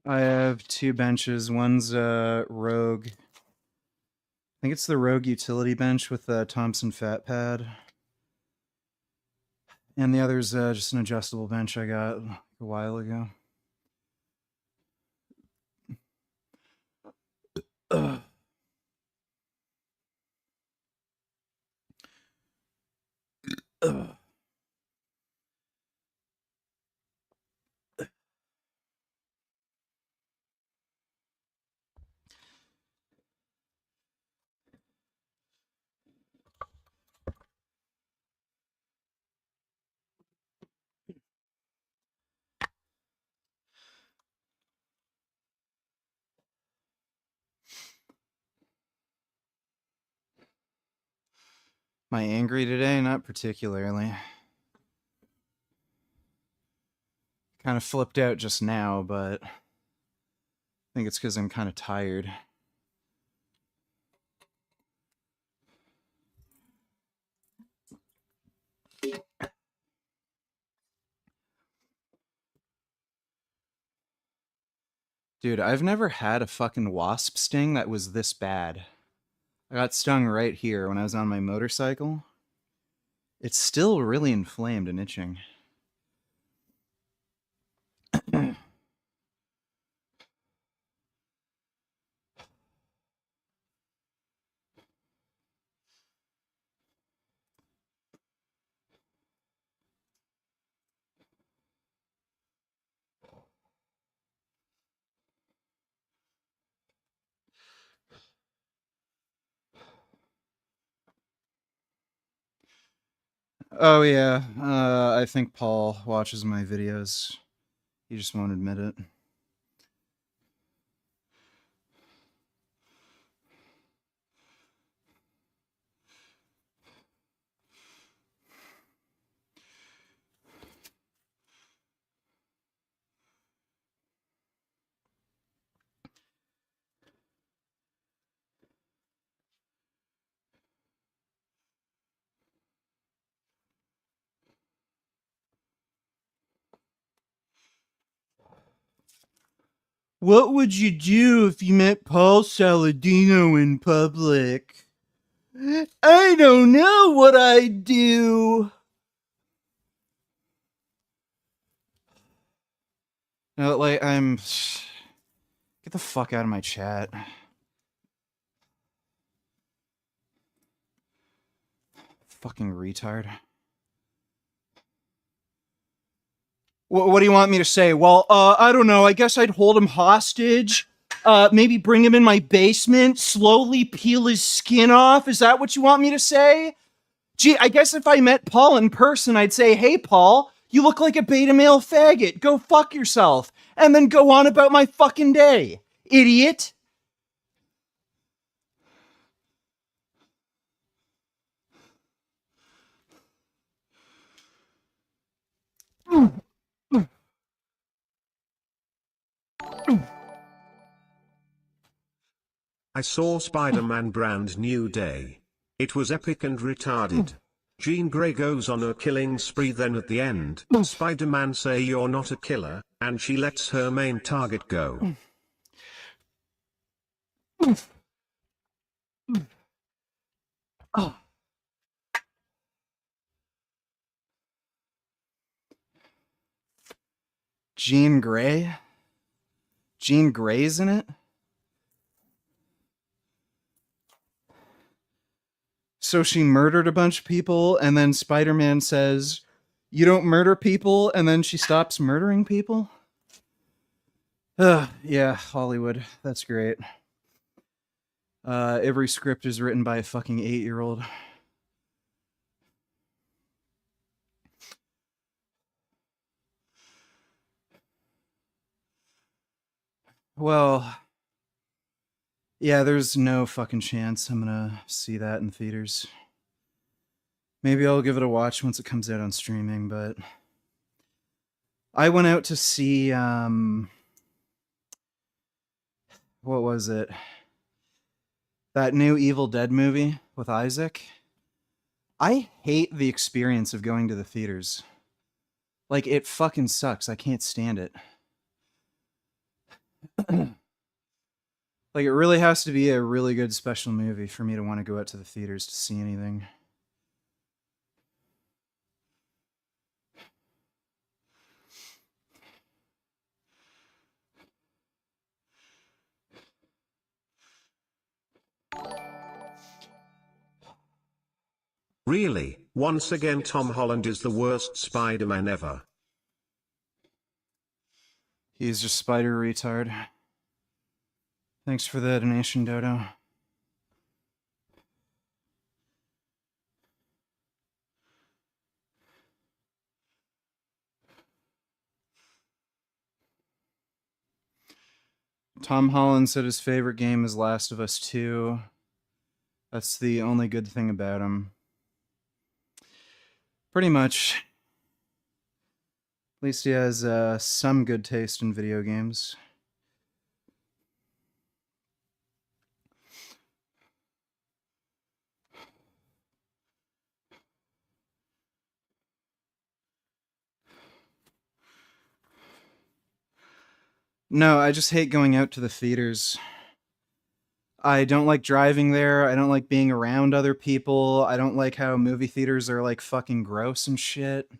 I have 2 benches. One's a Rogue. I think it's the Rogue utility bench with the Thompson fat pad. And the other's just an adjustable bench I got a while ago. Ugh. Ugh. Am I angry today? Not particularly. Kind of flipped out just now, but I think it's because I'm kind of tired. Dude, I've never had a fucking wasp sting that was this bad. I got stung right here when I was on my motorcycle. It's still really inflamed and itching. Oh yeah, I think Paul watches my videos. He just won't admit it. What would you do if you met Paul Saladino in public? I don't know what I'd do. No, like, I'm... Get the fuck out of my chat. Fucking retard. What do you want me to say? Well, I don't know. I guess I'd hold him hostage. Maybe bring him in my basement, slowly peel his skin off. Is that what you want me to say? Gee, I guess if I met Paul in person, I'd say, hey, Paul, you look like a beta male faggot. Go fuck yourself. And then go on about my fucking day. Idiot. I saw Spider-Man Brand New Day. It was epic and retarded. Jean Grey goes on a killing spree, then at the end, Spider-Man say you're not a killer, and she lets her main target go. Jean Grey? Jean Grey's in it? So she murdered a bunch of people, and then Spider-Man says, you don't murder people, and then she stops murdering people? Yeah, Hollywood. That's great. Every script is written by a fucking 8-year-old. Well, yeah, there's no fucking chance I'm gonna see that in theaters. Maybe I'll give it a watch once it comes out on streaming, but I went out to see, what was it? That new Evil Dead movie with Isaac. I hate the experience of going to the theaters. Like, it fucking sucks. I can't stand it. Like, it really has to be a really good special movie for me to want to go out to the theaters to see anything. Really, once again Tom Holland is the worst Spider-Man ever. He's just spider retard. Thanks for the donation, Dodo. Tom Holland said his favorite game is Last of Us 2. That's the only good thing about him. Pretty much. At least he has some good taste in video games. No, I just hate going out to the theaters. I don't like driving there. I don't like being around other people. I don't like how movie theaters are like fucking gross and shit.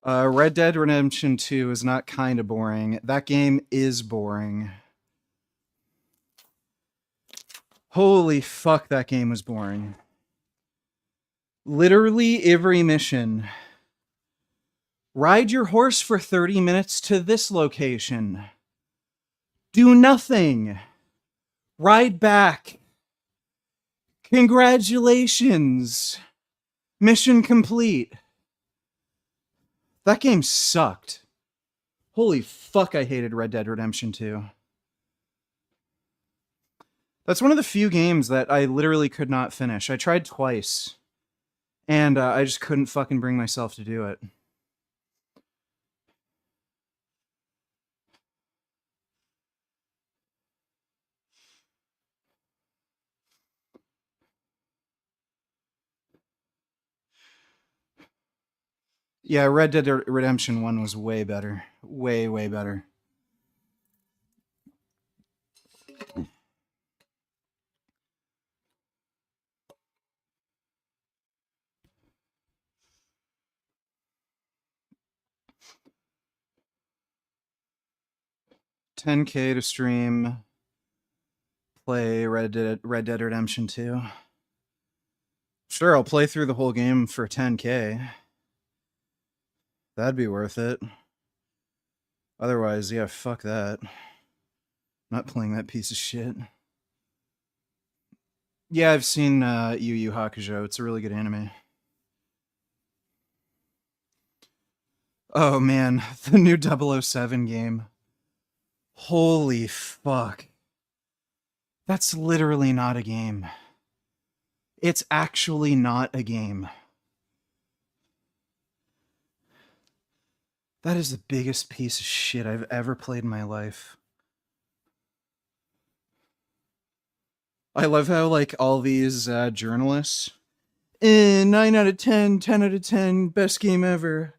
Red Dead Redemption 2 is not kind of boring. That game is boring. Holy fuck, that game was boring. Literally every mission Ride your horse for 30 minutes to this location. Do nothing. Ride back. Congratulations. Mission complete. That game sucked. Holy fuck, I hated Red Dead Redemption 2. That's one of the few games that I literally could not finish. I tried twice, and I just couldn't fucking bring myself to do it. Yeah, Red Dead Redemption 1 was way better. Way, way better. $10K to stream, play Red Dead Redemption 2. Sure, I'll play through the whole game for $10K. That'd be worth it. Otherwise, yeah, fuck that. Not playing that piece of shit. Yeah, I've seen Yu Yu Hakusho. It's a really good anime. Oh man, the new 007 game. Holy fuck. That's literally not a game. It's actually not a game. That is the biggest piece of shit I've ever played in my life. I love how, like, all these journalists, 9 out of 10, 10 out of 10, best game ever.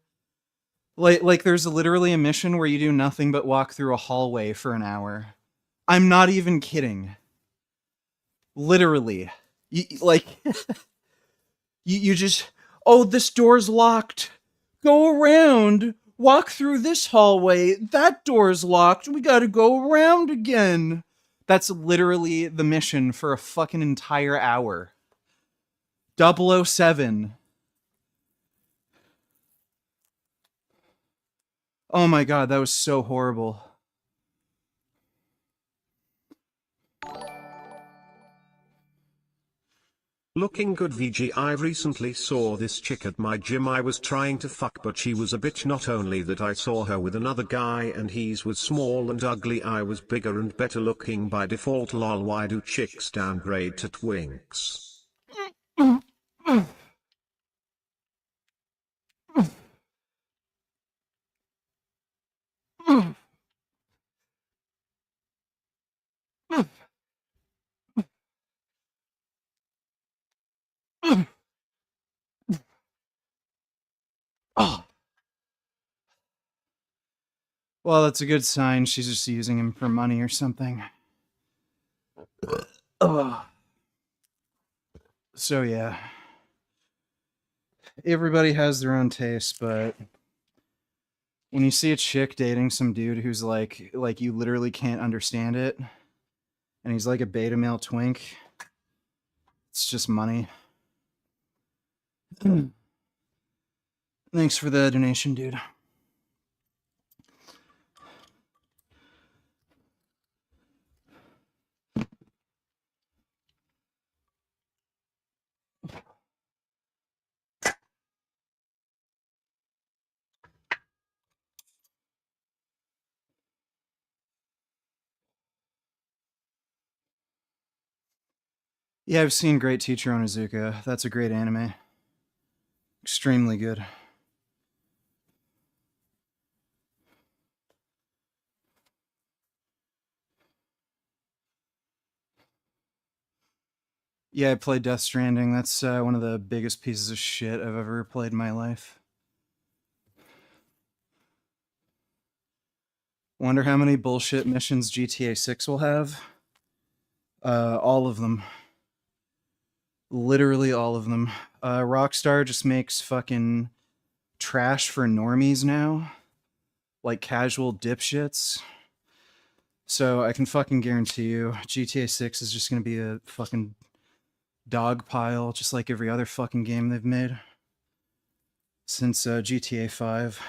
Like, there's literally a mission where you do nothing but walk through a hallway for an hour. I'm not even kidding. Literally. Like, you just, oh, this door's locked. Go around. Walk through this hallway. That door's locked. We gotta go around again. That's literally the mission for a fucking entire hour. 007. Oh my god, that was so horrible. Looking good VG. I recently saw this chick at my gym I was trying to fuck, but she was a bitch. Not only that, I saw her with another guy and he's was small and ugly. I was bigger and better looking by default. Lol, why do chicks downgrade to twinks? Oh. Well, that's a good sign. She's just using him for money or something. Oh. So yeah. Everybody has their own taste, but when you see a chick dating some dude who's like you literally can't understand it, and he's like a beta male twink, it's just money. Thanks for the donation, dude. Yeah, I've seen Great Teacher Onizuka. That's a great anime. Extremely good. Yeah, I played Death Stranding. That's one of the biggest pieces of shit I've ever played in my life. Wonder how many bullshit missions GTA 6 will have. All of them. Literally all of them. Rockstar just makes fucking trash for normies now. Like casual dipshits. So I can fucking guarantee you GTA 6 is just gonna be a fucking dog pile, just like every other fucking game they've made since GTA 5.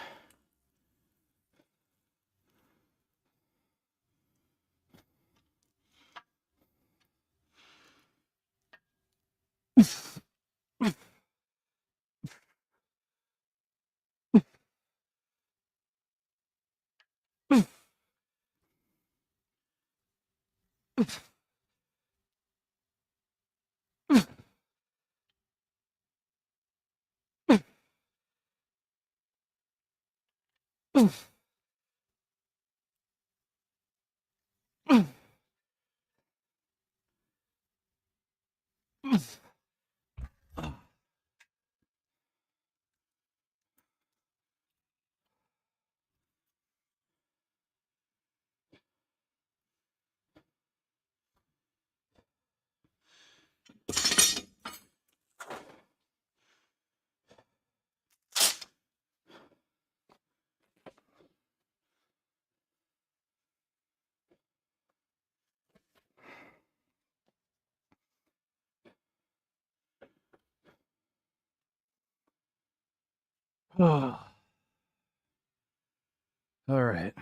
All right.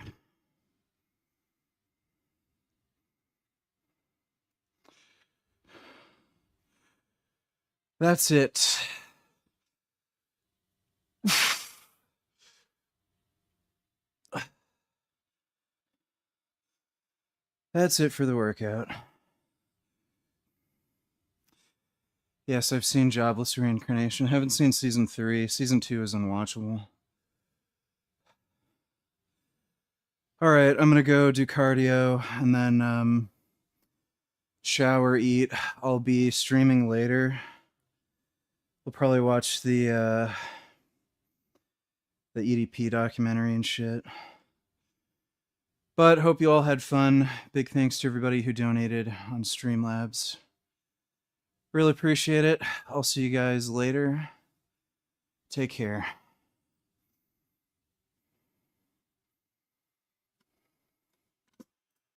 That's it. That's it for the workout. Yes, I've seen Jobless Reincarnation. Haven't seen season 3. Season 2 is unwatchable. All right, I'm gonna go do cardio and then shower, eat. I'll be streaming later. We'll probably watch the EDP documentary and shit. But hope you all had fun. Big thanks to everybody who donated on Streamlabs. Really appreciate it. I'll see you guys later. Take care.